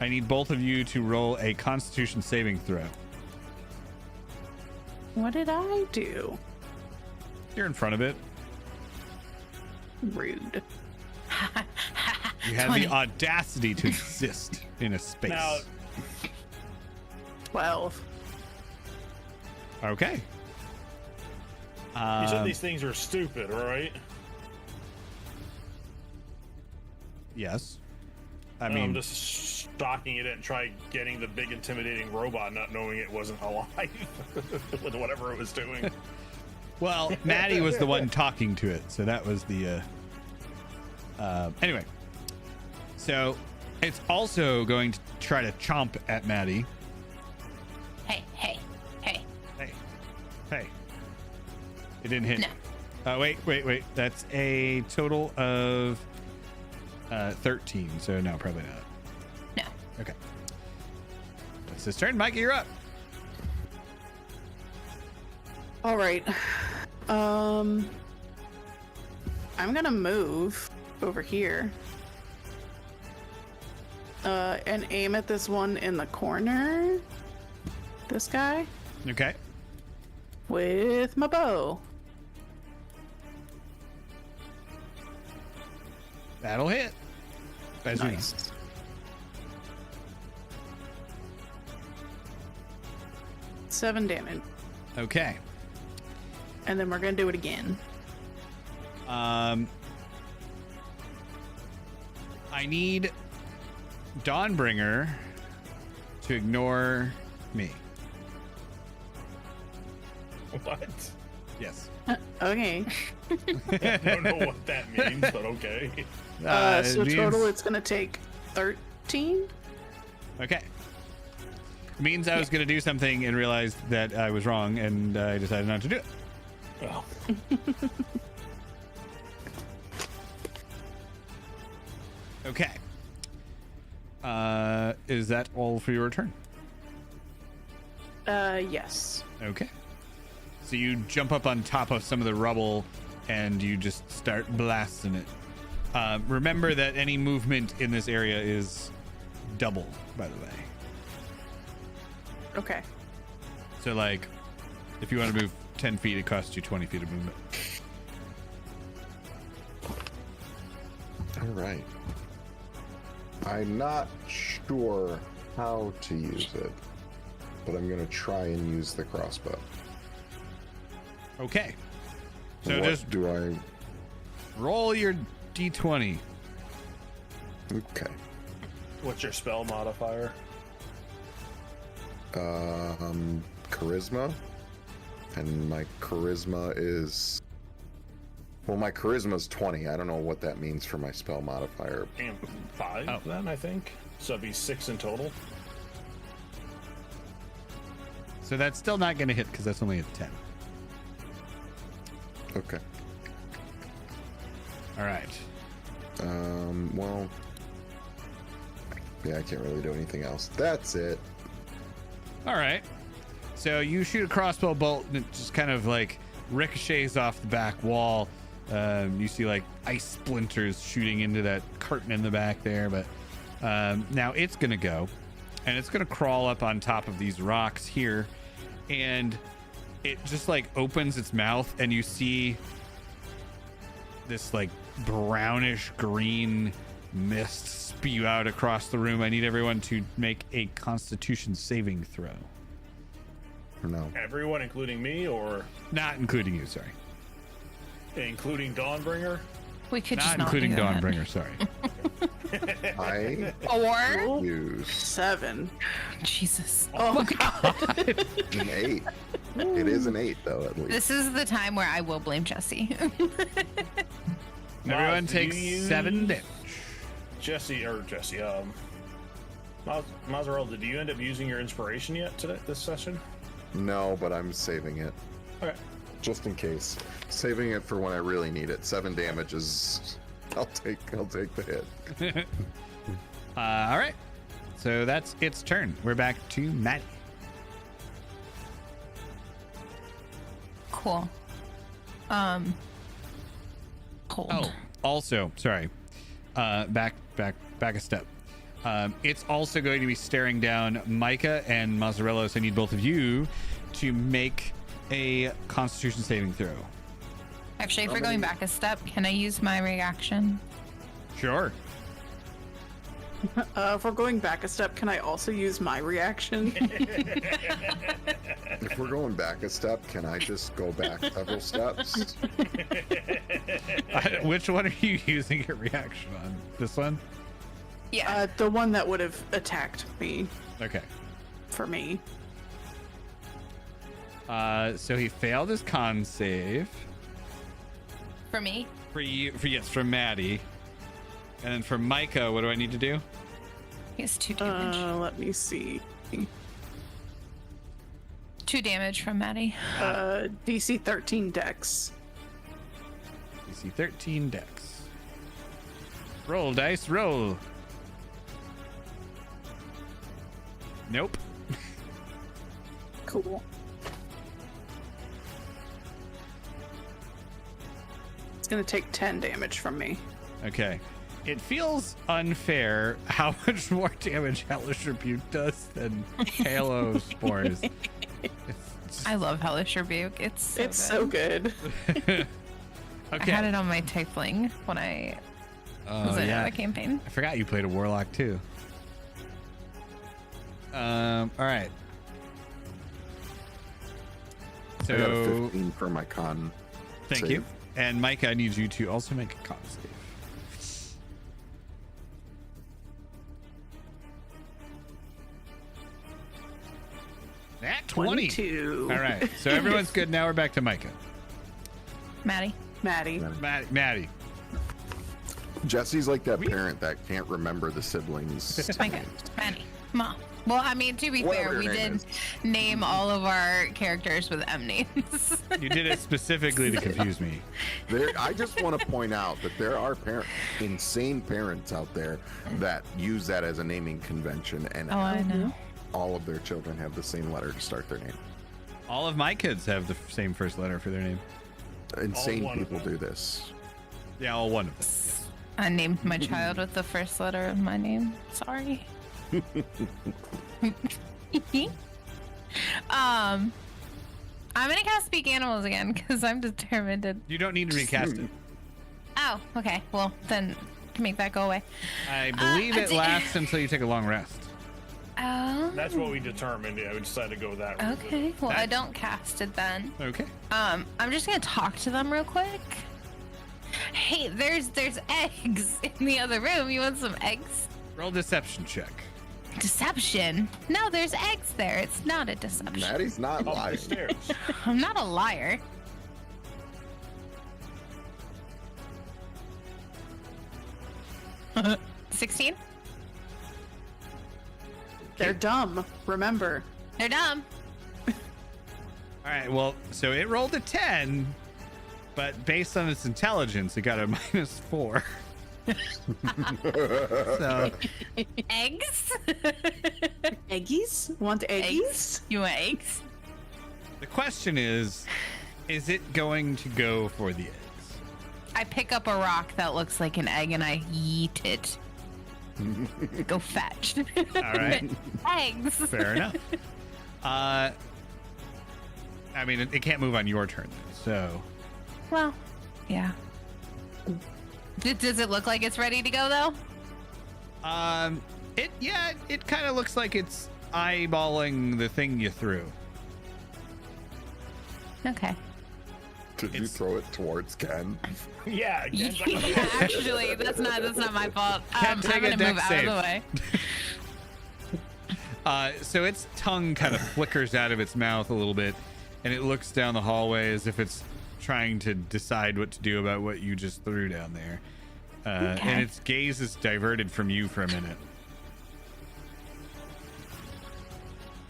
I need both of you to roll a Constitution saving throw. What did I do? You're in front of it. Rude. You have 20. the audacity to exist in a space. Now, 12. Okay. you said these things are stupid, right? Yes. I I'm mean, just stalking it and try getting the big intimidating robot, not knowing it wasn't alive with whatever it was doing. well, Maddie was the one talking to it, so that was the. Anyway, so it's also going to try to chomp at Maddie. Hey. Hey, hey! It didn't hit. No. Wait. That's a total of 13. So no, probably not. No. Okay. It's his turn. Mikey, you're up. All right. I'm gonna move over here. And aim at this one in the corner. This guy. Okay. With my bow. That'll hit. As we know. Nice. Seven damage. Okay. And then we're gonna do it again. I need Dawnbringer to ignore me. What? Yes. Okay. I don't know what that means, but okay. So it total means- it's gonna take 13. Okay. It means I was going to do something and realized that I was wrong, and I decided not to do it. Well, Okay. Is that all for your turn? Yes. Okay. So you jump up on top of some of the rubble and you just start blasting it. Remember that any movement in this area is double, by the way. Okay. So, like, if you want to move 10 feet, it costs you 20 feet of movement. All right. I'm not sure how to use it, but I'm going to try and use the crossbow. Okay. So What just do I... roll your d20. Okay. What's your spell modifier? Charisma. And my charisma is... Well, my charisma is 20. I don't know what that means for my spell modifier. And 5 then, I think. So it'd be 6 in total. So that's still not going to hit because that's only a 10. Okay. All right. Well... Yeah, I can't really do anything else. That's it. All right. So you shoot a crossbow bolt and it just kind of like ricochets off the back wall. You see like ice splinters shooting into that curtain in the back there, but now it's going to go and it's going to crawl up on top of these rocks here, and it just like opens its mouth and you see this like brownish green mist spew out across the room. I need everyone to make a Constitution saving throw. No. Everyone, including me, or Not including you, sorry. including Dawnbringer? We could just Not not including do that. Dawnbringer, sorry. I Or use 7. Jesus. Oh god. an 8. It is an 8, though, at least. This is the time where I will blame Jesse. Everyone Maz, takes do you use- 7 damage. Jesse, Mazzarella, did you end up using your inspiration yet today, this session? No, but I'm saving it. Okay. Just in case. Saving it for when I really need it. 7 damage is... I'll take the hit. All right. So that's its turn. We're back to Maddie. Cool. Cold. Oh, also, sorry. Back a step. It's also going to be staring down Micah and Mazzarella, so I need both of you to make a Constitution saving throw. Actually, if we're going back a step, can I use my reaction? Sure. If we're going back a step, can I also use my reaction? If we're going back a step, can I just go back several steps? Which one are you using your reaction on? This one? Yeah. The one that would have attacked me, Okay. for me. So he failed his con save. For me? For you, for Maddie. And then for Micah, what do I need to do? He has 2 damage. Let me see. 2 damage from Maddie. DC 13 dex. DC 13 dex. Roll, dice, roll. Nope. Cool. It's gonna take 10 damage from me. Okay. It feels unfair how much more damage Hellish Rebuke does than Halo Spores. I love Hellish Rebuke. It's So good. Okay. I had it on my Tiefling when I was in the campaign. I forgot you played a Warlock too. All right. I got a So 15 for my con. thank save. you. And Micah, I need you to also make a con save. Nat 20. 22. All right. So everyone's good. Now we're back to Micah. Maddie. Maddie. Maddie. Jesse's like that parent that can't remember the siblings. Micah. Maddie. Mom. Well, I mean, to be Whatever fair, we your name did name all of our characters with M names. You did it specifically to confuse me. I just want to point out that there are insane parents out there that use that as a naming convention, and Oh, I know. all of their children have the same letter to start their name. All of my kids have the same first letter for their name. Insane one of people them. do this. Yeah, all one of them. I named my child with the first letter of my name. Sorry. I'm gonna cast Speak Animals again because I'm determined to. You don't need to recast it. Oh, okay. Well, then to make that go away. I believe it lasts until you take a long rest. Oh. That's what we determined. Yeah, we decided to go with that route. Okay. Well, I don't cast it then. Okay. I'm just gonna talk to them real quick. Hey, there's eggs in the other room. You want some eggs? Roll deception check. Deception? No, there's eggs there. It's not a deception. Maddie's not Up the lying. stairs. I'm not a liar. $16? 16? They're dumb. Remember. They're dumb. All right. Well, so it rolled a 10, but based on its intelligence, it got a -4. So Eggs? Eggies? Want eggies? You want eggs? the question is it going to go for the eggs? I pick up a rock that looks like an egg and I yeet it. Go fetch. All right. Eggs. Fair enough. I mean, it can't move on your turn, so. Well, yeah. Does it look like it's ready to go though? It kind of looks like it's eyeballing the thing you threw. Okay. Did you throw it towards Ken? Yeah, Yeah, actually, that's not my fault. Can't I'm take a gonna dex move out save. of the way. So its tongue kind of flickers out of its mouth a little bit, and it looks down the hallway as if it's trying to decide what to do about what you just threw down there. Okay. And its gaze is diverted from you for a minute.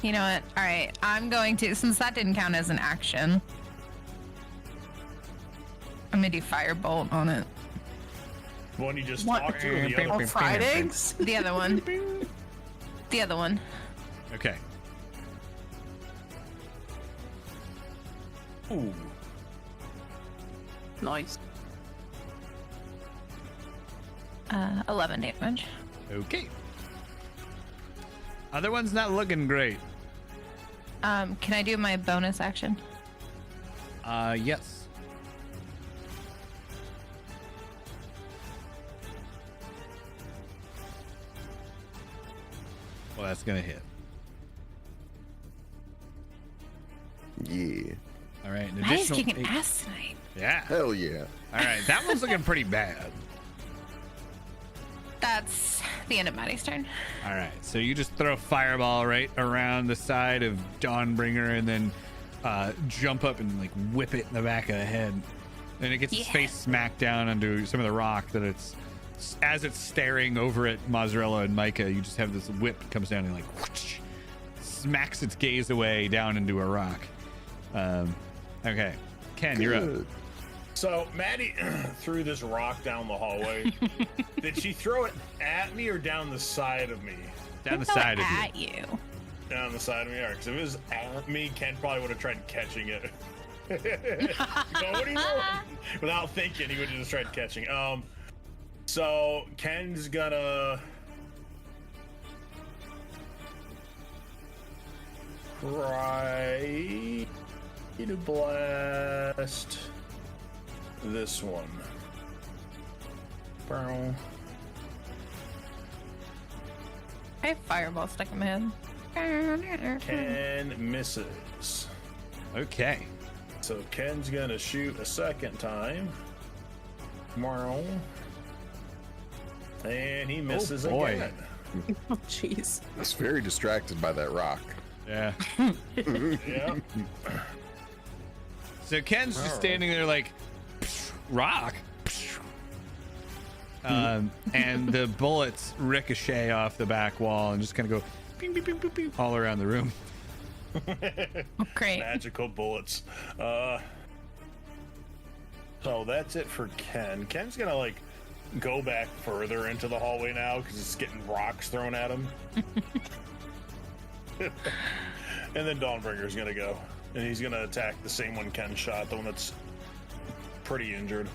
You know what? All right, I'm going to, since that didn't count as an action, I'm gonna do firebolt on it. The one you just What? talked to, or the Oh, other? fried eggs? The other one. The other one. Okay. Ooh. Nice. 11 damage. Okay. Other one's not looking great. Can I do my bonus action? Yes. Well, that's gonna hit. Yeah. All right. An I is additional kicking 8. ass tonight. Yeah. Hell yeah. All right. That one's looking pretty bad. That's the end of Maddie's turn. All right. So you just throw a fireball right around the side of Dawnbringer and then jump up and like whip it in the back of the head. And it gets its Yeah. face smacked down onto some of the rock that it's, as it's staring over at Mozzarella and Micah, you just have this whip comes down and like whoosh, smacks its gaze away down into a rock. Okay. Ken, you're up. Good. So Maddie threw this rock down the hallway. Did she throw it at me or down the side of me? Down the Throw side it of you. at you. Down the side of me. Because if it was at me, Ken probably would have tried catching it. Go, what do you want? Without thinking, he would have just tried catching. So Ken's gonna try to blast this one. Bow. I have fireball stuck in my head. Ken misses. Okay. So Ken's gonna shoot a second time. Tomorrow. And he misses boy. again. Oh, jeez. It's very distracted by that rock. Yeah. Yeah. So Ken's just Alright. standing there like, rock. And the bullets ricochet off the back wall and just kind of go ping, ping, ping, ping, ping, all around the room. Great. Magical bullets. So that's it for Ken. Ken's gonna like go back further into the hallway now because he's getting rocks thrown at him. And then Dawnbringer's gonna go. And he's gonna attack the same one Ken shot, the one that's pretty injured.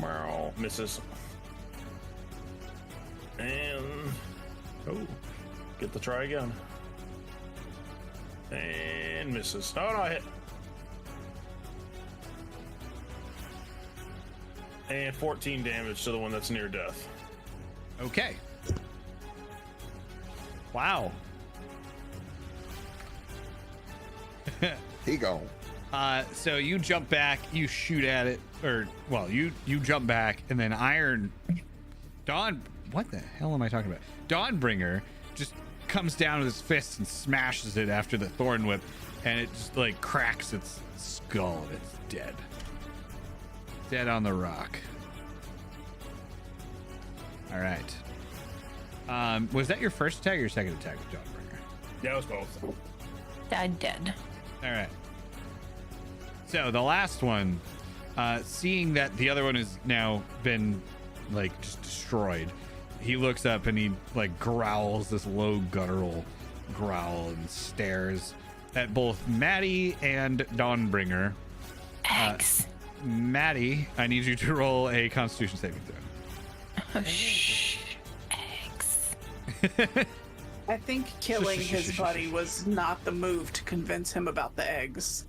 Wow, misses. And get the try again. And misses. Oh no, I hit. And 14 damage to the one that's near death. Okay. Wow. He gone. So you jump back, you shoot at it, or well, you jump back, and then what the hell am I talking about? Dawnbringer just comes down with his fist and smashes it after the thorn whip, and it just like cracks its skull, and it's dead. Dead on the rock. All right. Was that your first attack or your second attack with Dawnbringer? Yeah, it was both. Dead. All right. So the last one, seeing that the other one has now been like just destroyed, he looks up and he like growls this low guttural growl and stares at both Maddie and Dawnbringer. Eggs. Maddie, I need you to roll a Constitution saving throw. Oh, shh. Eggs. I think killing his buddy was not the move to convince him about the eggs.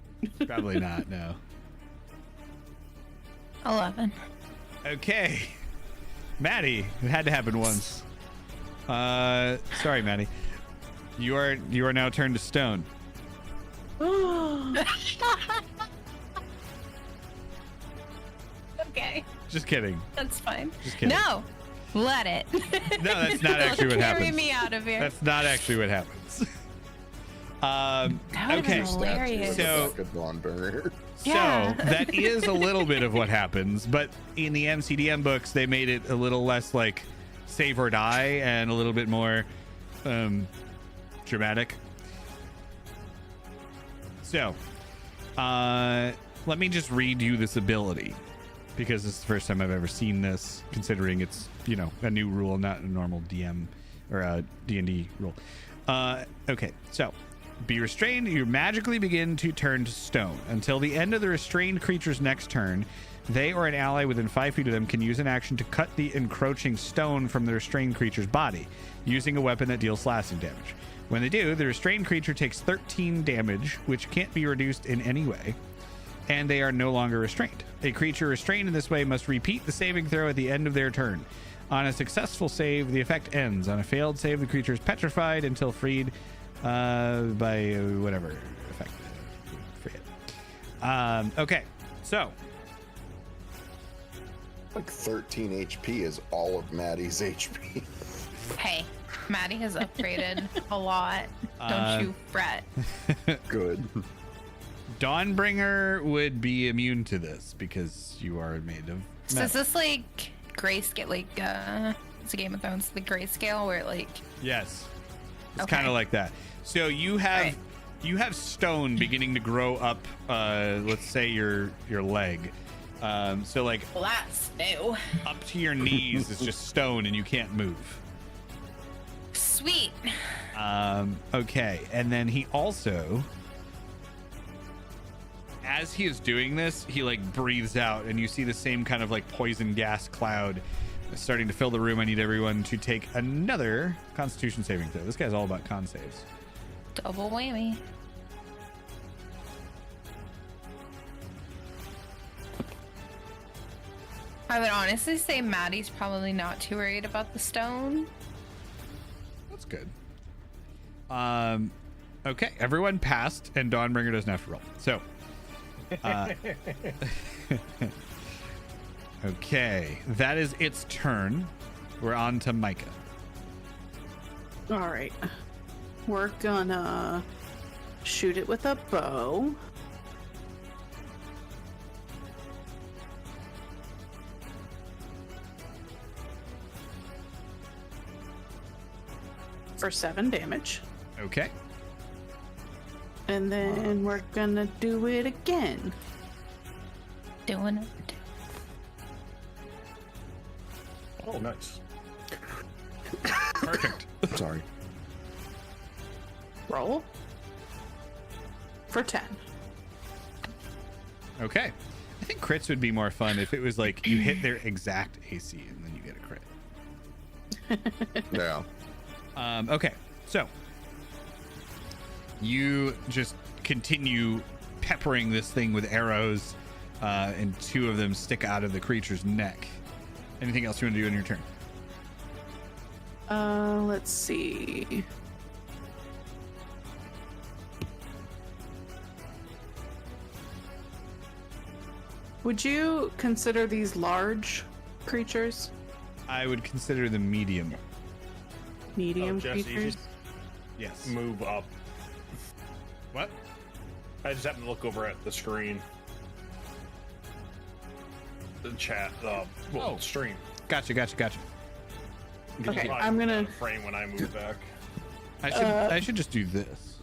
Probably not, no. 11. Okay. Maddie, it had to happen once. Sorry, Maddie. You are now turned to stone. Okay. Just kidding. That's fine. Just kidding. No. Let it. No, that's not actually what happens. Carry me out of here. That's not actually what happens. That would've Okay. been hilarious. So- Yeah. So that is a little bit of what happens, but in the MCDM books, they made it a little less like save or die and a little bit more dramatic. So, let me just read you this ability because this is the first time I've ever seen this, considering it's, you know, a new rule, not a normal DM or a D&D rule. Okay, so be restrained. You magically begin to turn to stone. Until the end of the restrained creature's next turn, they or an ally within 5 feet of them can use an action to cut the encroaching stone from the restrained creature's body, using a weapon that deals slashing damage. When they do, the restrained creature takes 13 damage, which can't be reduced in any way, and they are no longer restrained. A creature restrained in this way must repeat the saving throw at the end of their turn. On a successful save, the effect ends. On a failed save, the creature is petrified until freed by whatever effect. Forget. Okay, so Like 13 HP is all of Maddie's HP. Hey, Maddie has upgraded a lot. Don't you fret. Good. Dawnbringer would be immune to this because you are made of So metal. is this like grayscale, like it's a Game of Thrones, the grayscale where like Yes, it's Okay. kind of like that. So you have Right. you have stone beginning to grow up. Let's say your leg. So like well, that's new. up to your knees is just stone and you can't move. Sweet. Okay, and then he also, as he is doing this, he like breathes out and you see the same kind of like poison gas cloud starting to fill the room. I need everyone to take another Constitution saving throw. This guy's all about con saves. Double whammy. I would honestly say Maddie's probably not too worried about the stone. That's good. Okay, everyone passed, and Dawnbringer doesn't have to roll. So, okay, that is its turn. We're on to Micah. All right. We're gonna shoot it with a bow. For 7 damage. Okay. And then we're gonna do it again. Doing it. Oh, nice. Perfect. Sorry. Roll. For 10. Okay. I think crits would be more fun if it was like you hit their exact AC and then you get a crit. Yeah. Okay, so you just continue peppering this thing with arrows, and 2 of them stick out of the creature's neck. Anything else you want to do on your turn? Let's see. Would you consider these large creatures? I would consider them medium. Medium Jesse, you creatures? just Yes. move up. What? I just happened to look over at the screen. The chat, stream. Gotcha. Okay, Probably I'm gonna- out of frame when I move back. I should just do this.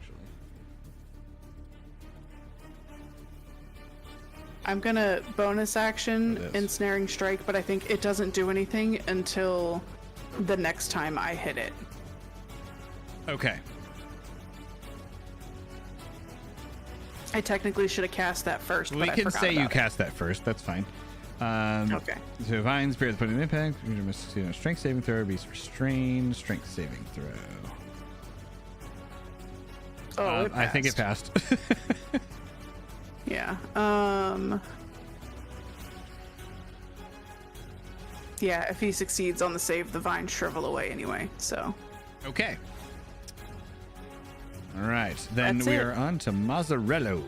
Actually. I'm gonna bonus action This. ensnaring strike, but I think it doesn't do anything until the next time I hit it. Okay. I technically should have cast that first, We but I can forgot say you about it. cast that first. That's fine. Okay. So vines, spirits put an impact. You must do a strength saving throw. Beast restrained. Strength saving throw. Oh, I think it passed. Yeah. Yeah, if he succeeds on the save, the vines shrivel away anyway, so. Okay. All right. Then That's we it. are on to Mazzarello.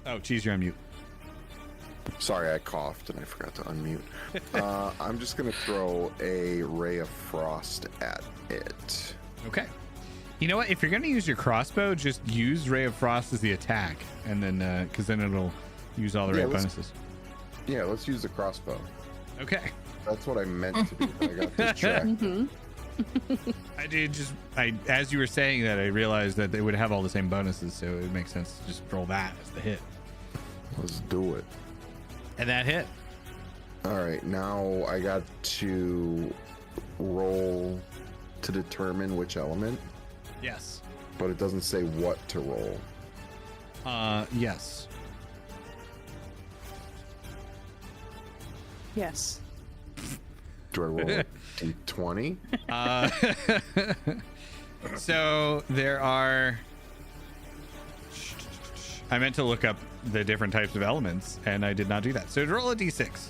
Oh, geez, you're on mute. Sorry, I coughed and I forgot to unmute. I'm just gonna throw a ray of frost at it. Okay. You know what? If you're going to use your crossbow, just use Ray of Frost as the attack, and then because then it'll use all the Yeah, right let's- bonuses. Yeah, let's use the crossbow. Okay. That's what I meant to do. But I got distracted. I did just as you were saying that, I realized that they would have all the same bonuses, so it makes sense to just roll that as the hit. Let's do it. And that hit. All right, now I got to roll to determine which element, Yes. but it doesn't say what to roll. Yes. Yes. Do I roll a d20? So there are. I meant to look up the different types of elements, and I did not do that. So roll a d6.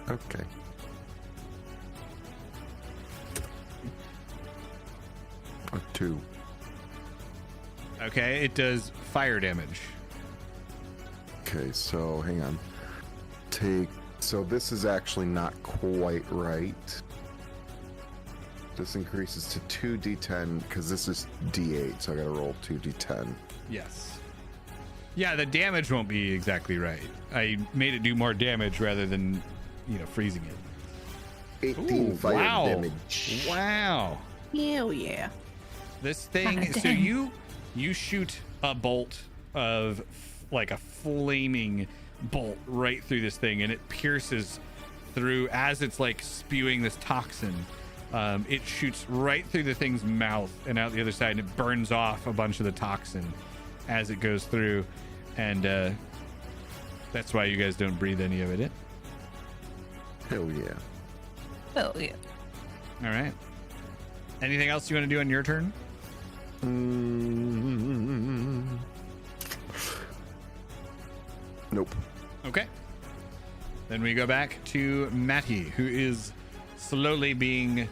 Okay. A 2. Okay, it does fire damage. Okay, so hang on. So this is actually not quite right. This increases to 2d10 because this is d8, so I gotta roll 2d10. Yes. Yeah, the damage won't be exactly right. I made it do more damage rather than, freezing it. 18 Ooh, fire wow. damage. Wow. Hell yeah. This thing, God so damn. you shoot a bolt of like a flaming bolt right through this thing, and it pierces through as it's like spewing this toxin. It shoots right through the thing's mouth and out the other side, and it burns off a bunch of the toxin as it goes through, and that's why you guys don't breathe any of it in. Hell yeah. Oh yeah. All right. Anything else you want to do on your turn? Nope. Okay. Then we go back to Matty, who is slowly being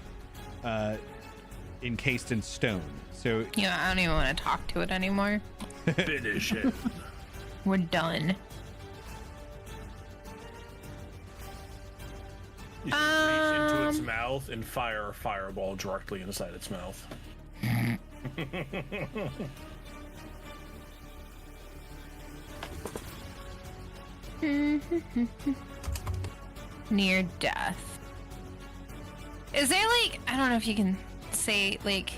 encased in stone. So Yeah, I don't even want to talk to it anymore. Finish it. We're done. You should reach into its mouth and fire a fireball directly inside its mouth. Near death. Is there like, I don't know if you can say like,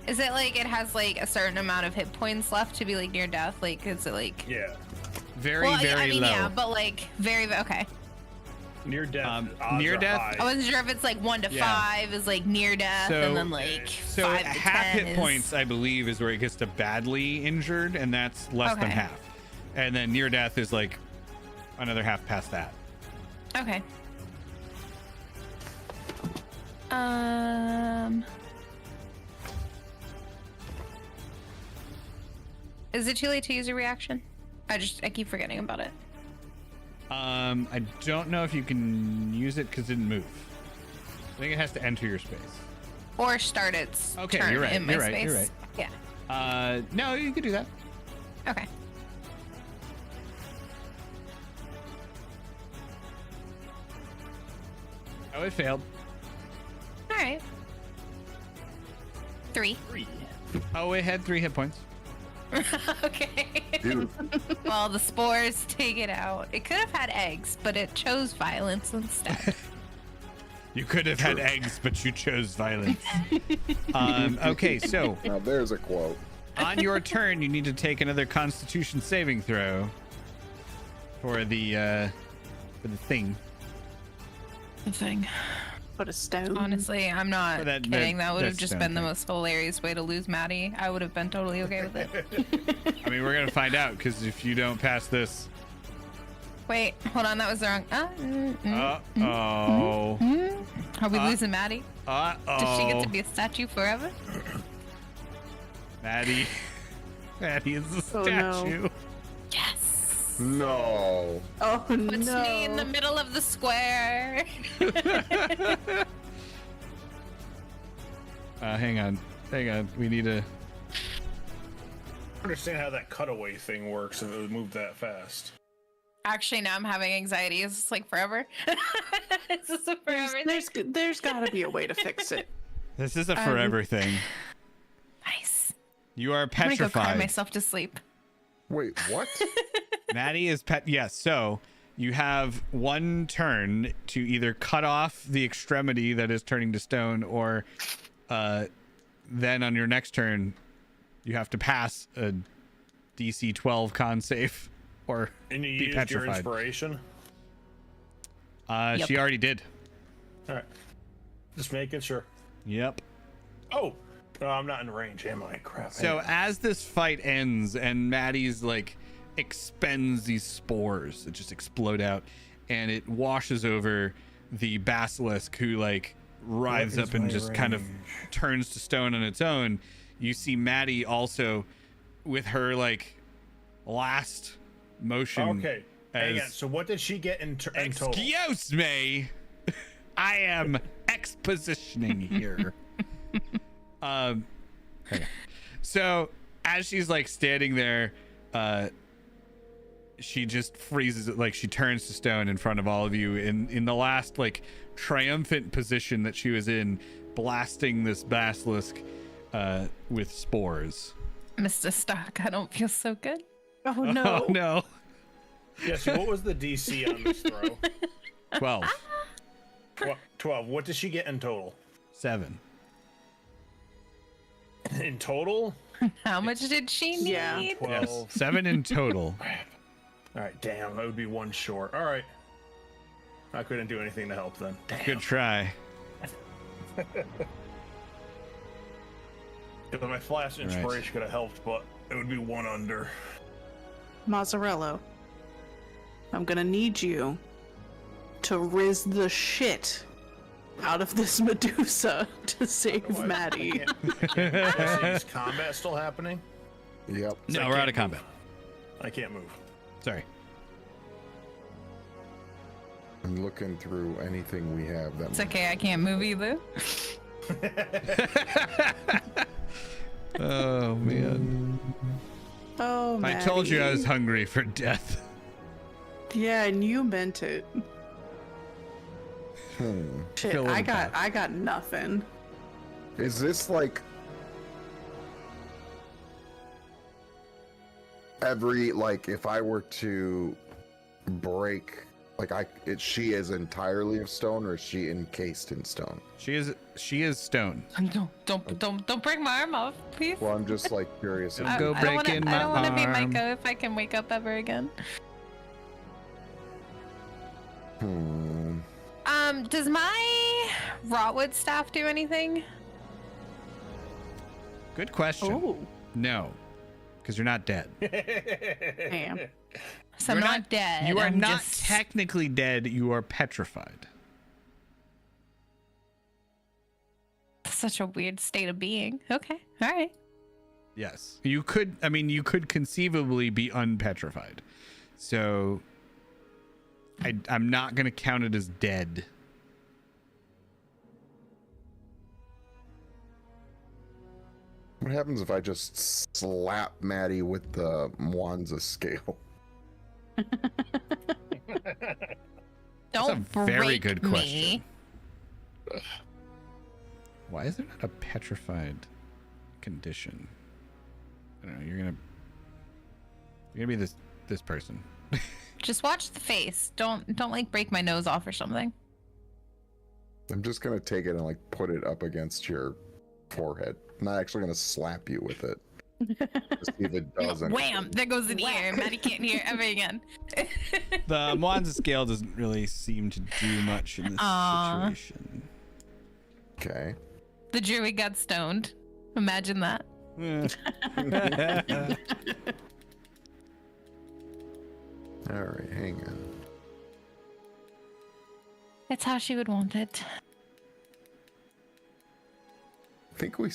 is it like it has like a certain amount of hit points left to be like near death? Like, is it like, Yeah. very, well, very I mean, low. yeah, but like very, okay. Near death. Near death- High. I wasn't sure if it's like 1 to Yeah. 5 is like near death, So- and then like So 5 to half 10 hit is... points, I believe, is where it gets to badly injured, and that's less than Okay. half. And then near death is like another half past that. Okay. Is it too late to use a reaction? I keep forgetting about it. I don't know if you can use it because it didn't move. I think it has to enter your space. Or start its Okay, turn you're right, in my you're right, space. you're right. Yeah. No, you could do that. Okay. Oh, it failed. All right. 3. Oh, it had 3 hit points. Okay. Dude, Well, the spores take it out. It could have had eggs, but it chose violence instead. You could have had eggs, but you chose violence. Okay, so now there's a quote. on your turn, you need to take another Constitution saving throw for the thing. The thing. Put a stone. Honestly, I'm not For that- kidding. That would have that's just stone been the thing. most hilarious way to lose Maddie. I would have been totally okay with it. I mean, we're gonna find out because if you don't pass this, Wait, hold on. That was the wrong. oh, Are we losing Maddie? oh, Does she get to be a statue forever? Maddie is a Oh, no. statue. Yes. No. Oh Puts no. me in the middle of the square. Hang on. We need a. Understand how that cutaway thing works if it would move that fast. Actually, now I'm having anxiety. Is this like forever? Is this a forever thing? There's got to be a way to fix it. This is a forever thing. Nice. You are I'm gonna go cry petrified. myself to sleep. Wait, what? Maddie is pet. Yes. So you have one turn to either cut off the extremity that is turning to stone, or then on your next turn, you have to pass a DC 12 con save or And you be used your petrified. inspiration. Yep. She already did. All right. Just making sure. Yep. Oh, I'm not in range, am I? Crap. So as this fight ends and Maddie's like expends these spores that just explode out, and it washes over the basilisk, who like writhes What is up and my just kind of range? turns to stone on its own. You see Maddie also with her like last motion. Okay. Hang on. as- So what did she get in total? Excuse me. I am expositioning here. Okay. So as she's like standing there, she just freezes it, like she turns to stone in front of all of you in the last like triumphant position that she was in, blasting this basilisk with spores. Mr. Stark, I don't feel so good. Oh no. Oh no. Yeah, so what was the DC on this throw? 12. 12. What did she get in total? 7. In total? How much did she need? Yeah. 12. Yes. 7 in total. All right, damn, that would be 1 short. All right. I couldn't do anything to help then. Damn. Good try. If my flash Right. inspiration could have helped, but it would be 1 under. Mazzarello, I'm gonna need you to riz the shit out of this Medusa to save Maddie. Is combat still happening? Yep. No, I we're out can't of combat. I can't move. Sorry. I'm looking through anything we have that It's okay, I can't move either. Oh man. Oh, I Maddie. told you I was hungry for death. Yeah, and you meant it. Shit, Fill in I the got pot. nothing. Is this like every, like, if I were to break, like, she is entirely of stone, or is she encased in stone? She is stone. Don't break my arm off, please. Well, I'm just like curious. Don't I go don't wanna, breaking I my don't want to be arm. Micah if I can wake up ever again. Hmm. Does my Rotwood staff do anything? Good question. Oh, No, because you're not dead. damn. So You're I'm not dead. You are I'm not just... technically dead. You are petrified. Such a weird state of being. Okay. All right. Yes. You could, I mean, you could conceivably be unpetrified. So I'm not going to count it as dead. What happens if I just slap Maddie with the Mwanza scale? Don't That's a very break good me. question. Why is there not a petrified condition? I don't know. You're gonna be this person. Just watch the face. Don't like break my nose off or something. I'm just gonna take it and like put it up against your forehead. I'm not actually gonna slap you with it. To see if it doesn't. Wham! There goes an ear. Maddie can't hear ever again. The Mwanza scale doesn't really seem to do much in this Aw. situation. Okay. The druid got stoned. Imagine that. All right, hang on. It's how she would want it. I think we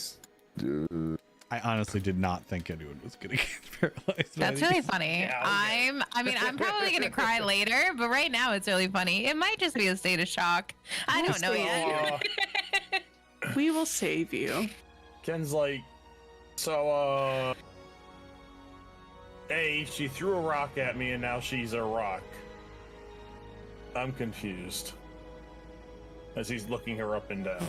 do. I honestly did not think anyone was gonna get paralyzed. That's really funny. Yeah, okay. I'm probably gonna cry later, but right now it's really funny. It might just be a state of shock. I don't know yet. We will save you. Ken's like, so, hey, she threw a rock at me and now she's a rock. I'm confused. As he's looking her up and down.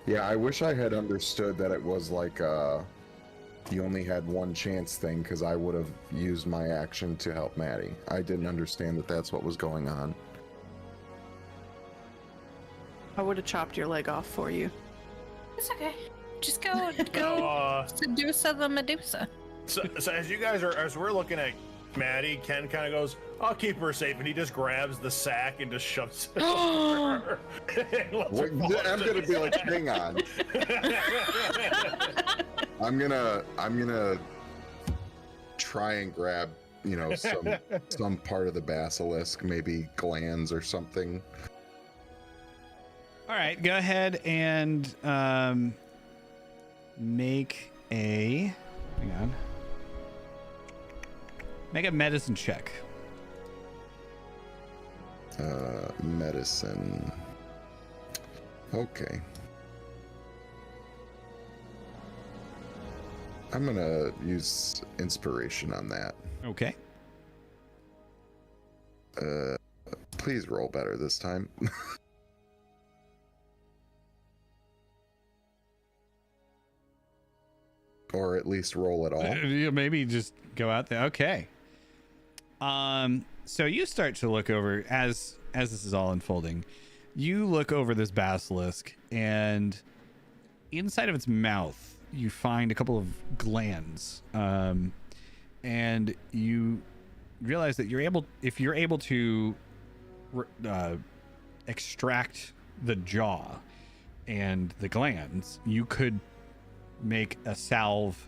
Yeah, I wish I had understood that it was like you only had one chance thing, because I would have used my action to help Maddie. I didn't understand that that's what was going on. I would have chopped your leg off for you. It's okay. Just go seduce the Medusa. So as you guys are, as we're looking at Maddie, Ken kind of goes, I'll keep her safe, and he just grabs the sack and just shoves it over her. And lets her fall I'm into gonna the be like, sack. hang on. I'm gonna try and grab, some part of the basilisk, maybe glands or something. All right, go ahead and make a. Hang on. Make a medicine check. Medicine. Okay. I'm gonna use inspiration on that. Okay. Please roll better this time. Or at least roll at all. Maybe just go out there. Okay. So you start to look over as this is all unfolding. You look over this basilisk, and inside of its mouth, you find a couple of glands, and you realize that if you're able to extract the jaw and the glands, you could make a salve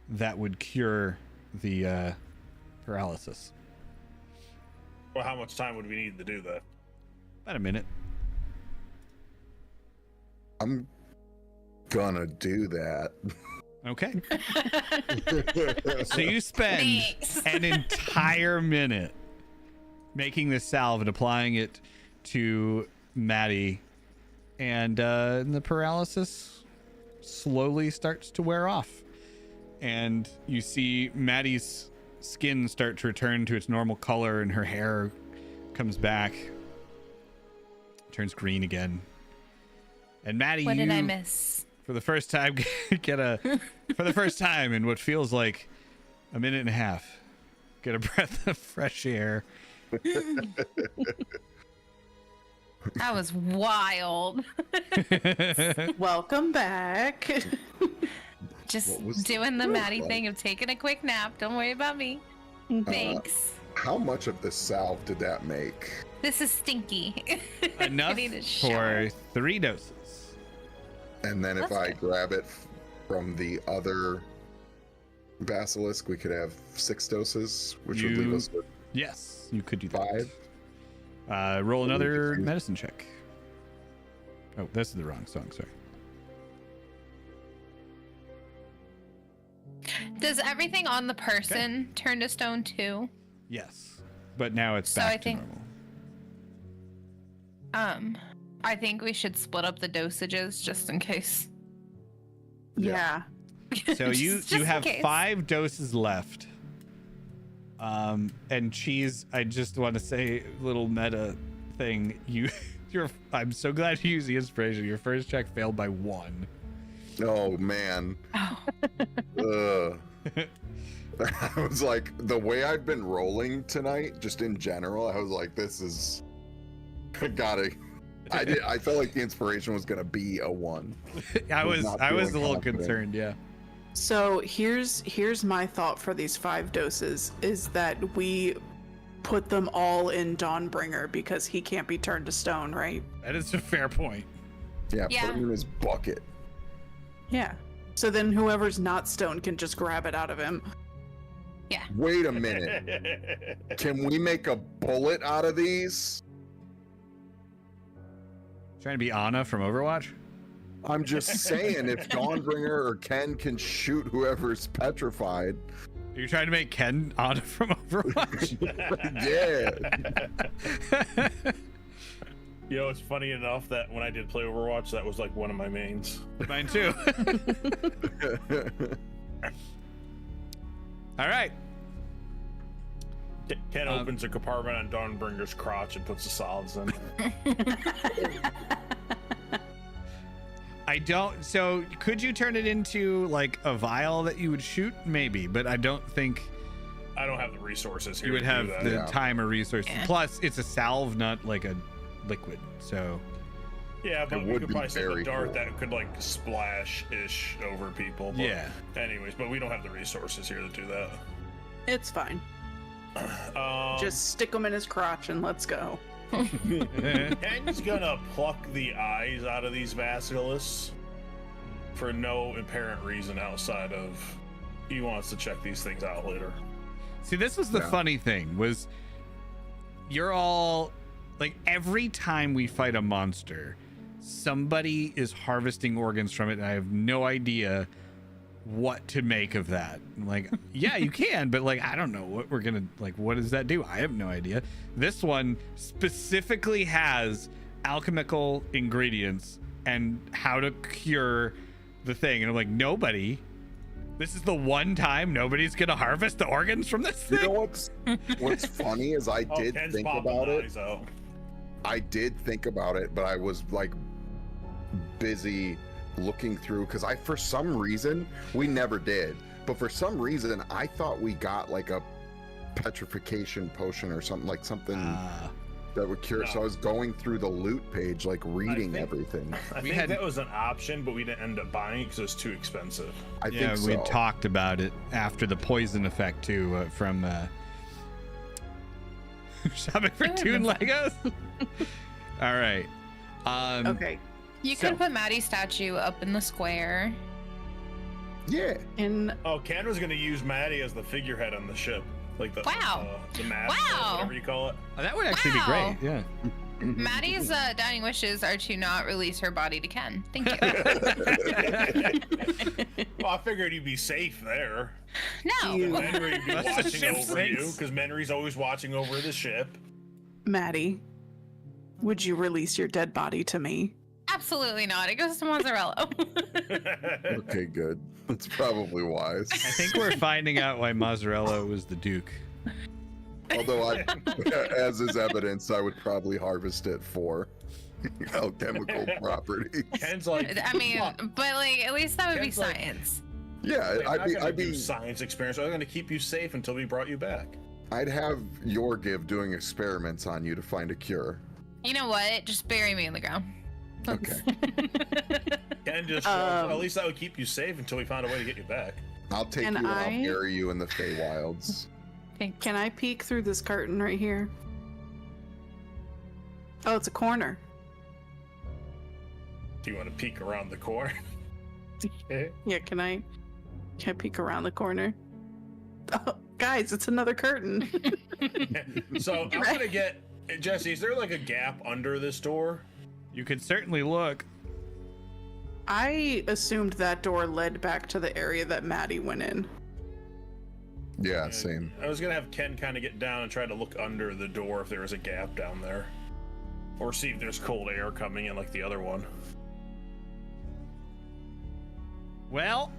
that would cure the paralysis. Well, how much time would we need to do that? About a minute. I'm gonna do that. Okay. So you spend Thanks. an entire minute making this salve and applying it to Maddie, and the paralysis slowly starts to wear off, and you see Maddie's skin start to return to its normal color, and her hair comes back, turns green again. And Maddie, What did I miss? for the first time for the first time in what feels like a minute and a half, get a breath of fresh air. That was wild. Welcome back. Just What was the doing the food Maddie like? thing of taking a quick nap. Don't worry about me. Thanks. How much of the salve did that make? This is stinky. I Enough need a shower. for 3 doses. And then if That's I good. grab it from the other basilisk, we could have 6 doses, which would leave You- us with Yes, you could do that. 5. Roll another confused. medicine check. Oh, this is the wrong song. Sorry. Does everything on the person turn to stone too? Yes, but now it's So back I to think- normal. I think we should split up the dosages just in case. Yeah. So you Just you in have case. 5 doses left. And Cheese, I just want to say little meta thing. I'm so glad you used the inspiration. Your first check failed by 1. Oh man. Oh. I was like, the way I've been rolling tonight, just in general, I was like, this is I felt like the inspiration was gonna be a 1. I was not a feeling little confident. concerned. Yeah. So here's my thought for these 5 doses is that we put them all in Dawnbringer because he can't be turned to stone, right? That is a fair point. Yeah, Yeah. put him in his bucket. Yeah. So then whoever's not stone can just grab it out of him. Wait a minute. Can we make a bullet out of these? Trying to be Anna from Overwatch. I'm just saying, if Dawnbringer or Ken can shoot whoever's petrified, Are you trying to make Ken Anna from Overwatch? yeah. You know, it's funny enough that when I did play Overwatch, that was like one of my mains. Mine too. All right. Ken opens a compartment on Dawnbringer's crotch and puts the solids in. I don't. So, could you turn it into like a vial that you would shoot? Maybe, but I don't think I don't have the resources here. you would to have do that. the Yeah. time or resources. Yeah. Plus, it's a salve, not like a liquid. So, Yeah, but It we would could be probably set a very dart cool. that could like splash-ish over people. But yeah. Anyways, but we don't have the resources here to do that. It's fine. Um, Just stick them in his crotch and let's go. Ken's gonna pluck the eyes out of these basilisks for no apparent reason outside of he wants to check these things out later. See, this was the Yeah. funny thing was you're all like every time we fight a monster, somebody is harvesting organs from it, and I have no idea what to make of that. I'm like, yeah, you can, but like I don't know what we're gonna like. What does that do? I have no idea. This one specifically has alchemical ingredients and how to cure the thing, and I'm like, nobody. This is the one time nobody's gonna harvest the organs from this You thing. know what's funny is I Oh, did Ken's think popping about the it. eyes out. I did think about it, but I was like busy looking through because for some reason we never did, but for some reason I thought we got like a petrification potion or something, like something that would cure. So I No. was going through the loot page, like reading think- everything. I We think had- that was an option, but we didn't end up buying it because it was too expensive. I Yeah, think we so. talked about it after the poison effect too, from shopping for That would've Toon been fun. Legos. All right. Okay. You So- could put Maddie's statue up in the square. Yeah. In Oh, Ken was gonna use Maddie as the figurehead on the ship, like the Wow. the mast, Wow. whatever you call it. Oh, that would actually Wow. be great. Yeah. Maddie's dying wishes are to not release her body to Ken. Thank you. Well, I figured you'd be safe there. No. You- Menry would be Unless the watching ship over you, sinks. because Menry's always watching over the ship. Maddie, would you release your dead body to me? Absolutely not. It goes to Mozzarella. Okay, good. That's probably wise. I think we're finding out why Mozzarella was the Duke. Although as is evidence, I would probably harvest it for alchemical properties. Ken's like, I mean, but like, at least that would be Ken's like- science. Yeah, I'm not gonna I'd do be, science experiments. I'm gonna keep you safe until we brought you back. I'd have your give doing experiments on you to find a cure. You know what? Just bury me in the ground. Okay. And just at least that would keep you safe until we found a way to get you back. I'll take Can you and I- I'll bury you in the Feywilds. Can I peek through this curtain right here? Oh, it's a corner. Do you want to peek around the corner? Yeah, can I peek around the corner? Oh, guys, it's another curtain. So I'm gonna get Jesse. Is there like a gap under this door? You could certainly look. I assumed that door led back to the area that Maddie went in. Yeah, same. I was gonna have Ken kind of get down and try to look under the door if there was a gap down there, or see if there's cold air coming in like the other one. Well,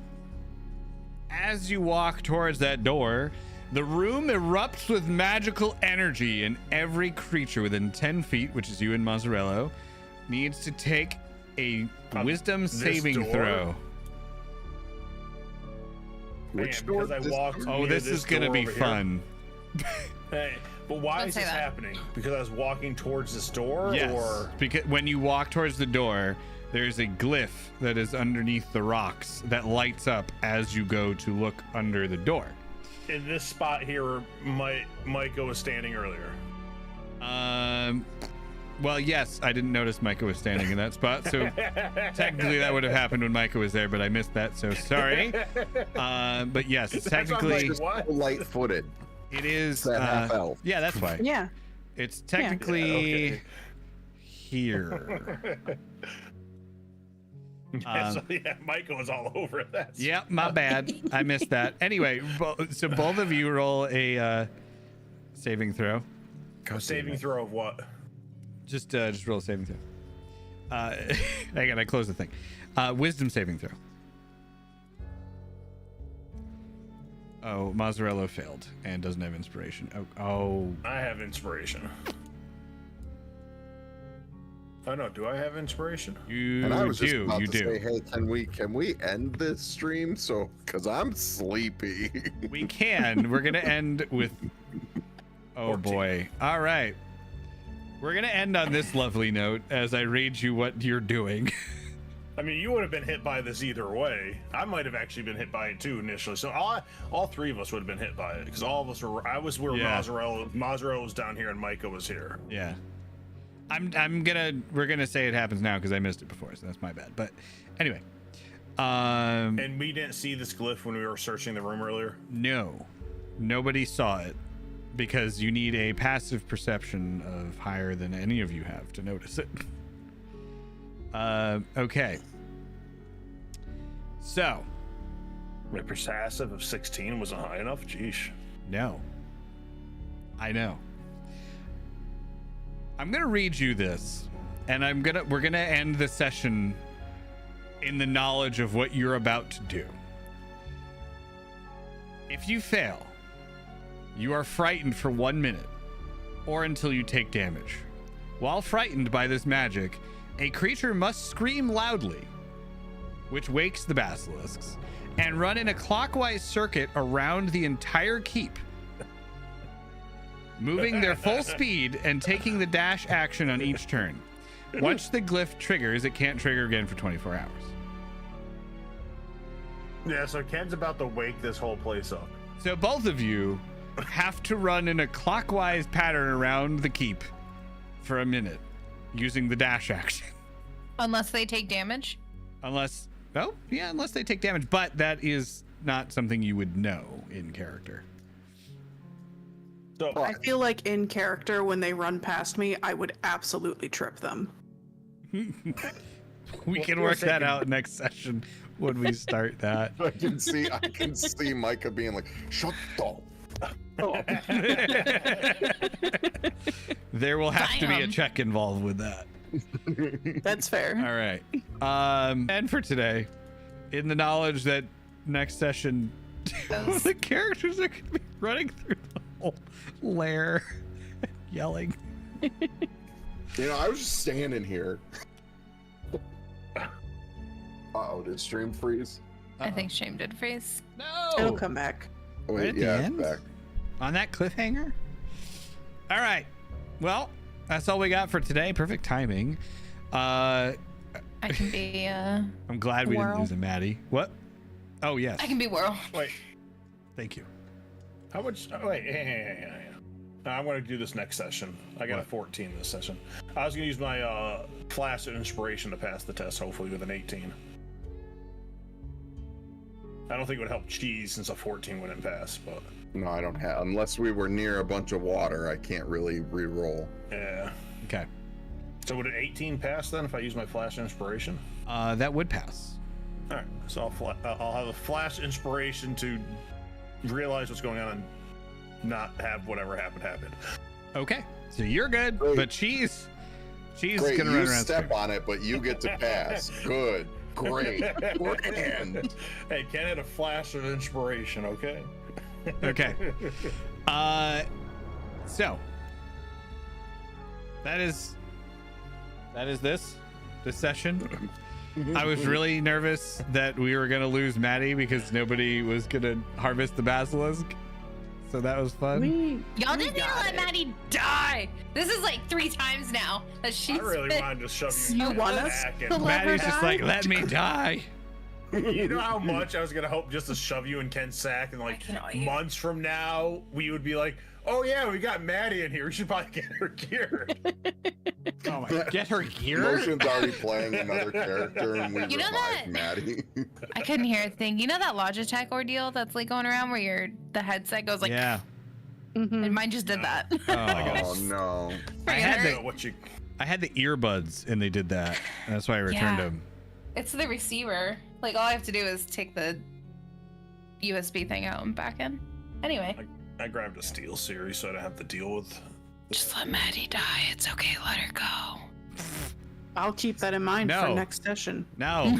as you walk towards that door, the room erupts with magical energy, and every creature within 10 feet, which is you and Mazzarello, needs to take a wisdom this saving door? throw. Which Man, because door? I walked. Oh, near this is gonna door be over here. fun. Hey, but why Don't is say this that. happening? Because I was walking towards this door, Yes, or because when you walk towards the door, there's a glyph that is underneath the rocks that lights up as you go to look under the door. in this spot here, Micah was standing earlier. Well, yes, I didn't notice Micah was standing in that spot, so technically that would have happened when Micah was there, but I missed that, so sorry. But yes, That's why I'm technically like, what? Light-footed. it is. That half elf. Yeah, that's why. Yeah. It's technically okay. here. Yeah, Micah was all over it. That's Yeah, my bad. I missed that. Anyway, so both of you roll a saving throw. a saving throw of what? Just roll a saving throw. Hang on, I closed the thing. Wisdom saving throw. Oh, Mazzarello failed and doesn't have inspiration. Oh. I have inspiration. Oh no, do I have inspiration? You And I was just do. about You to do. say, hey, can we end this stream? So, because I'm sleepy. We can. We're gonna end with. Oh 14. boy! All right. We're gonna end on this lovely note as I read you what you're doing. I mean, you would have been hit by this either way. I might have actually been hit by it too initially. So all three of us would have been hit by it because all of us were. I was where Yeah. Mazzarello was down here and Micah was here. Yeah. We're gonna say it happens now because I missed it before, so that's my bad. But anyway. And we didn't see this glyph when we were searching the room earlier. No. Nobody saw it because you need a passive perception of higher than any of you have to notice it. Okay. So, My passive of 16 wasn't high enough. Jeesh. no. I know. I'm gonna read you this, and we're gonna end the session in the knowledge of what you're about to do. If you fail, you are frightened for 1 minute, or until you take damage. While frightened by this magic, a creature must scream loudly, which wakes the basilisks, and run in a clockwise circuit around the entire keep, moving their full speed and taking the dash action on each turn. Once the glyph triggers, it can't trigger again for 24 hours. Yeah, so Ken's about to wake this whole place up. So both of you have to run in a clockwise pattern around the keep for a minute using the dash action. Unless they take damage. Unless they take damage, but that is not something you would know in character. So I feel like in character, when they run past me, I would absolutely trip them. We can work that out next session when we start that. I can see Micah being like, shut the There will have to be a Damn. check involved with that. That's fair. All right. And for today, in the knowledge that next session, the characters are going to be running through the whole lair, yelling. You know, I was just standing here. Uh-oh, did stream freeze? I think shame did freeze. It'll No! come back. Oh, Right wait, at the yeah, it's end? back. On that cliffhanger? All right. Well, that's all we got for today. Perfect timing. I can be I'm glad we didn't Whirl. lose a Maddie. What? Oh yes. I can be Whirl. Wait, Thank you. how much? Oh, wait, yeah. I'm going to do this next session. I got What? a 14 this session. I was going to use my flash of inspiration to pass the test, hopefully with an 18. I don't think it would help Cheese since a 14 wouldn't pass, but No, I don't have. Unless we were near a bunch of water, I can't really re-roll. yeah. Okay. So would an 18 pass then if I use my flash inspiration? That would pass. All right, so I'll have a flash inspiration to realize what's going on and not have whatever happened happen. Okay. So you're good, Great. but Cheese Great, gonna you run around. step screaming. on it, but you get to pass. Good, great, grand. Hey, Ken had a flash of inspiration, okay? Okay. So that is this session. I was really nervous that we were gonna lose Maddie because nobody was gonna harvest the basilisk. So that was fun. Y'all didn't need to let Maddie die. This is like 3 times now that she's I really been- wanted to shove you You in the want us back to and let Maddie's her just die? like, let me die. you know how much I was gonna hope just to shove you in Ken's sack and like cannot- months from now we would be like, oh yeah, we got Maddie in here. We should probably get her gear. Oh my! Get her gear. Motion's already playing another character, and we You know revive that- Maddie. I couldn't hear a thing. You know that Logitech ordeal that's like going around where the headset goes like, Yeah. and mine just did that. Oh no! I had I the don't know what you. I had the earbuds and they did that. That's why I returned Yeah. them. It's the receiver. Like all I have to do is take the USB thing out and back in. Anyway, I grabbed a Steel Series so I don't have to deal with. just let Maddie die. It's okay. Let her go. I'll keep that in mind No. for next session. No.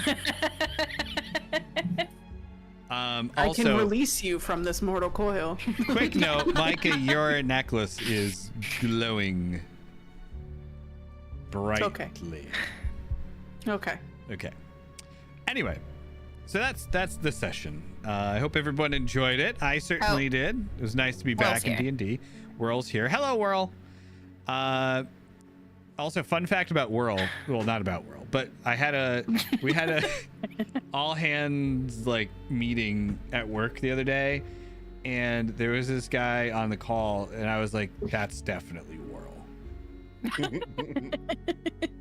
I can Also, release you from this mortal coil. quick note, Micah, your necklace is glowing brightly. Okay. Okay. Anyway, so that's the session. I hope everyone enjoyed it. I certainly did. It was nice to be Whirl's back in here. D&D. Whirl's here. Hello, Whirl. Also, fun fact about Whirl. Well, not about Whirl, but we had a all hands like meeting at work the other day, and there was this guy on the call, and I was like, that's definitely Whirl.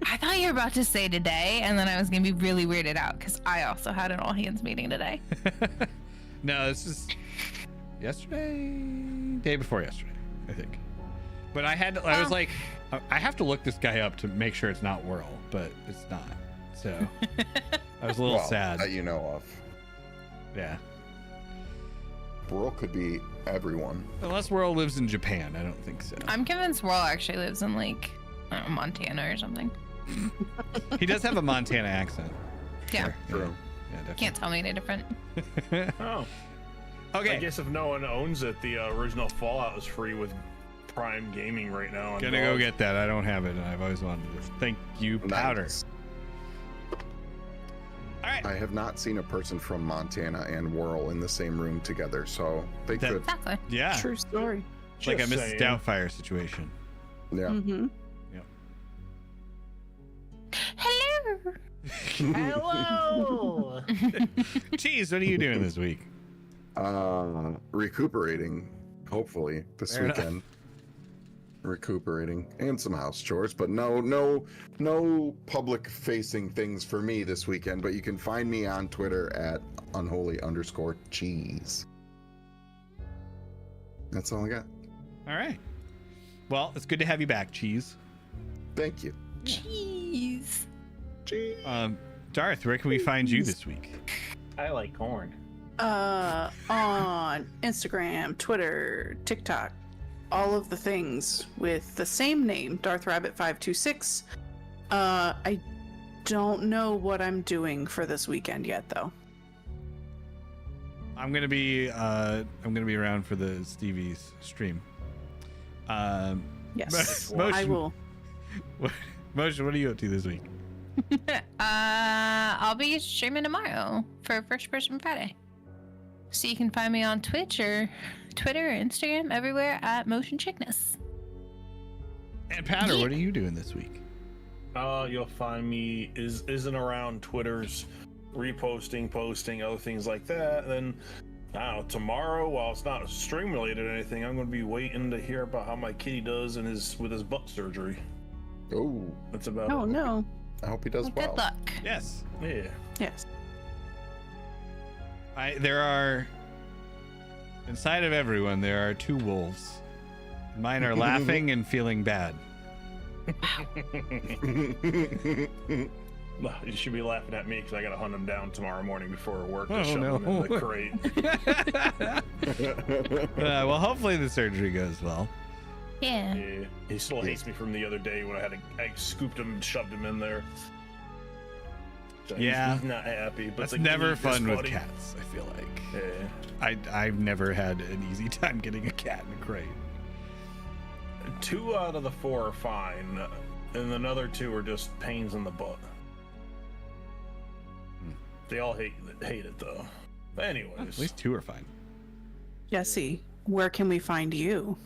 I thought you were about to say today, and then I was gonna be really weirded out because I also had an all hands meeting today. No, this is yesterday, day before yesterday, I think. But I was like, I have to look this guy up to make sure it's not Whirl, but it's not. So I was a little sad. That you know of. Yeah. Whirl could be everyone. Unless Whirl lives in Japan, I don't think so. I'm convinced Whirl actually lives in like I don't know, Montana or something. He does have a Montana accent. Yeah, True. Yeah, definitely. can't tell me any different. Oh. Okay. I guess if no one owns it, the original Fallout is free with Prime Gaming right now. on Gonna go GOG. get that. I don't have it, and I've always wanted it. Thank you, Powder. Nice. All right. I have not seen a person from Montana and Whirl in the same room together, so they That- could. Exactly. Yeah. True story. It's like a Just Mrs. saying. Doubtfire situation. Yeah. Mm-hmm. Hello. Hello. Cheese, what are you doing this week? Recuperating, hopefully this Fair enough. weekend. Recuperating and some house chores, but no public facing things for me this weekend. But you can find me on Twitter at unholy_cheese. That's all I got. All right. Well, it's good to have you back, Cheese. Thank you. Jeez. Darth, where can we find you this week? I like corn. On Instagram, Twitter, TikTok, all of the things with the same name, DarthRabbit526. I don't know what I'm doing for this weekend yet, though. I'm gonna be around for the Stevie's stream. Yes, Motion. I will. Motion, what are you up to this week? I'll be streaming tomorrow for First Person Friday. So you can find me on Twitch or Twitter or Instagram, everywhere at Motion Chickness. And Powder, Yeah. what are you doing this week? You'll find me isn't around Twitter's reposting, posting, other things like that. And then I don't know, tomorrow, while it's not stream related or anything, I'm going to be waiting to hear about how my kitty does with his butt surgery. Oh, That's about Oh it. no. I hope he does well. Good luck. Yes. Yeah. Yes. There are inside of everyone. There are two wolves. Mine are laughing and feeling bad. No, you should be laughing at me because I got to hunt him down tomorrow morning before work to Oh, shove him in no. the crate. Well, hopefully the surgery goes well. Yeah. Yeah. He still hates me from the other day when I scooped him and shoved him in there. So Yeah. he's not happy. But That's it's like, never "Eat this, fun with buddy." cats, I feel like. Yeah. I've never had an easy time getting a cat in a crate. 2 out of the 4 are fine, and another 2 are just pains in the butt. They all hate it though. But anyways, At least 2 are fine. Jesse, where can we find you?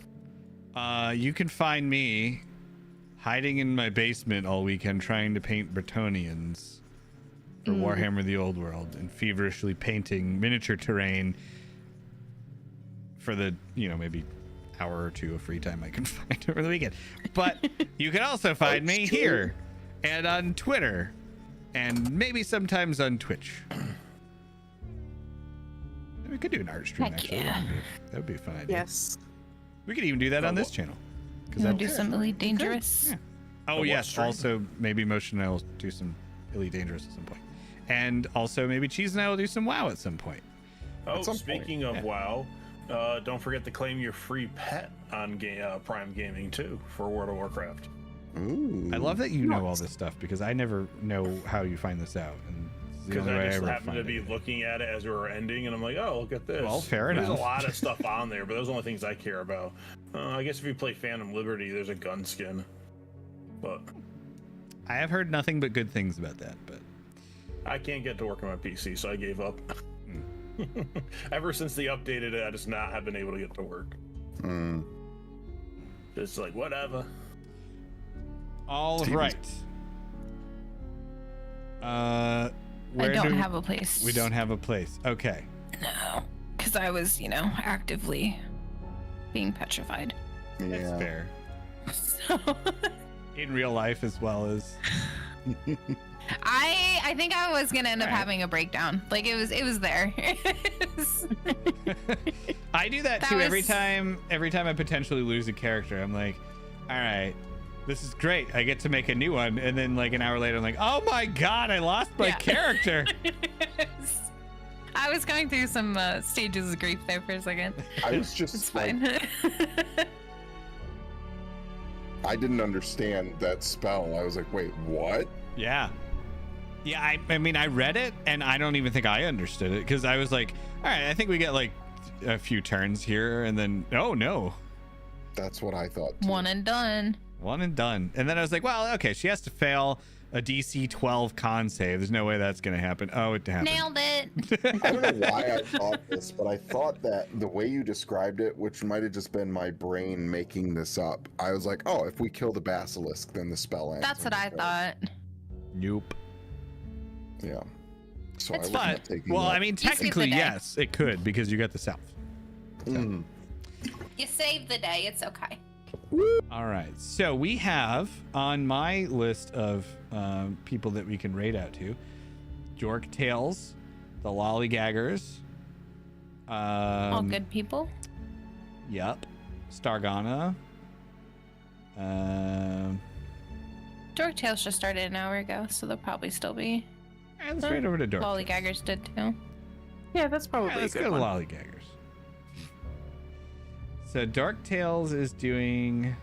You can find me hiding in my basement all weekend trying to paint Bretonians for Warhammer the Old World and feverishly painting miniature terrain for the, maybe hour or 2 of free time I can find over the weekend. But you can also find me here and on Twitter and maybe sometimes on Twitch. We could do an art stream, Heck actually. yeah. That would be a fun idea. Yes. We could even do that on this channel. You want to do some Elite Dangerous? Yeah. Oh, what yes. stream? Also, maybe Motion and I will do some Elite Dangerous at some point. And also, maybe Cheese and I will do some WoW at some point. oh, some speaking of WoW, don't forget to claim your free pet on Prime Gaming too for World of Warcraft. Ooh. I love that you know all this stuff because I never know how you find this out. And it's the Because only way I just ever happened to find be it. looking at it as we were ending, and I'm like, oh, look at this. Well, fair There's enough. a lot of stuff on there, but those are the only things I care about. I guess if you play Phantom Liberty, there's a gun skin. But I have heard nothing but good things about that. But I can't get to work on my PC, so I gave up. Hmm. Ever since they updated it, I just not have been able to get to work. Mm. It's like, whatever. all TV's right. Where I don't do have a place. we don't have a place. Okay. No. Because I was, actively being petrified. That's Yeah. fair. So In real life as well as I think I was gonna end up Alright. having a breakdown. Like it was there. I do that That too every was- time I potentially lose a character. I'm like, all right, this is great. I get to make a new one, and then like an hour later, I'm like, oh my god, I lost my Yeah. character. I was going through some stages of grief there for a second. I was just It's like, fine. I didn't understand that spell. I was like, wait, what? Yeah. I mean, I read it, and I don't even think I understood it because I was like, all right, I think we get like a few turns here, and then oh no, That's what I thought. Too. One and done. one and done. And then I was like, well, okay, she has to fail a DC 12 con save. There's no way that's gonna happen. Oh, it happened. Nailed it. I don't know why I thought this, but I thought that the way you described it, which might have just been my brain making this up, I was like, oh, if we kill the basilisk, then the spell ends. That's what I thought. Nope. Yeah. So It's I was fun. not taking Well, that. I mean, You saved the technically, day. yes, it could because you got the south. Mm. You saved the day. It's okay. All right. So we have on my list of people that we can raid out to Jork Tales, the Lollygaggers. All good people. Yep. Stargana. Dork Tales just started an hour ago, so they'll probably still be. Let's raid over to Dork Tales. Lollygaggers did too. Yeah, that's probably Yeah, let's a go good to one. Lollygaggers. So Dark Tales is doing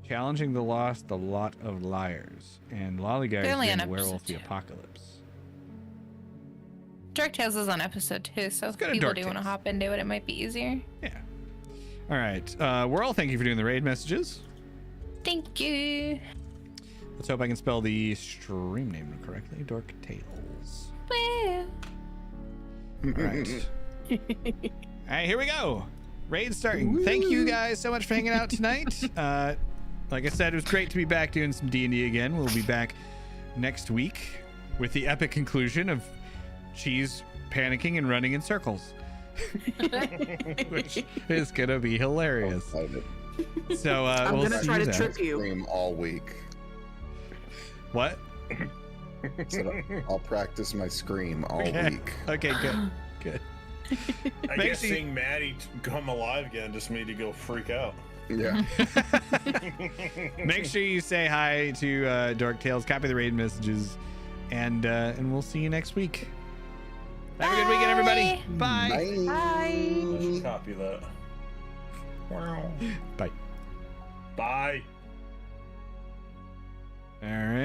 Challenging the Lost, the Lot of Liars, and Lollygaggers They're only doing on Werewolf episode the 2. Apocalypse. Dark Tales is on episode 2, so if go to people Dark do want to Tales. hop into it, it might be easier. Yeah. All right. Whirl, thank you for doing the raid messages. Thank you. Let's hope I can spell the stream name correctly. Dark Tales. Well, All right. All right, here we go. Raid starting. Thank you guys so much for hanging out tonight. like I said, it was great to be back doing some D&D again. We'll be back next week with the epic conclusion of Cheese panicking and running in circles, which is gonna be hilarious. So I'm we'll gonna see try you to then. trip you. Scream all week. What? So I'll practice my scream all Okay. week. Okay, good. I Make guess sure you- seeing Maddie come alive again just made you go freak out. Yeah. Make sure you say hi to Dork Tales, copy the raid messages, and we'll see you next week. Have a good weekend, everybody. Bye. I should copy that. Bye. Bye. All right.